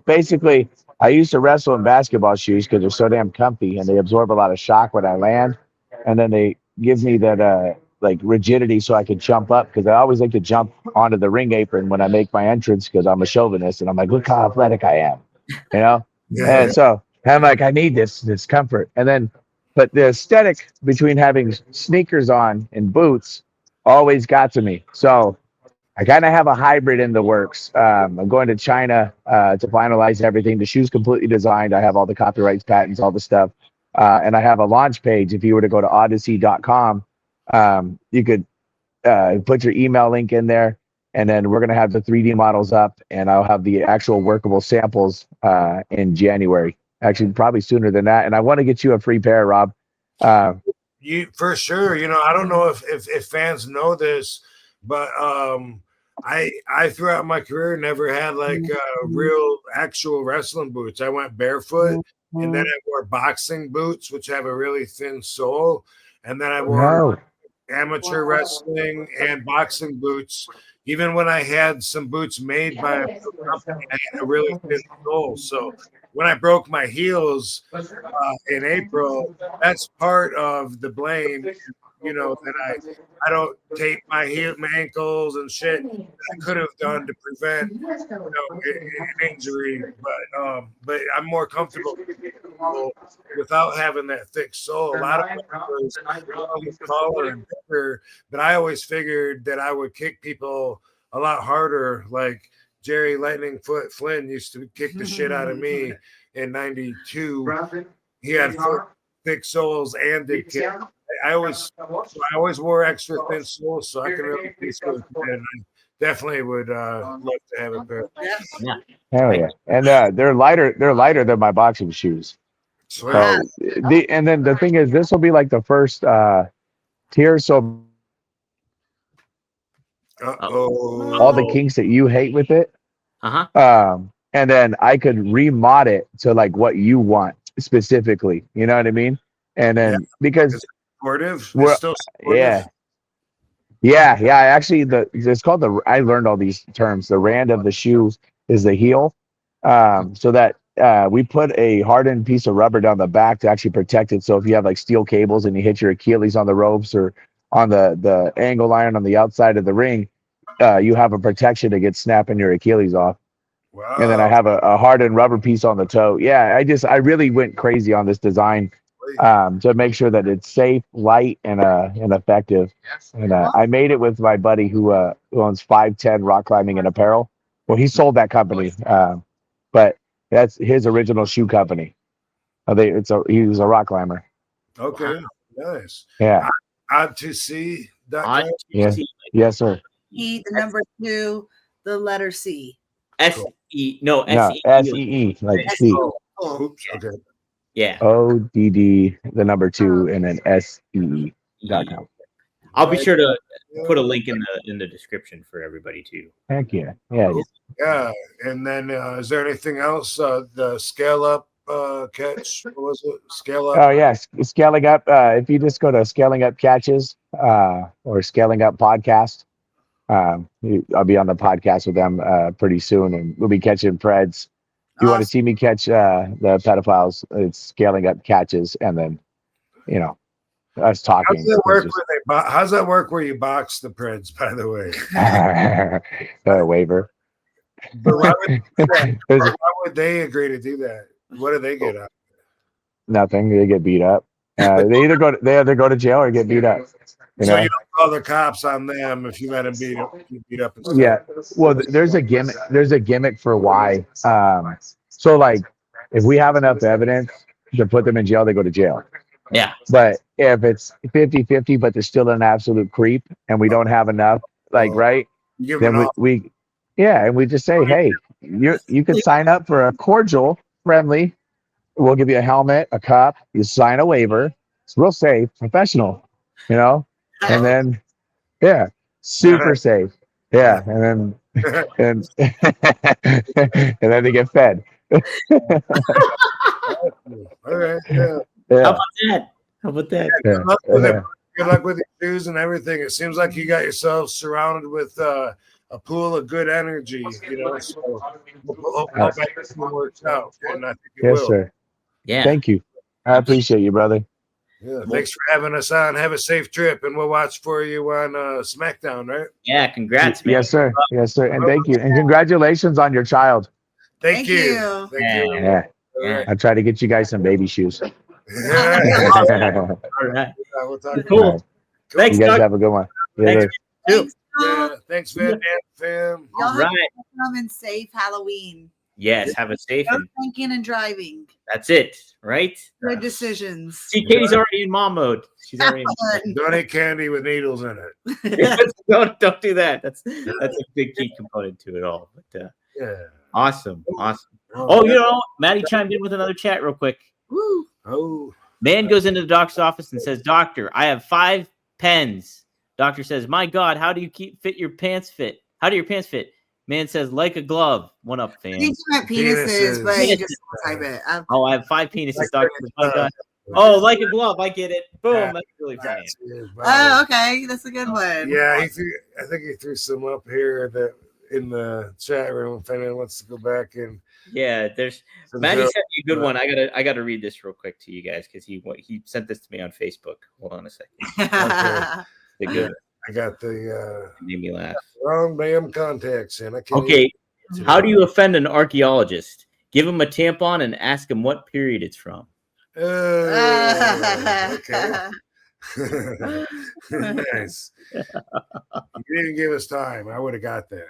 [SPEAKER 1] Basically, I used to wrestle in basketball shoes because they're so damn comfy and they absorb a lot of shock when I land, and then they give me that like rigidity so I can jump up, because I always like to jump onto the ring apron when I make my entrance because I'm a chauvinist and I'm like, look how athletic I am,
[SPEAKER 3] Yeah.
[SPEAKER 1] And so I'm like, I need this comfort, and then. But the aesthetic between having sneakers on and boots always got to me. So I kind of have a hybrid in the works. I'm going to China to finalize everything. The shoe's completely designed. I have all the copyrights, patents, all the stuff. And I have a launch page. If you were to go to odyssey.com, you could put your email link in there. And then we're going to have the 3D models up, and I'll have the actual workable samples in January. Actually, probably sooner than that. And I want to get you a free pair, Rob.
[SPEAKER 3] You for sure. I don't know if fans know this, but I throughout my career never had like real actual wrestling boots. I went barefoot, and then I wore boxing boots, which have a really thin sole, and then I wore amateur wrestling and boxing boots. Even when I had some boots made by a company, I had a really thin sole. So when I broke my heels in April, that's part of the blame. that I don't tape my my ankles and shit that I could have done to prevent an injury. But I'm more comfortable without having that thick sole. A lot of members taller and bigger, but I always figured that I would kick people a lot harder. Like Jerry Lightning Foot Flynn used to kick the shit out of me in '92. He had thick soles and did kick. I always wore extra thin soles so I can really piece with it. And I definitely would love to have a pair.
[SPEAKER 2] Yeah.
[SPEAKER 1] Hell yeah. And they're lighter than my boxing shoes.
[SPEAKER 3] Sweet.
[SPEAKER 1] So and then the thing is, this will be like the first tier. So all the kinks that you hate with it, and then I could remod it to like what you want specifically. You know what I mean? And then because
[SPEAKER 3] supportive, it's still supportive.
[SPEAKER 1] Yeah. Actually, it's called I learned all these terms. The rand of the shoe is the heel, so that we put a hardened piece of rubber down the back to actually protect it. So if you have like steel cables and you hit your Achilles on the ropes or on the angle iron on the outside of the ring, you have a protection against snapping your Achilles off.
[SPEAKER 3] Wow.
[SPEAKER 1] And then I have a hardened rubber piece on the toe. Yeah, I really went crazy on this design to make sure that it's safe, light, and effective. And I made it with my buddy who owns 510 Rock Climbing and Apparel. Well, he sold that company, but that's his original shoe company. He was a rock climber.
[SPEAKER 3] Okay, nice.
[SPEAKER 1] Yeah.
[SPEAKER 3] Odd to see.
[SPEAKER 1] Yes, sir.
[SPEAKER 4] E, the number 2, the letter C.
[SPEAKER 2] S-E,
[SPEAKER 1] S-E-E, like C.
[SPEAKER 3] Oops, okay.
[SPEAKER 2] Yeah.
[SPEAKER 1] ODD, the number 2, and then SEE.com.
[SPEAKER 2] I'll be sure to put a link in the description for everybody too.
[SPEAKER 1] Heck yeah. Yeah.
[SPEAKER 3] And then is there anything else? The scale up catch, what was it? Scale up.
[SPEAKER 1] Oh yeah, scaling up. If you just go to Scaling Up Catches or Scaling Up Podcast, I'll be on the podcast with them pretty soon, and we'll be catching Preds. If you want to see me catch the pedophiles, it's Scaling Up Catches, and then us talking.
[SPEAKER 3] How's that work where you box the Preds, by the way?
[SPEAKER 1] Waiver.
[SPEAKER 3] But why would they agree to do that? What do they get out?
[SPEAKER 1] Nothing. They get beat up. They either go to jail or get beat up. You
[SPEAKER 3] don't call the cops on them if you let them beat up. And stuff.
[SPEAKER 1] Yeah. Well, there's a gimmick. There's a gimmick for why. So like, if we have enough evidence to put them in jail, they go to jail.
[SPEAKER 2] Yeah.
[SPEAKER 1] But if it's 50-50, but they're still an absolute creep, and we don't have enough, right? Then we and we just say, hey, you can sign up for a cordial, friendly. We'll give you a helmet, a cup. You sign a waiver. It's real safe, professional, and then super safe. Yeah, and then and then they get fed.
[SPEAKER 3] All right. Yeah.
[SPEAKER 2] How about that?
[SPEAKER 3] Good luck with your shoes and everything. It seems like you got yourself surrounded with a pool of good energy. So hope everything works out, and I think it will.
[SPEAKER 1] Yes, sir.
[SPEAKER 2] Yeah.
[SPEAKER 1] Thank you. I appreciate you, brother.
[SPEAKER 3] Yeah. Thanks for having us on. Have a safe trip, and we'll watch for you on SmackDown, right?
[SPEAKER 2] Yeah. Congrats, man.
[SPEAKER 1] Yes, sir. Yes, sir. And thank you. And congratulations on your child.
[SPEAKER 3] Thank you. Thank you.
[SPEAKER 1] Yeah. I try to get you guys some baby shoes.
[SPEAKER 3] All
[SPEAKER 2] right.
[SPEAKER 3] We'll talk.
[SPEAKER 2] Cool. Thanks,
[SPEAKER 1] you guys
[SPEAKER 2] Doug.
[SPEAKER 1] have a good one.
[SPEAKER 3] Thanks, Van Dam fam.
[SPEAKER 4] Y'all
[SPEAKER 2] All right.
[SPEAKER 4] have a safe Halloween.
[SPEAKER 2] Yes. Have a safe.
[SPEAKER 4] No drinking and driving.
[SPEAKER 2] That's it. Right.
[SPEAKER 4] Good decisions.
[SPEAKER 2] See, Katie's already in mom mode. She's already.
[SPEAKER 3] Don't eat candy with needles in it.
[SPEAKER 2] don't do that. That's a big key component to it all. But awesome. Oh, Maddie chimed in with another chat real quick.
[SPEAKER 4] Woo.
[SPEAKER 3] Oh.
[SPEAKER 2] Man goes into the doctor's office and says, "Doctor, I have 5 pens." Doctor says, "My God, how do you fit your pants fit? How do your pants fit?" Man says, "Like a glove." One up, fam.
[SPEAKER 4] You meant penises, but you just type it.
[SPEAKER 2] I have 5 penises, doctor. My God. Oh, like a glove. I get it. Boom. That's really funny.
[SPEAKER 4] Oh, okay. That's a good one.
[SPEAKER 3] Yeah, I think he threw some up here that in the chat room if anyone wants to go back and.
[SPEAKER 2] Yeah, there's Maddie sent me a good one. I gotta read this real quick to you guys because he sent this to me on Facebook. Hold on a second. The good.
[SPEAKER 3] I got the
[SPEAKER 2] It made me laugh.
[SPEAKER 3] wrong damn contacts in. I can't.
[SPEAKER 2] Okay, how do you offend an archaeologist? Give him a tampon and ask him what period it's from.
[SPEAKER 3] Okay. Nice. You didn't give us time. I would have got that.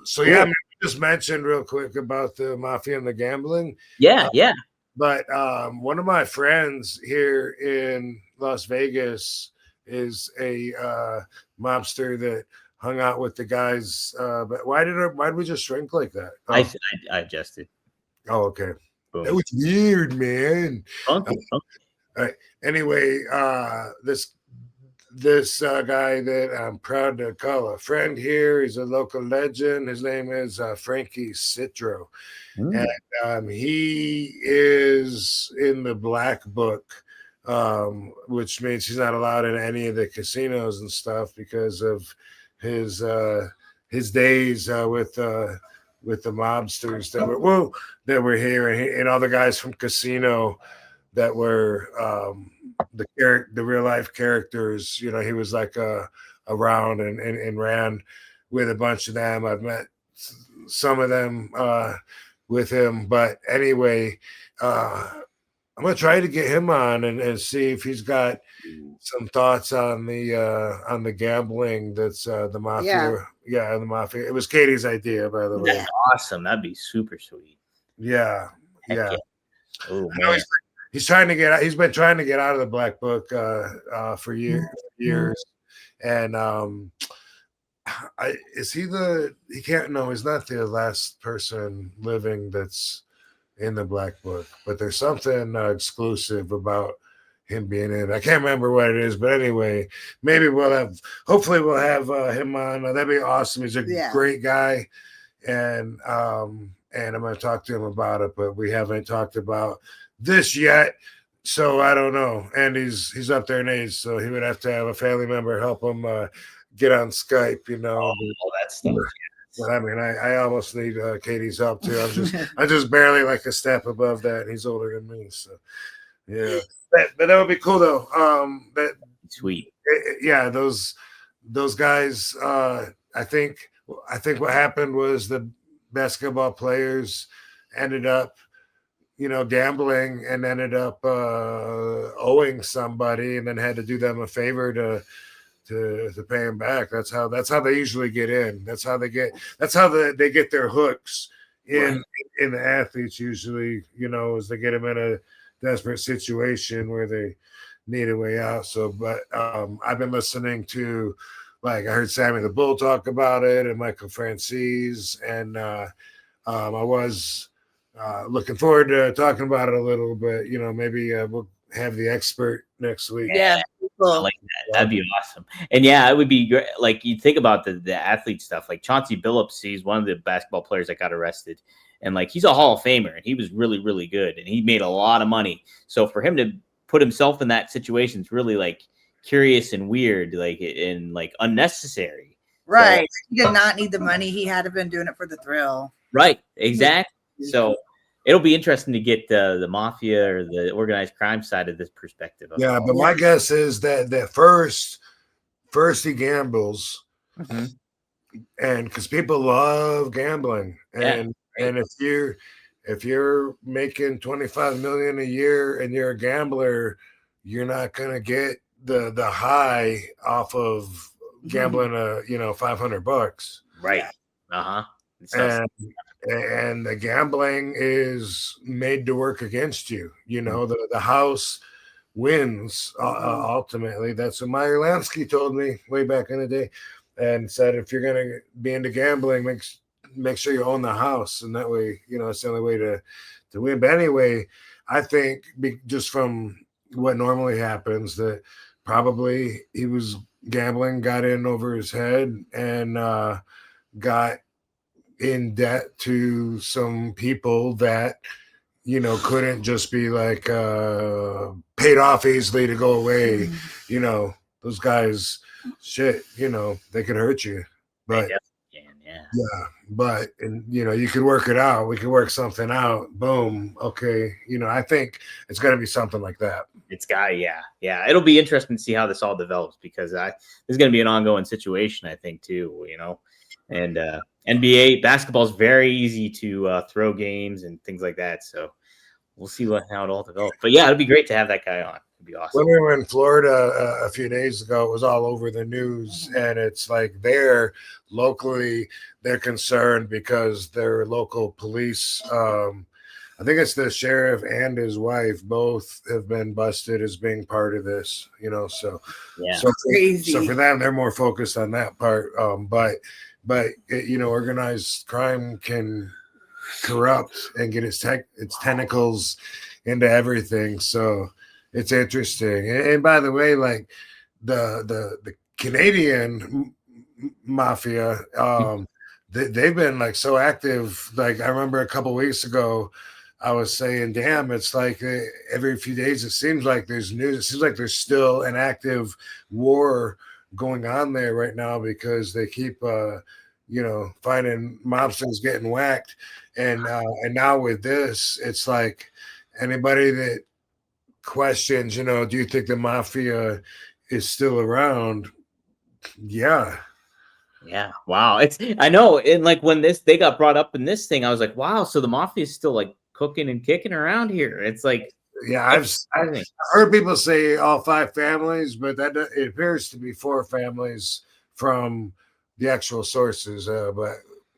[SPEAKER 3] So yeah, just mentioned real quick about the mafia and the gambling.
[SPEAKER 2] Yeah, yeah.
[SPEAKER 3] But one of my friends here in Las Vegas is a mobster that hung out with the guys. But why did we just shrink like that?
[SPEAKER 2] I adjusted.
[SPEAKER 3] Oh, okay.
[SPEAKER 2] Boom.
[SPEAKER 3] That was weird, man.
[SPEAKER 2] Funky.
[SPEAKER 3] All right. Anyway, this guy that I'm proud to call a friend here. He's a local legend. His name is Frankie Citro. And he is in the black book, which means he's not allowed in any of the casinos and stuff because of his days with the mobsters that were here, and all the guys from Casino that were the real life characters. You know, he was like around and ran with a bunch of them. I've met some of them with him, but anyway, I'm gonna try to get him on and see if he's got some thoughts on the gambling. That's the mafia. Yeah, the mafia. It was Katie's idea, by the way.
[SPEAKER 2] That's awesome. That'd be super sweet.
[SPEAKER 3] Yeah.
[SPEAKER 2] Oh,
[SPEAKER 3] he's trying to get out. He's been trying to get out of the black book for years. And he can't. No, he's not the last person living that's in the black book, but there's something exclusive about him being in it. I can't remember what it is, but anyway, maybe hopefully we'll have him on. That'd be awesome. He's a great guy, and I'm going to talk to him about it, but we haven't talked about this yet, so I don't know. And he's up there in age, so he would have to have a family member help him get on Skype, you know.
[SPEAKER 2] All that stuff.
[SPEAKER 3] But I mean, I almost need Katie's help too. I'm just barely like a step above that, and he's older than me, so yeah. But that would be cool though. That
[SPEAKER 2] sweet.
[SPEAKER 3] Yeah, those guys. I think what happened was the basketball players ended up, you know, gambling and ended up owing somebody, and then had to do them a favor to pay them back. That's how they usually get in. That's how they get their hooks in the athletes usually, you know, as they get them in a desperate situation where they need a way out. So, but I've been listening to, like, I heard Sammy the Bull talk about it and Michael Francis, and I was looking forward to talking about it a little bit. You know, maybe we'll have the expert next week.
[SPEAKER 2] Yeah, I like that. That'd be awesome. And yeah, it would be great. Like, you think about the athlete stuff. Like Chauncey Billups, he's one of the basketball players that got arrested. And like, he's a Hall of Famer, and he was really, really good, and he made a lot of money. So for him to put himself in that situation is really like curious and weird, like, and like unnecessary.
[SPEAKER 4] Right. So, he did not need the money. He had been doing it for the thrill.
[SPEAKER 2] Right. Exactly. So it'll be interesting to get the mafia or the organized crime side of this perspective.
[SPEAKER 3] Yeah, but my guess is that first he gambles, and because people love gambling, and if you're making 25 million a year and you're a gambler, you're not gonna get the high off of gambling $500.
[SPEAKER 2] Right.
[SPEAKER 3] And the gambling is made to work against you. You know, the house wins ultimately. That's what Meyer Lansky told me way back in the day, and said if you're gonna be into gambling, make sure you own the house, and that way, you know, it's the only way to win. But anyway, I think just from what normally happens, that probably he was gambling, got in over his head, and got in debt to some people that, you know, couldn't just be like paid off easily to go away. You know, those guys, shit, you know, they could hurt you. But yeah, but and you know, you could work it out. We could work something out. Boom. Okay. You know, I think it's gonna be something like that.
[SPEAKER 2] It's got, yeah. It'll be interesting to see how this all develops because this is going to be an ongoing situation, I think, too. You know, and NBA basketball is very easy to throw games and things like that. So we'll see how it all develops. But yeah, it'd be great to have that guy on. It'd be awesome.
[SPEAKER 3] When we were in Florida a few days ago, it was all over the news, and it's like there locally they're concerned because their local police. I think it's the sheriff and his wife both have been busted as being part of this, you know. So,
[SPEAKER 2] yeah,
[SPEAKER 3] so for them, they're more focused on that part. But you know, organized crime can corrupt and get its tentacles into everything. So it's interesting. And by the way, like the Canadian mafia, they've been like so active. Like I remember a couple weeks ago, I was saying, damn, it's like every few days it seems like there's news. It seems like there's still an active war going on there right now because they keep you know, finding mobsters getting whacked. And now with this, it's like anybody that questions, you know, do you think the mafia is still around? Yeah.
[SPEAKER 2] Wow. I know. And like when they got brought up in this thing, I was like, wow, so the mafia is still like cooking and kicking around here. It's like,
[SPEAKER 3] yeah, I've heard people say all 5 families, but it appears to be 4 families from the actual sources. But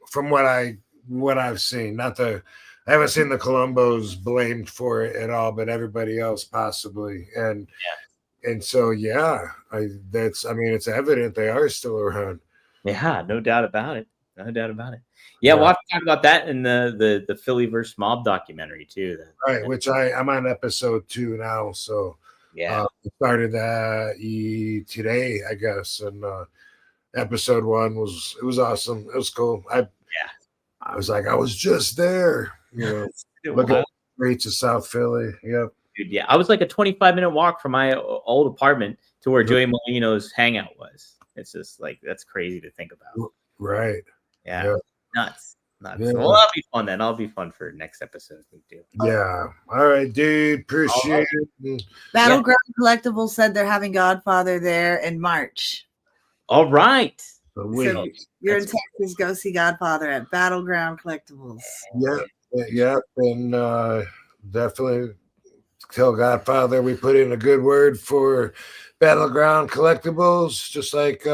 [SPEAKER 3] from what I've seen, I haven't seen the Colombos blamed for it at all, but everybody else possibly. And so it's evident they are still around.
[SPEAKER 2] Yeah, no doubt about it. Yeah, we'll have to talk about that in the Philly versus Mob documentary too.
[SPEAKER 3] Right, which I'm on episode 2 now. So started that today, I guess, and episode 1 was awesome. It was cool. I was like, I was just there, you know, looking at the streets of South Philly. Yep.
[SPEAKER 2] Dude, yeah, I was like a 25-minute walk from my old apartment to where Joey Molino's hangout was. It's just like that's crazy to think about.
[SPEAKER 3] Right.
[SPEAKER 2] Yeah. Nuts.
[SPEAKER 3] Yeah.
[SPEAKER 2] Well, that'll be fun then. That'll be fun for next episode.
[SPEAKER 3] Yeah. All right, dude. Appreciate it.
[SPEAKER 4] Battleground Collectibles said they're having Godfather there in March.
[SPEAKER 2] All right.
[SPEAKER 4] So you're in Texas, go see Godfather at Battleground Collectibles.
[SPEAKER 3] Yeah. And definitely tell Godfather we put in a good word for Battleground Collectibles, just like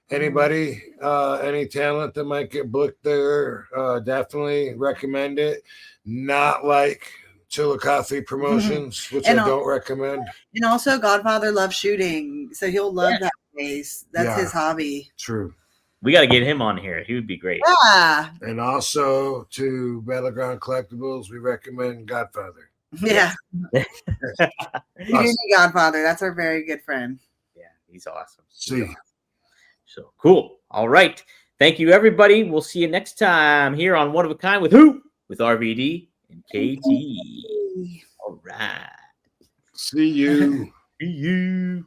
[SPEAKER 3] anybody, any talent that might get booked there, definitely recommend it. Not like Chillicothe Promotions, which I don't recommend.
[SPEAKER 4] And also, Godfather loves shooting, so he'll love that place. That's his hobby.
[SPEAKER 3] True.
[SPEAKER 2] We got to get him on here. He would be great.
[SPEAKER 4] Yeah.
[SPEAKER 3] And also to Battleground Collectibles, we recommend Godfather.
[SPEAKER 4] Yeah. Godfather. That's our very good friend.
[SPEAKER 2] Yeah, he's awesome. So cool. All right. Thank you, everybody. We'll see you next time here on One of a Kind with who? With RVD and KT. All right.
[SPEAKER 3] See you.
[SPEAKER 2] See you.